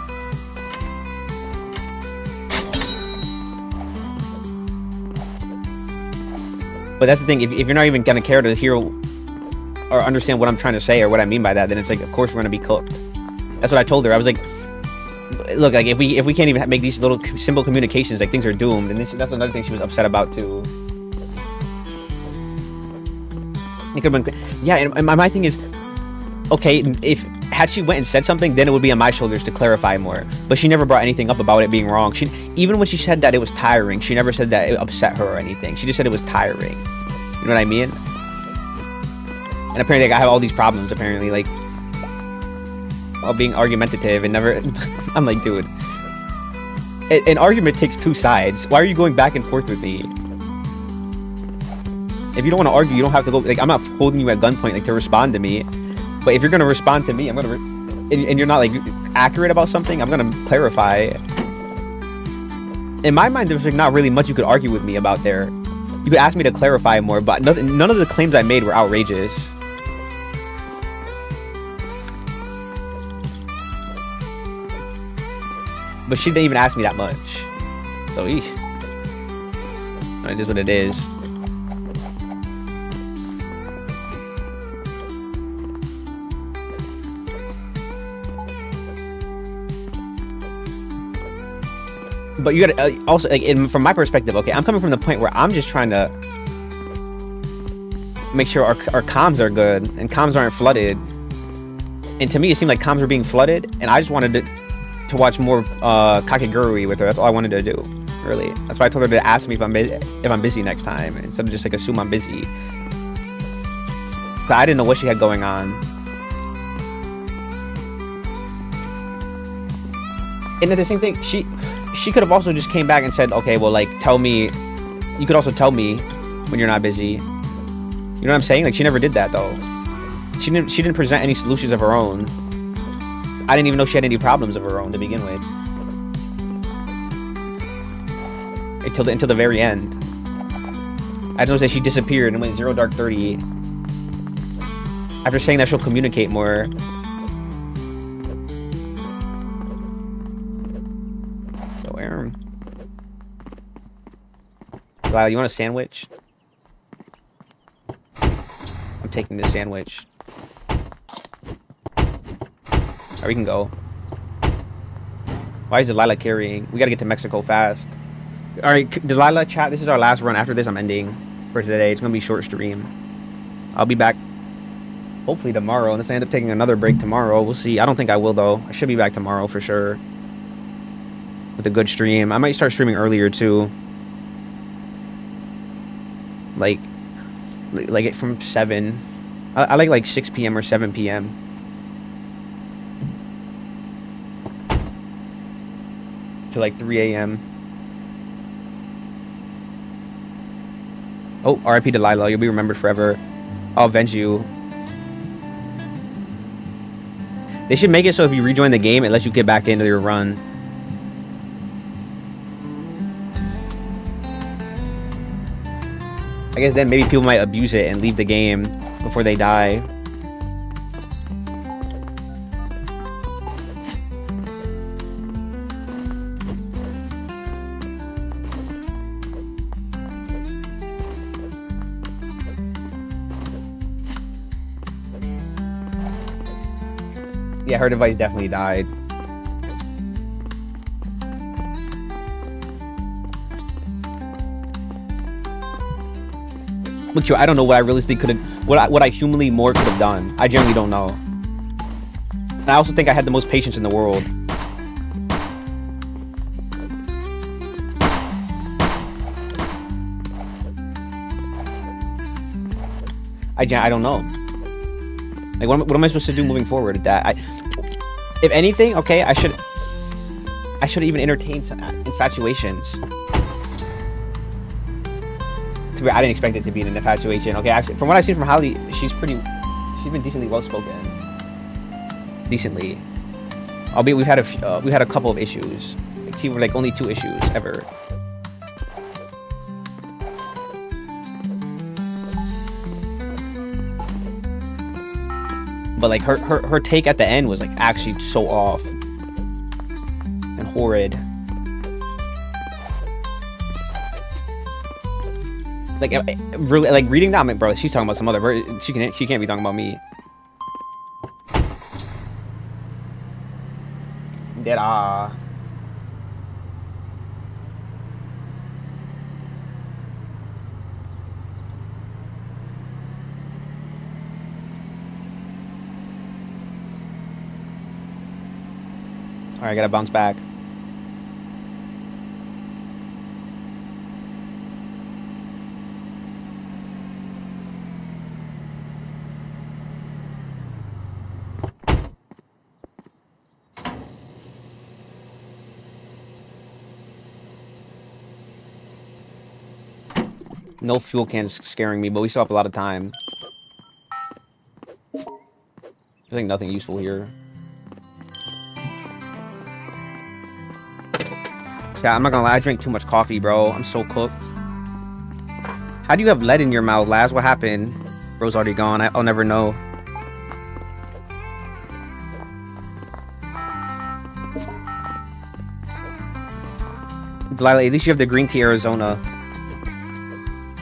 But that's the thing, if you're not even gonna care to hear or understand what I'm trying to say or what I mean by that, then it's like, of course we're gonna be cooked. That's what I told her. I was like, look, like if we can't even make these little simple communications, like things are doomed. And that's another thing she was upset about too. It could have been, yeah. And my thing is, okay, had she went and said something, then it would be on my shoulders to clarify more. But she never brought anything up about it being wrong. Even when she said that it was tiring, she never said that it upset her or anything. She just said it was tiring. You know what I mean? And apparently, like, I have all these problems. Apparently, like, all being argumentative and never. I'm like, dude, an argument takes two sides. Why are you going back and forth with me? If you don't want to argue, you don't have to go. Like, I'm not holding you at gunpoint like to respond to me. But if you're gonna respond to me, I'm gonna, and you're not like accurate about something, I'm gonna clarify. In my mind, there's like not really much you could argue with me about there. You could ask me to clarify more, but none of the claims I made were outrageous. But she didn't even ask me that much, so eesh. It is what it is. But you gotta also, like, from my perspective, okay, I'm coming from the point where I'm just trying to make sure our comms are good and comms aren't flooded. And to me, it seemed like comms were being flooded, and I just wanted to watch more Kakegurui with her. That's all I wanted to do, really. That's why I told her to ask me if I'm busy next time, instead of just like assume I'm busy. But I didn't know what she had going on. And then the same thing, she could have also just came back and said, okay, well, like, tell me, you could also tell me when you're not busy. You know what I'm saying? Like, she never did that, though. She didn't present any solutions of her own. I didn't even know she had any problems of her own to begin with. Until the very end. I just know that she disappeared and went 0 dark 30. After saying that she'll communicate more. Lyle, you want a sandwich? I'm taking this sandwich. Alright, we can go. Why is Delilah carrying? We gotta get to Mexico fast. Alright, Delilah, chat, this is our last run. After this, I'm ending for today. It's gonna be a short stream. I'll be back hopefully tomorrow, unless I end up taking another break tomorrow. We'll see. I don't think I will, though. I should be back tomorrow for sure. With a good stream. I might start streaming earlier, too. Like it from 7. I like 6 p.m. or 7 p.m. to like 3 a.m. Oh, RIP Delilah, you'll be remembered forever. I'll avenge you. They should make it so if you rejoin the game, it lets you get back into your run. I guess then maybe people might abuse it and leave the game before they die. Yeah, her device definitely died. Look, I don't know what I realistically could have, what I humanly more could have done. I genuinely don't know. And I also think I had the most patience in the world. I don't know. Like, what am I supposed to do moving forward? If anything, okay, I should even entertain some infatuations. I didn't expect it to be an infatuation. Okay, actually, from what I've seen from Holly, she's been decently well spoken. Decently. Albeit we've had a couple of issues. Like only 2 issues ever. But like her take at the end was like actually so off and horrid. Like really, like reading that, I'm like, bro, she's talking about some other. She can't be talking about me. Dead ah. All right, I gotta bounce back. No fuel cans scaring me, but we still have a lot of time. There's like nothing useful here. Yeah, I'm not gonna lie, I drink too much coffee, bro. I'm so cooked. How do you have lead in your mouth, Laz? What happened? Bro's already gone. I'll never know. Delilah, at least you have the green tea Arizona.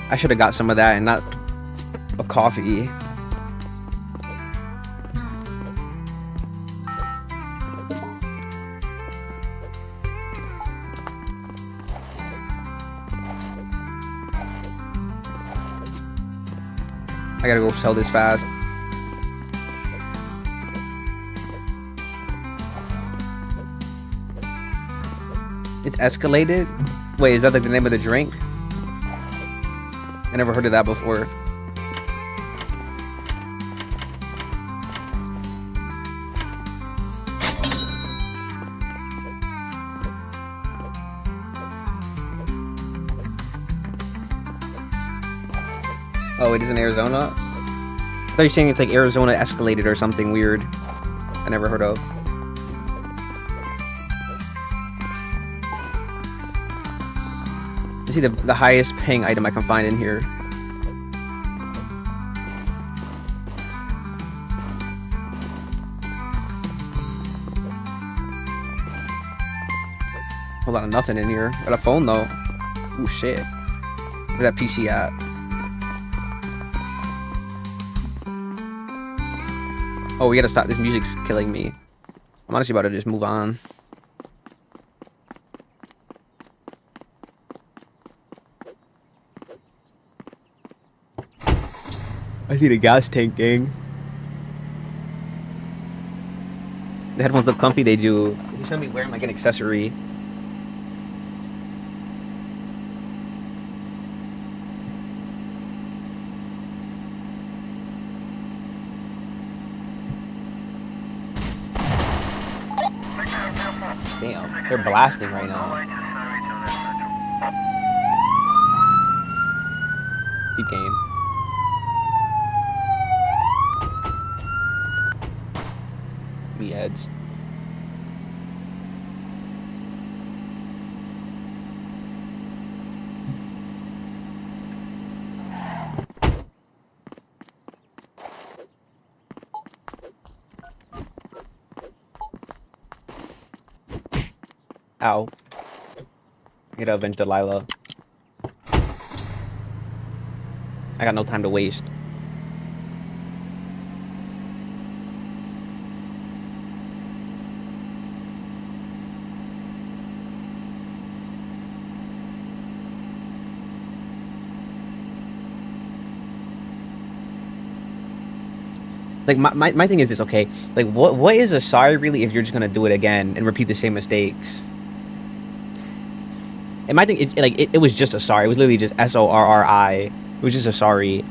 I should have got some of that and not a coffee. I gotta go sell this fast. It's escalated? Wait, is that like the name of the drink? I never heard of that before. Oh, it is in Arizona? I thought you were saying it's like Arizona escalated or something weird. I never heard of. Let's see the highest paying item I can find in here. Whole lot of nothing in here. Got a phone though. Ooh shit. Where's that PC at? Oh, we gotta stop. This music's killing me. I'm honestly about to just move on. I see the gas tank, gang. The headphones look comfy. They do. If you send me wear them like an accessory. Damn, they're blasting right now. Keep game. The heads. Ow. I gotta avenge Delilah. I got no time to waste. Like my thing is this, okay? Like what is a sorry really if you're just gonna do it again and repeat the same mistakes? And my thing is like it was just a sorry. It was literally just SORRI. It was just a sorry.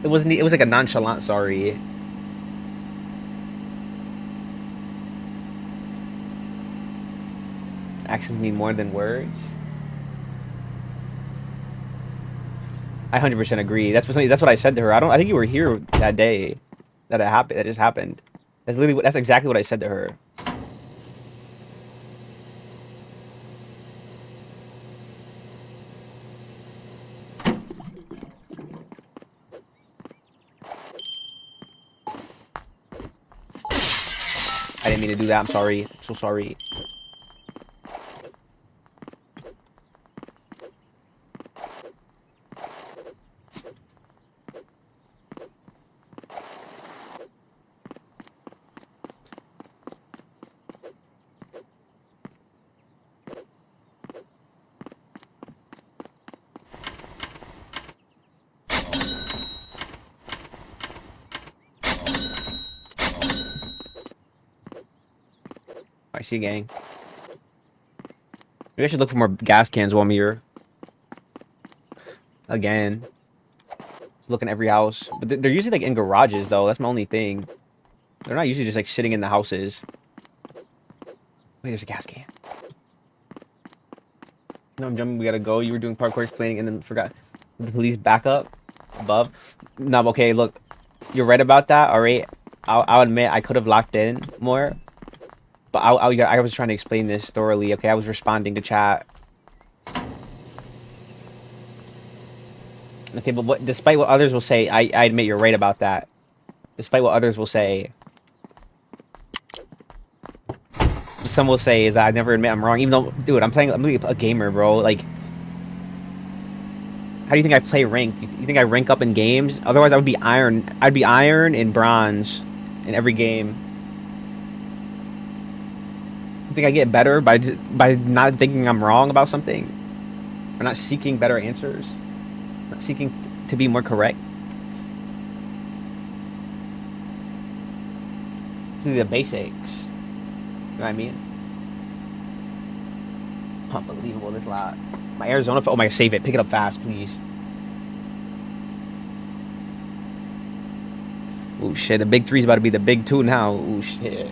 It wasn't. It was like a nonchalant sorry. Actions mean more than words. I 100% agree. That's what I said to her. I think you were here that day that it happened. That just happened. That's exactly what I said to her. I didn't mean to do that. I'm sorry. I'm so sorry. I see, gang. Maybe I should look for more gas cans while I'm here. Again. Just look in every house. But they're usually like in garages though. That's my only thing. They're not usually just like sitting in the houses. Wait, there's a gas can. No, I'm jumping. We gotta go. You were doing parkour explaining and then forgot. The police back up above. No, okay, look. You're right about that, alright? I'll admit I could have locked in more. But I was trying to explain this thoroughly. Okay, I was responding to chat. Okay, but despite what others will say, I admit you're right about that. Despite what others will say. Some will say is that I never admit I'm wrong. Even though, dude, I'm really a gamer, bro. Like, how do you think I play ranked? You think I rank up in games? Otherwise, I would be iron. I'd be iron and bronze in every game. You think I get better by not thinking I'm wrong about something? Or not seeking better answers? Not seeking to be more correct? It's the basics. You know what I mean? Unbelievable, this lot. My Arizona... Oh my, save it. Pick it up fast, please. Oh shit, the big 3's about to be the big 2 now. Oh shit.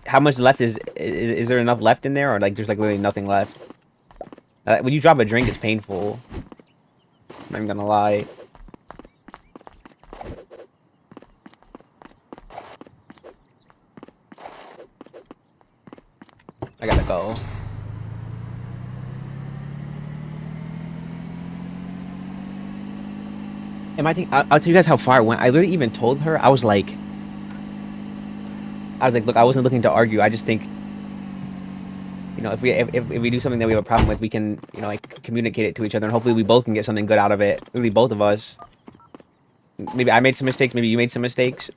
How much left is there enough left in there, or like there's like literally nothing left? When you drop a drink, it's painful. I'm not even gonna lie. I gotta go. And I think I'll tell you guys how far it went. I literally even told her I was like, look, I wasn't looking to argue. I just think, you know, if we do something that we have a problem with, we can, you know, like communicate it to each other, and hopefully we both can get something good out of it. Really, both of us. Maybe I made some mistakes. Maybe you made some mistakes,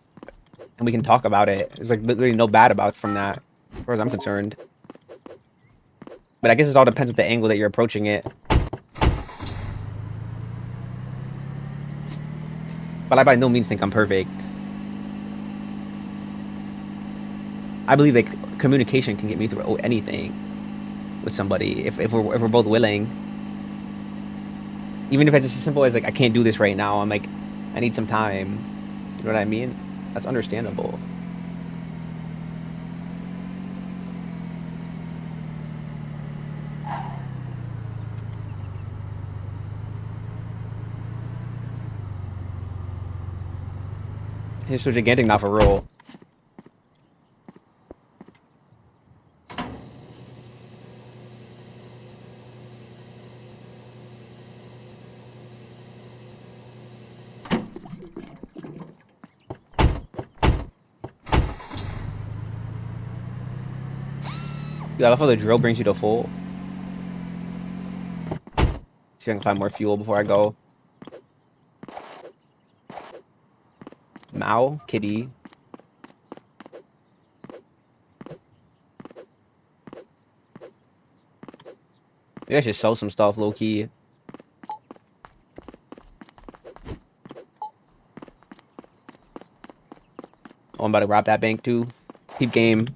and we can talk about it. There's like literally no bad about from that, as far as I'm concerned. But I guess it all depends on the angle that you're approaching it. But I by no means think I'm perfect. I believe like communication can get me through anything with somebody if we're both willing. Even if it's just as simple as like I can't do this right now. I'm like, I need some time. You know what I mean? That's understandable. Here's so gigantic now for roll. Yeah, I love how the drill brings you to full. See if I can find more fuel before I go. Mao, kitty. Maybe I should sell some stuff low key. Oh, I'm about to rob that bank too. Keep game.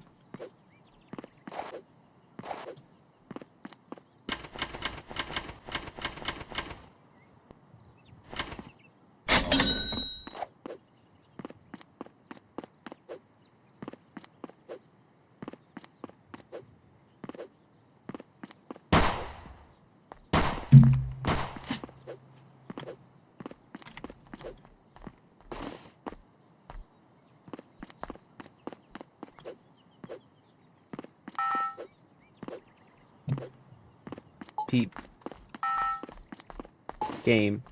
Peep. Game.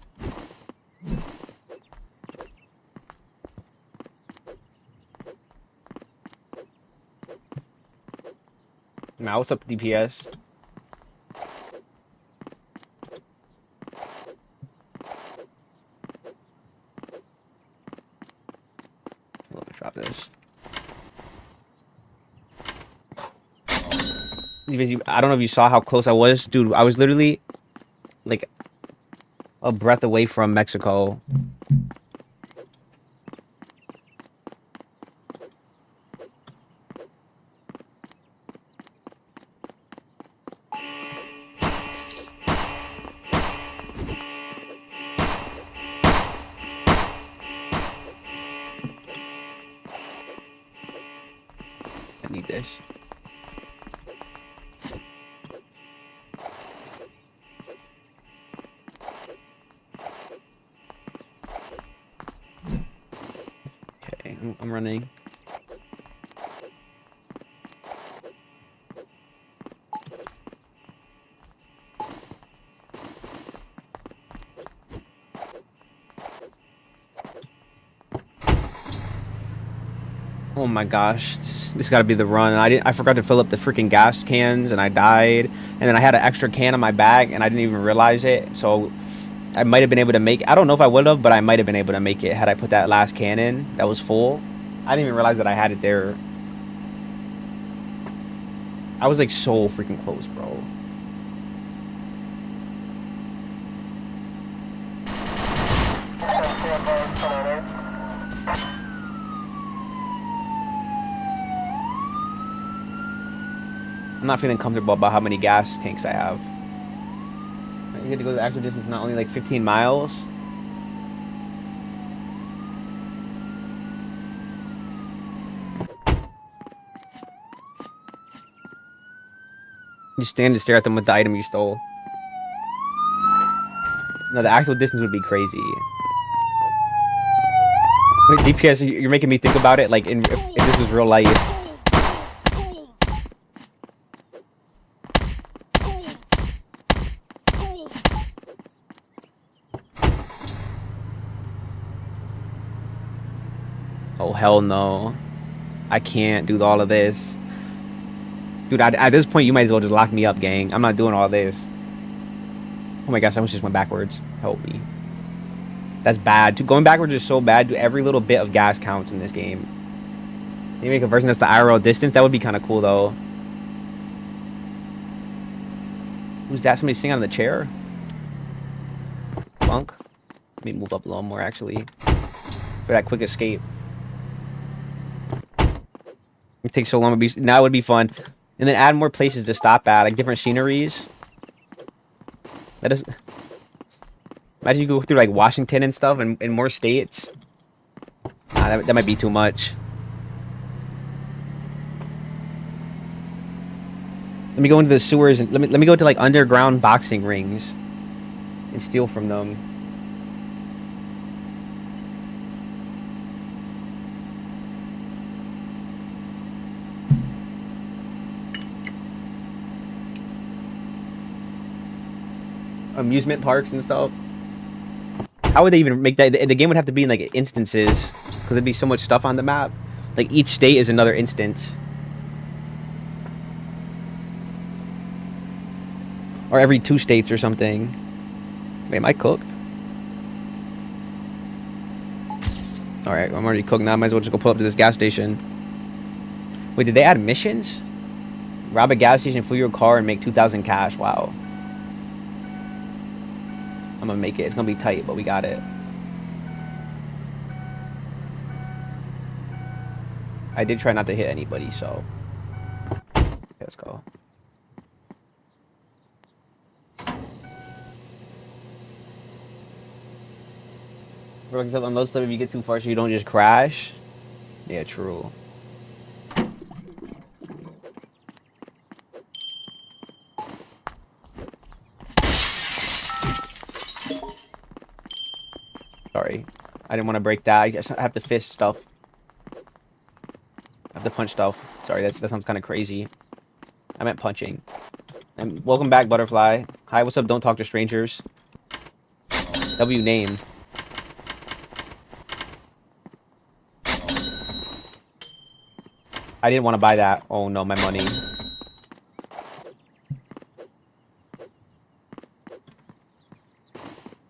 Now what's up, DPS? Let me drop this. I don't know if you saw how close I was, dude. I was literally like a breath away from Mexico. I need this. Okay, I'm running. Oh my gosh, this got to be the run. I forgot to fill up the freaking gas cans and I died. And then I had an extra can in my bag and I didn't even realize it. So I might have been able to make it. I don't know if I would have, but I might have been able to make it had I put that last can in that was full. I didn't even realize that I had it there. I was like so freaking close, bro. I'm not feeling comfortable about how many gas tanks I have. You get to go the actual distance, not only like 15 miles. You stand and stare at them with the item you stole. No, the actual distance would be crazy. Wait, DPS, you're making me think about it like if this was real life. Oh, hell no. I can't do all of this. Dude, at this point, you might as well just lock me up, gang. I'm not doing all this. Oh my gosh, I almost just went backwards. Help me. That's bad. Dude, going backwards is so bad. Dude, every little bit of gas counts in this game. Maybe make a version that's the IRL distance. That would be kind of cool, though. Who's that? Somebody sitting on the chair? Funk? Let me move up a little more, actually. For that quick escape. It takes so long. Now it would be fun. And then add more places to stop at, like different sceneries. That is. Imagine you go through like Washington and stuff, and in more states. Nah, that might be too much. Let me go into the sewers and let me go to like underground boxing rings, and steal from them. Amusement parks and stuff. How would they even make that? The game would have to be in like instances because there'd be so much stuff on the map. Like each state is another instance. Or every 2 states or something. Wait, am I cooked? Alright, I'm already cooked now. I might as well just go pull up to this gas station. Wait, did they add missions? Rob a gas station, fill your car, and make 2,000 cash. Wow. I'm gonna make it. It's gonna be tight, but we got it. I did try not to hit anybody, so... Okay, let's go. On those stuff, if you get too far, so you don't just crash. Yeah, true. Sorry. I didn't want to break that. I guess I have to fist stuff. I have to punch stuff. Sorry, that sounds kind of crazy. I meant punching. And welcome back, Butterfly. Hi, what's up? Don't talk to strangers. W name. I didn't want to buy that. Oh no, my money.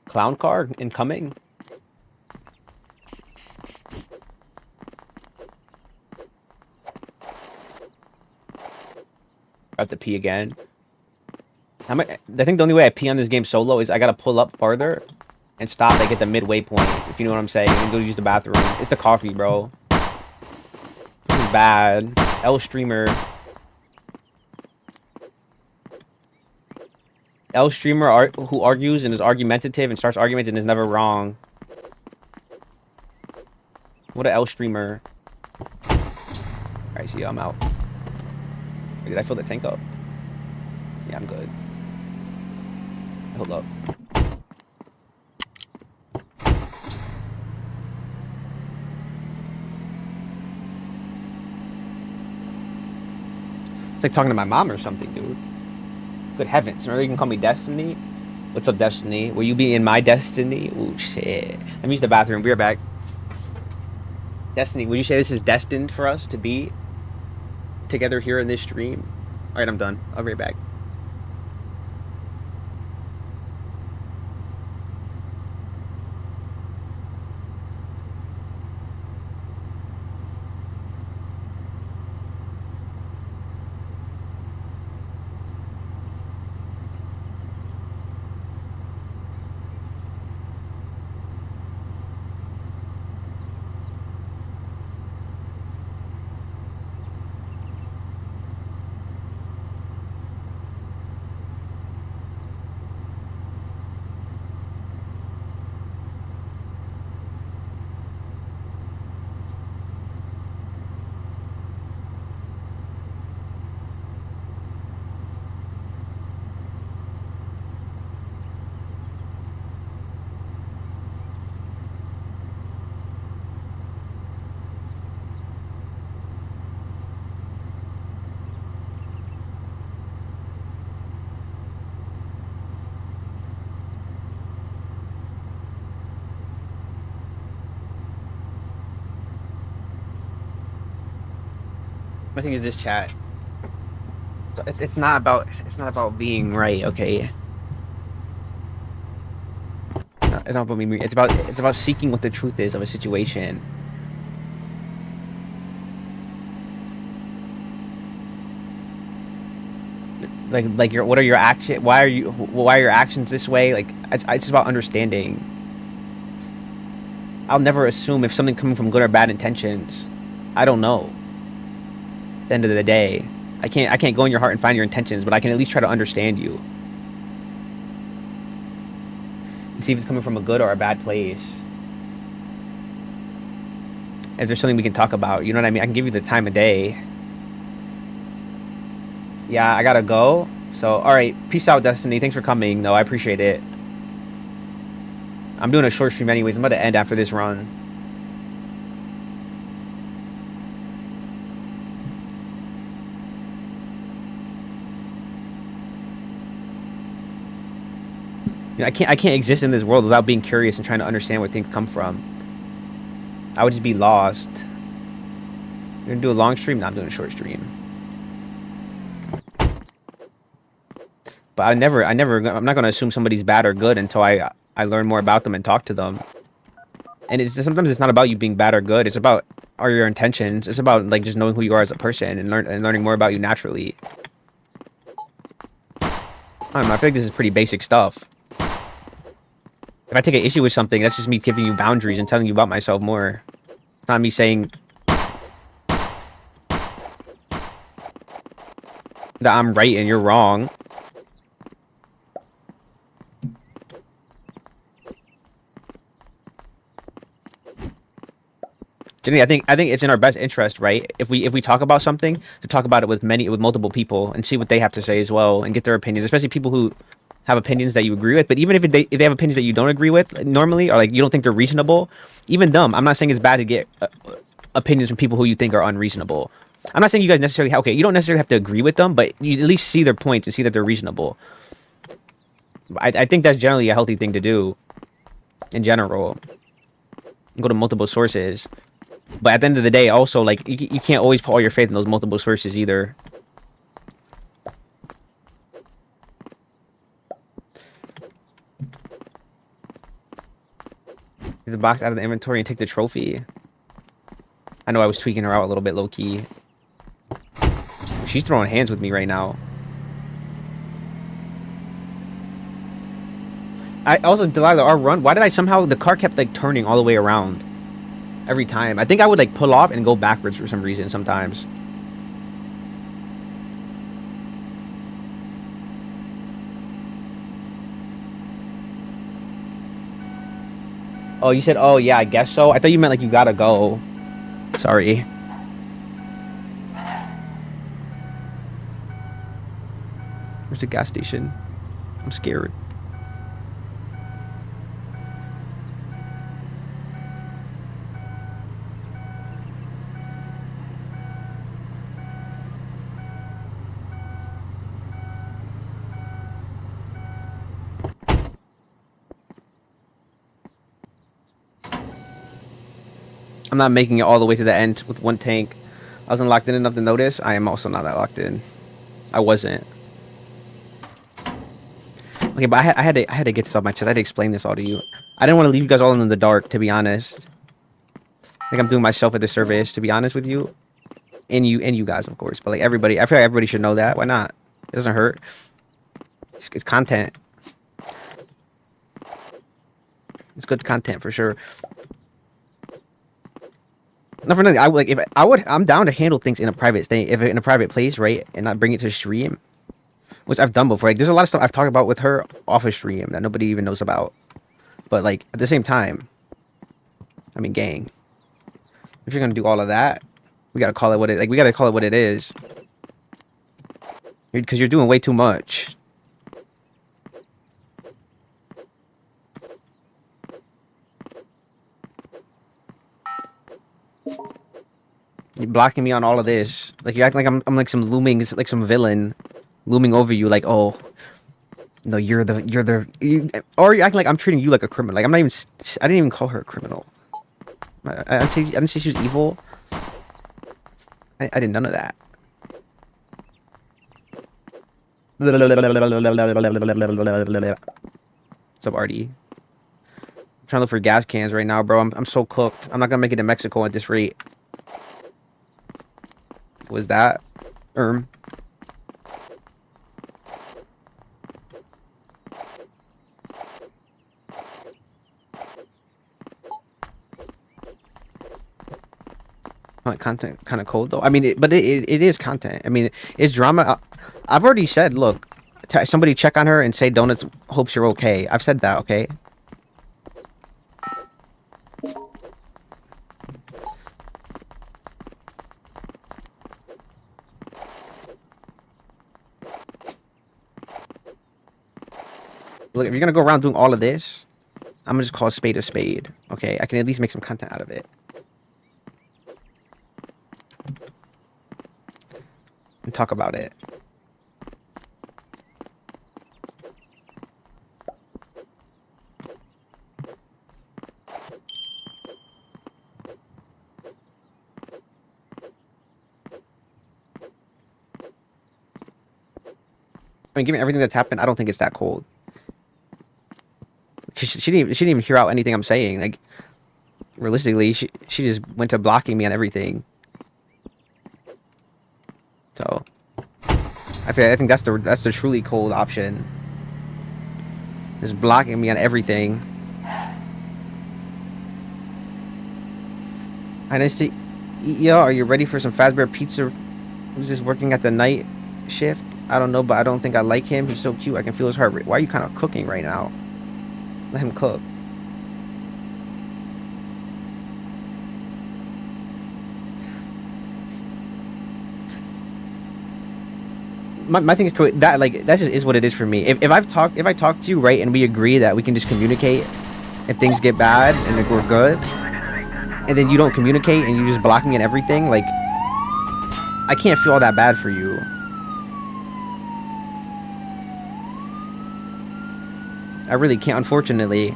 Clown car incoming. I have to pee again. I think the only way I pee on this game solo is I gotta pull up farther and stop like at the midway point, if you know what I'm saying, and go use the bathroom. It's the coffee, bro. This is bad. L streamer. L streamer who argues and is argumentative and starts arguments and is never wrong. What a L streamer. Alright, see ya, I'm out. Did I fill the tank up? Yeah, I'm good. Hold up. It's like talking to my mom or something, dude. Good heavens. Or you can call me Destiny. What's up, Destiny? Will you be in my destiny? Ooh, shit. Let me use the bathroom. Be right back. Destiny, would you say this is destined for us to be together here in this stream? Alright, I'm done. I'll be right back. My thing is this chat. So it's not about being right, okay? It's not about me. It's about seeking what the truth is of a situation. Like what are your action? Why are your actions this way? Like it's just about understanding. I'll never assume if something coming from good or bad intentions. I don't know. At the end of the day, I can't go in your heart and find your intentions, but I can at least try to understand you and see if it's coming from a good or a bad place. If there's something we can talk about, you know what I mean? I can give you the time of day. Yeah, I gotta go. So, alright, peace out, Destiny. Thanks for coming. No, I appreciate it. I'm doing a short stream anyways. I'm about to end after this run. You know, I can't exist in this world without being curious and trying to understand where things come from. I would just be lost. You're gonna do a long stream? No, I'm doing a short stream. But I'm not gonna assume somebody's bad or good until I learn more about them and talk to them. And sometimes it's not about you being bad or good. It's about are your intentions. It's about like just knowing who you are as a person and learning more about you naturally. I don't know. I feel like this is pretty basic stuff. If I take an issue with something, that's just me giving you boundaries and telling you about myself more. It's not me saying that I'm right and you're wrong. Jenny, I think it's in our best interest, right? If we talk about something, to talk about it with multiple people and see what they have to say as well and get their opinions, especially people who have opinions that you agree with. But even if they have opinions that you don't agree with normally, or like you don't think they're reasonable, even them, I'm not saying it's bad to get opinions from people who you think are unreasonable. I'm not saying you guys necessarily okay, you don't necessarily have to agree with them, but you at least see their points and see that they're reasonable. I think that's generally a healthy thing to do in general. Go to multiple sources. But at the end of the day, also, like, you can't always put all your faith in those multiple sources either. Get the box out of the inventory and take the trophy. I know I was tweaking her out a little bit low-key. She's throwing hands with me right now. I also, Delilah, our run, why did I somehow, the car kept, like, turning all the way around every time. I think I would, like, pull off and go backwards for some reason sometimes. Oh, you said, oh, yeah, I guess so. I thought you meant, like, you gotta go. Sorry. Where's the gas station? I'm scared. I'm not making it all the way to the end with one tank. I wasn't locked in enough to notice. I am also not that locked in. I wasn't. Okay, but I had to get this off my chest. I had to explain this all to you. I didn't want to leave you guys all in the dark, to be honest. Like I'm doing myself a disservice, to be honest with you, and you guys, of course. But like everybody, I feel like everybody should know that. Why not? It doesn't hurt. It's content. It's good content for sure. Not for nothing. I would like if I would. I'm down to handle things in a private thing, if in a private place, right, and not bring it to stream, which I've done before. Like, there's a lot of stuff I've talked about with her off of stream that nobody even knows about. But like at the same time, I mean, gang. If you're gonna do all of that, we gotta call it what it like. We gotta call it what it is. Because you're doing way too much. You're blocking me on all of this. Like you act like I'm like some looming, like some villain, looming over you. Like, oh, no, or you acting like I'm treating you like a criminal. Like I'm not even. I didn't even call her a criminal. I didn't say she was evil. I did none of that. What's up, Artie? I'm trying to look for gas cans right now, bro. I'm so cooked. I'm not gonna make it to Mexico at this rate. Was that? Like content kind of cold though. I mean, it is content. I mean, it's drama. I've already said, look, somebody check on her and say Donuts hopes you're okay. I've said that, okay? Look, if you're gonna go around doing all of this, I'm gonna just call a spade, okay? I can at least make some content out of it. And talk about it. I mean, given everything that's happened, I don't think it's that cold. She didn't even hear out anything I'm saying. Like, realistically, she just went to blocking me on everything. So, I think that's the truly cold option. Just blocking me on everything. I didn't see. Yo, are you ready for some Fazbear pizza? Who's this working at the night shift? I don't know, but I don't think I like him. He's so cute. I can feel his heart rate. Why are you kind of cooking right now? Let him cook. My thing is that, like, that just is what it is for me. If I talk to you, right, and we agree that we can just communicate if things get bad and if we're good, and then you don't communicate and you just block me and everything, like, I can't feel all that bad for you. I really can't, unfortunately.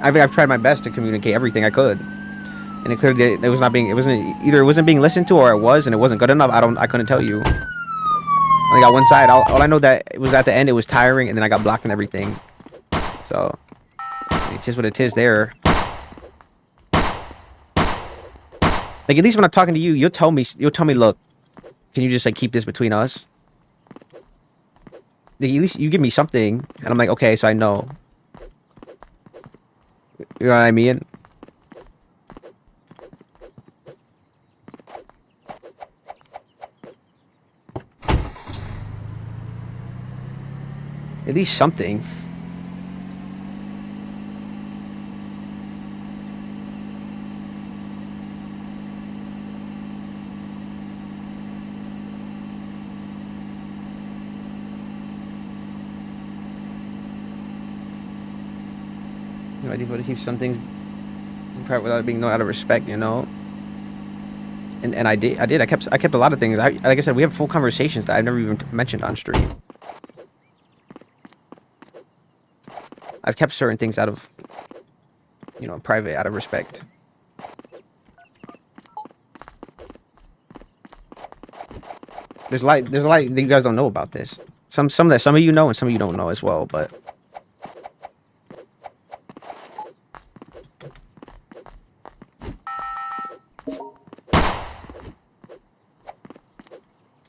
I've tried my best to communicate everything I could, and it clearly it wasn't being listened to, or it was, and it wasn't good enough. I couldn't tell you. I only got one side. All I know that it was at the end, it was tiring, and then I got blocked and everything. So it's just what it is there. Like, at least when I'm talking to you, you'll tell me, look, can you just, like, keep this between us? Like, at least you give me something, and I'm like, okay, so I know. You know what I mean? At least something. I do want to keep some things private without being known out of respect, you know. And I did. I kept a lot of things. Like I said, we have full conversations that I've never even mentioned on stream. I've kept certain things out of, you know, private, out of respect. There's a lot that you guys don't know about this. Some of you know, and some of you don't know as well, but.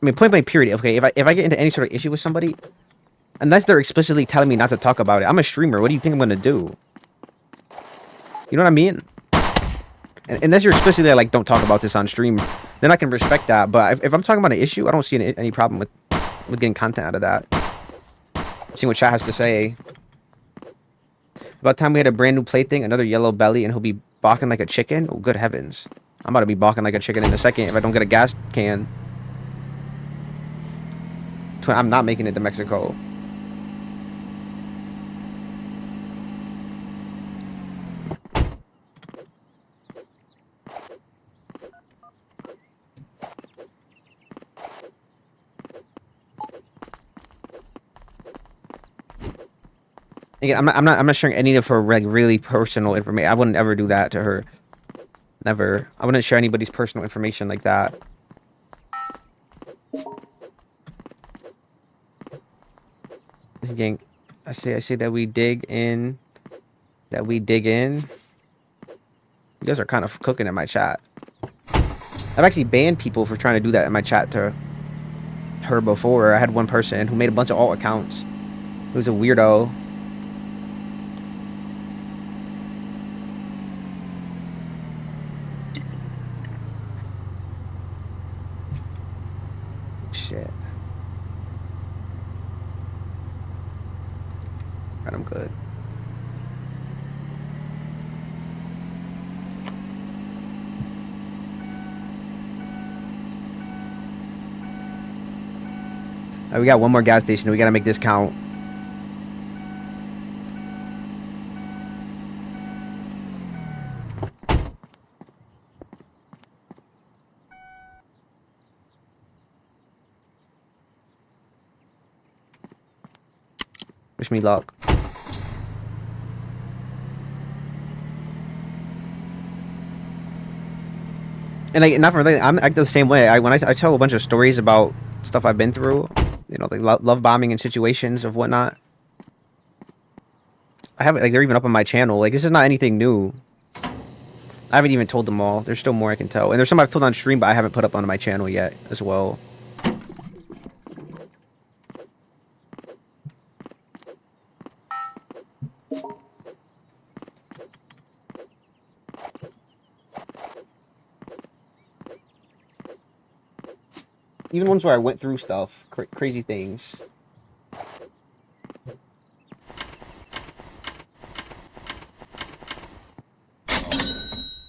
I mean, point blank period. Okay, if I get into any sort of issue with somebody, unless they're explicitly telling me not to talk about it, I'm a streamer. What do you think I'm gonna do? You know what I mean? Unless you're explicitly like, don't talk about this on stream, then I can respect that. But if I'm talking about an issue, I don't see any problem with getting content out of that. Seeing what chat has to say. About time we had a brand new plaything, another yellow belly, and he'll be balking like a chicken. Oh, good heavens! I'm about to be balking like a chicken in a second if I don't get a gas can. I'm not making it to Mexico. Again, I'm not sharing any of her like really personal information. I wouldn't ever do that to her. Never. I wouldn't share anybody's personal information like that. Gang, I say that we dig in. You guys are kind of cooking in my chat. I've actually banned people for trying to do that in my chat to her before. I had one person who made a bunch of alt accounts. He was a weirdo. Shit. Right, I'm good. All right, we got one more gas station. We gotta make this count. Wish me luck. And like, not for nothing, I'm the same way. When I tell a bunch of stories about stuff I've been through, You know, like love bombing in situations of whatnot. I haven't like they're even up on my channel. Like this is not anything new. I haven't even told them all. There's still more I can tell, and there's some I've told on stream, but I haven't put up on my channel yet as well. Even ones where I went through stuff, crazy things.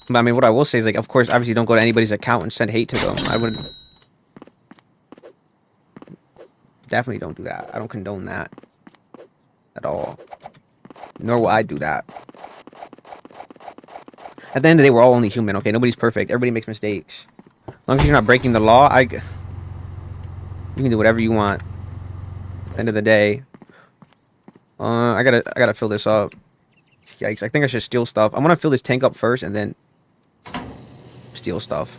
But I mean, what I will say is, like, of course, obviously, don't go to anybody's account and send hate to them. I would definitely don't do that. I don't condone that at all. Nor will I do that. At the end of the day, we're all only human, okay? Nobody's perfect. Everybody makes mistakes. As long as you're not breaking the law, you can do whatever you want. At the end of the day, I gotta fill this up. Yikes! I think I should steal stuff. I'm gonna fill this tank up first, and then steal stuff.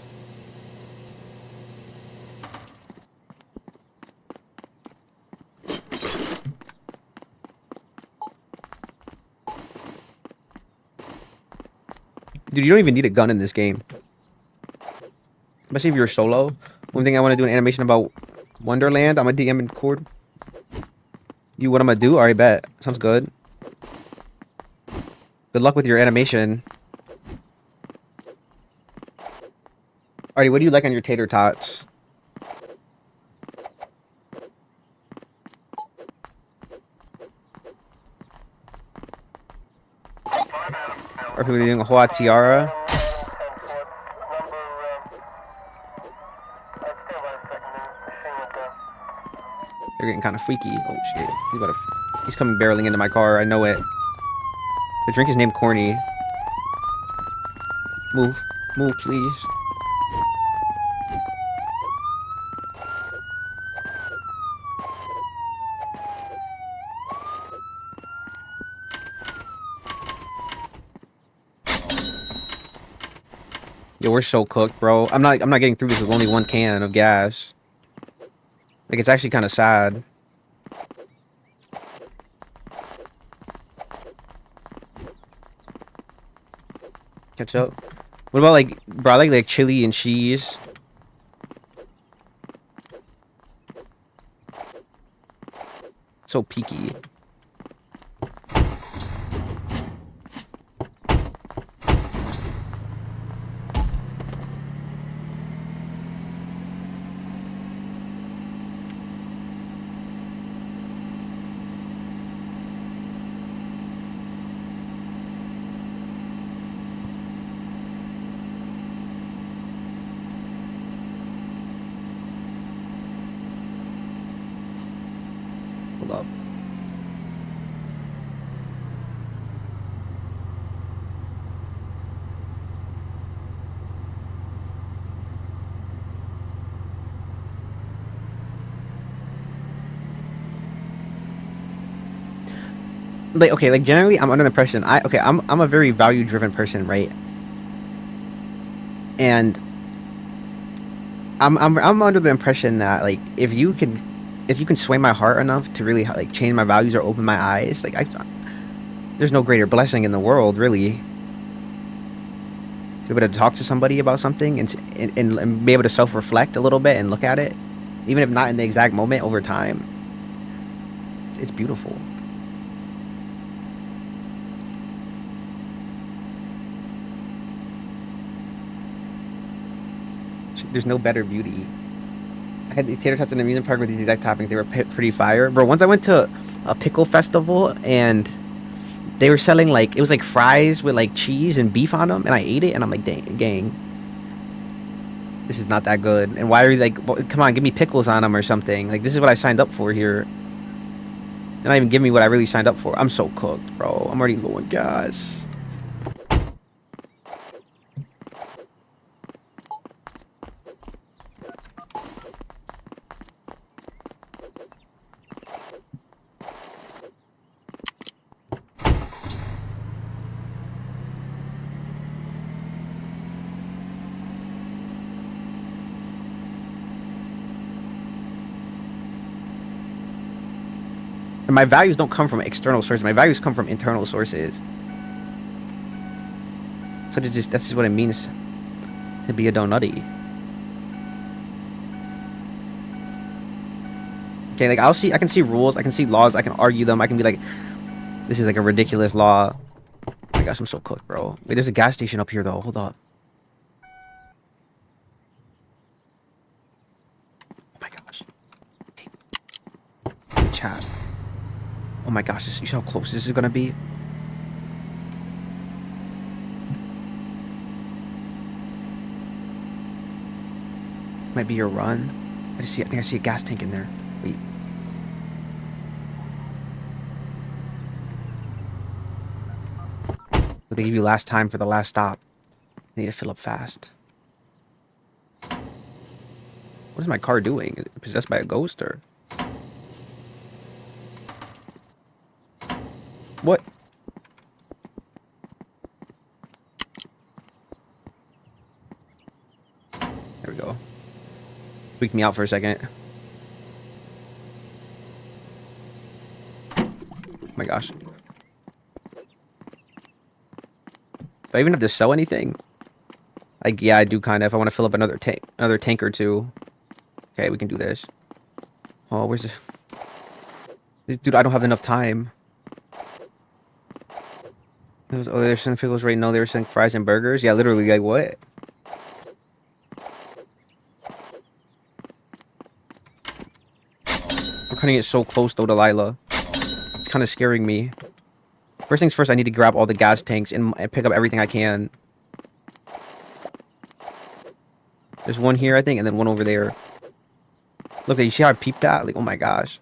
Dude, you don't even need a gun in this game. Especially if you're solo. One thing I want to do an animation about Wonderland. I'm a DM in Cord. You what I'm gonna do? Alright, bet. Sounds good. Good luck with your animation. Alrighty, what do you like on your tater tots? Are people doing a Hoa Tiara? They're getting kind of freaky. Oh shit. He's coming barreling into my car. I know it. The drink is named Corny. Move. Move, please. Yo, we're so cooked, bro. I'm not getting through this with only one can of gas. Like, it's actually kind of sad. Catch up. What about, like, bro, I like chili and cheese. So peaky. Hold up. Like, okay, like generally I'm under the impression I'm a very value driven person, right? And I'm under the impression that, like, if you can sway my heart enough to really like change my values or open my eyes, like there's no greater blessing in the world, really. To be able to talk to somebody about something and be able to self-reflect a little bit and look at it, even if not in the exact moment, over time. It's beautiful. There's no better beauty. I had these tater tots in the amusement park with these exact toppings. They were pretty fire. Bro, once I went to a pickle festival and they were selling, like, it was like fries with like cheese and beef on them, and I ate it and I'm like, dang, gang, this is not that good. And why are you like, well, come on, give me pickles on them or something. Like, this is what I signed up for here. They're not even giving me what I really signed up for. I'm so cooked, bro. I'm already low on gas. And my values don't come from external sources. My values come from internal sources. So that's just what it means to be a donutty. Okay, like I can see rules, I can see laws, I can argue them, I can be like, this is like a ridiculous law. Oh my gosh, I'm so cooked, bro. Wait, there's a gas station up here though. Hold up. Oh my gosh. Hey, chat. Oh my gosh, you see how close this is gonna be? Might be your run. I think I see a gas tank in there. Wait. What they give you last time for the last stop. I need to fill up fast. What is my car doing? Is it possessed by a ghost or? What? There we go. Freaked me out for a second. Oh my gosh. Do I even have to sell anything? Like, yeah, I do kind of. If I want to fill up another tank or two. Okay, we can do this. Oh, where's this? Dude, I don't have enough time. Oh, they're selling pickles right now. They were selling fries and burgers. Yeah, literally, like, what? We're cutting it so close, though, Delilah. It's kind of scaring me. First things first, I need to grab all the gas tanks and pick up everything I can. There's one here, I think, and then one over there. Look, you see how I peeped that? Like, oh my gosh.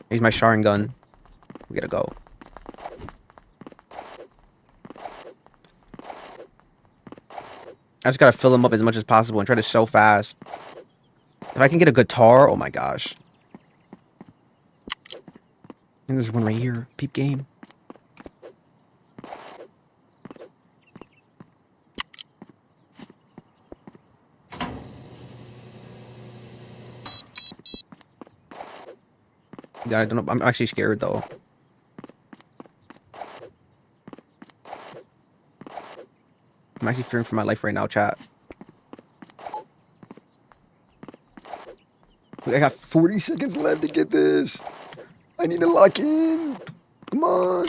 Here's my Sharing gun. We gotta go. I just gotta fill them up as much as possible and try to sell fast. If I can get a guitar, oh my gosh. And there's one right here. Peep game. Yeah, I don't know. I'm actually scared though. I'm actually fearing for my life right now, chat. I got 40 seconds left to get this. I need to lock in. Come on.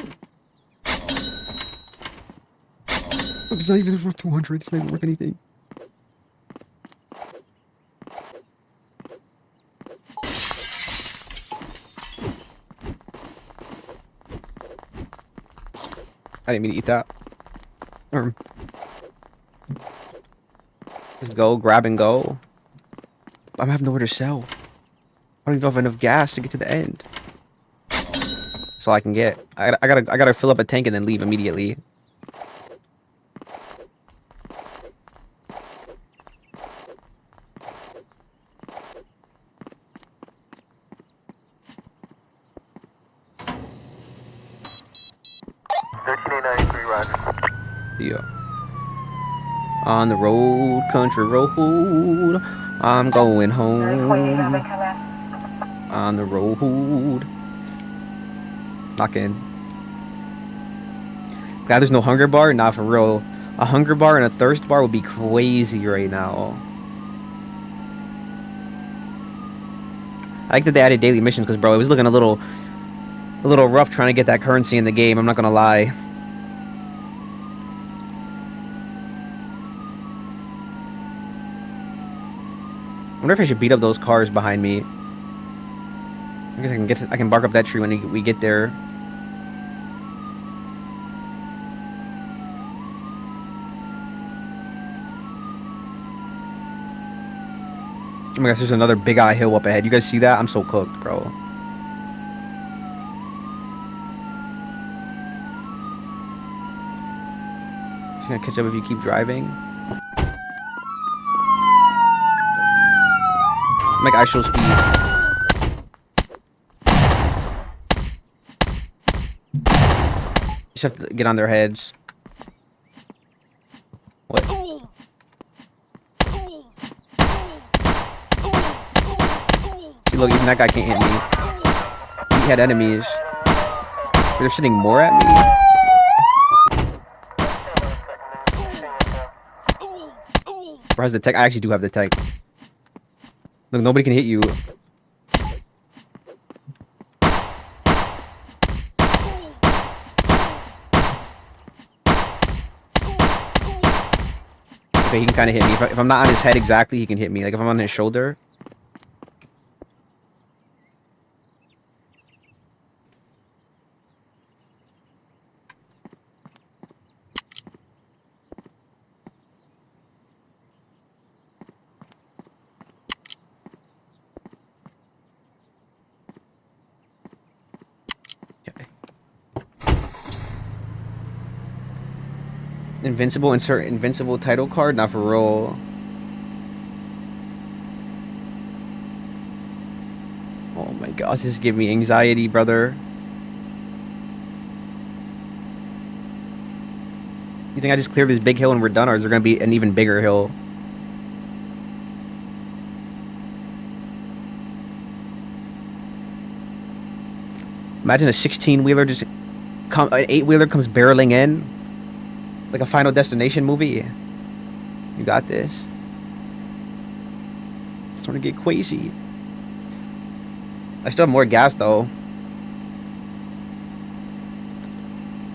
Look, it's not even worth 200. It's not even worth anything. I didn't mean to eat that. Just go, grab and go. I have nowhere to sell. I don't even have enough gas to get to the end. That's all I can get. I gotta fill up a tank and then leave immediately. Yeah. On the road, country road, I'm going home. On the road. Lock in. Glad there's no hunger bar? Nah, for real. A hunger bar and a thirst bar would be crazy right now. I like that they added daily missions because, bro, it was looking a little rough trying to get that currency in the game. I'm not gonna lie. I wonder if I should beat up those cars behind me. I guess I can bark up that tree when we get there. Oh my gosh, there's another big eye hill up ahead. You guys see that? I'm so cooked, bro. Just gonna catch up if you keep driving. Make actual speed. Just have to get on their heads. What? See, look, even that guy can't hit me. he had enemies. They're sending more at me. Bro has the tech. I actually do have the tech. Look, nobody can hit you. Okay, he can kind of hit me. If I'm not on his head exactly, he can hit me. Like if I'm on his shoulder. Okay. Invincible, insert invincible title card, not for real. Oh my gosh, this give me anxiety, brother. You think I just clear this big hill and we're done, or is there gonna be an even bigger hill? Imagine a 16-wheeler just an 8-wheeler comes barreling in. Like a Final Destination movie. You got this. It's starting to get crazy. I still have more gas though.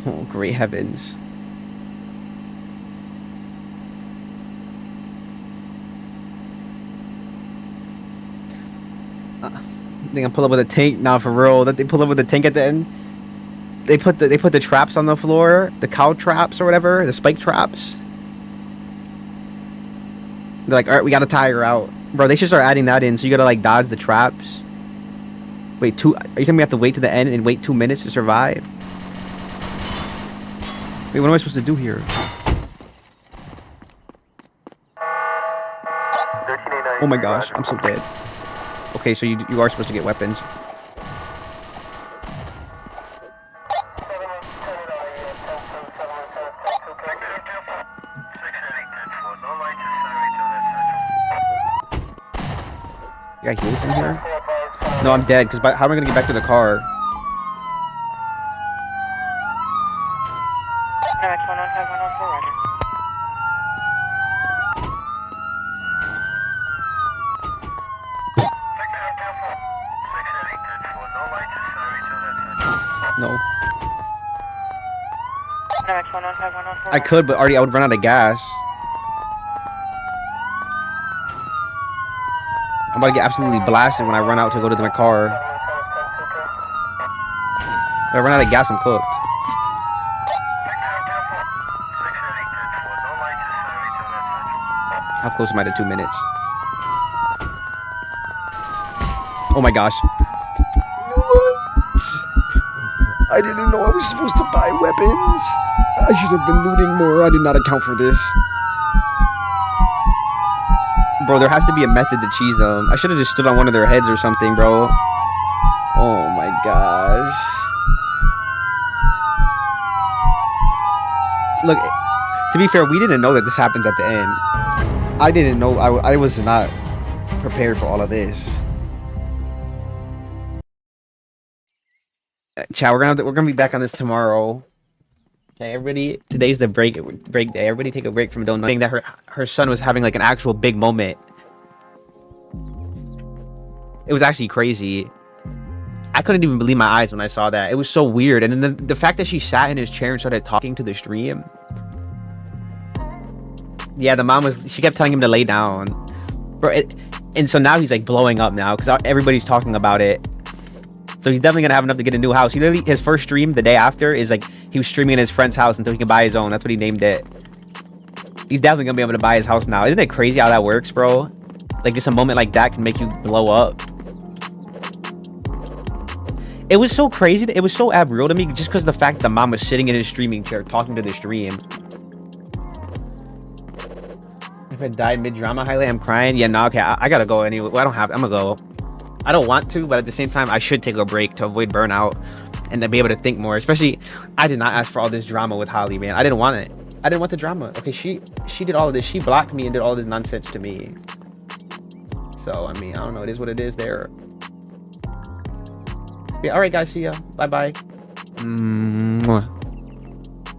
Oh, great heavens. I think I pull up with a tank now for real. That they pull up with a tank at the end. They put the traps on the floor, the cow traps or whatever, the spike traps. They're like, all right, we got to tire her out, bro. They should start adding that in, so you gotta like dodge the traps. Wait, are you telling me we have to wait to the end and wait 2 minutes to survive? Wait, what am I supposed to do here? Oh my gosh, I'm so dead. Okay, so you are supposed to get weapons. You got heals in here? No, I'm dead, because how am I going to get back to the car? NX 115 104, roger. No. NX 115 104. I could, but I would run out of gas. I'm about to get absolutely blasted when I run out to go to my car. If I run out of gas, I'm cooked. How close am I to 2 minutes? Oh my gosh. What? I didn't know I was supposed to buy weapons. I should have been looting more. I did not account for this. Bro, there has to be a method to cheese them. I should have just stood on one of their heads or something, bro. Oh my gosh. Look, to be fair, we didn't know that this happens at the end. I didn't know. I was not prepared for all of this. Chat, we're gonna be back on this tomorrow. Okay, everybody. Today's the break day. Everybody take a break from donating. That her son was having like an actual big moment. It was actually crazy. I couldn't even believe my eyes when I saw that. It was so weird. And then the fact that she sat in his chair and started talking to the stream. Yeah, the mom she kept telling him to lay down. Bro, and so now he's like blowing up now because everybody's talking about it. So he's definitely gonna have enough to get a new house. He literally, his first stream the day after is like he was streaming in his friend's house until he can buy his own. That's what he named it. He's definitely gonna be able to buy his house now. Isn't it crazy how that works, bro? Like just a moment like that can make you blow up. It was so crazy. It was so abreal to me just because the fact the mom was sitting in his streaming chair talking to the stream. If I died mid-drama highlight, I'm crying. Yeah, no, okay, I gotta go anyway. Well, I'm gonna go. I don't want to, but at the same time, I should take a break to avoid burnout and to be able to think more. Especially, I did not ask for all this drama with Holly, man. I didn't want it. I didn't want the drama. Okay, she did all of this. She blocked me and did all this nonsense to me. So, I mean, I don't know. It is what it is there. Yeah, all right, guys. See ya. Bye bye. Mwah.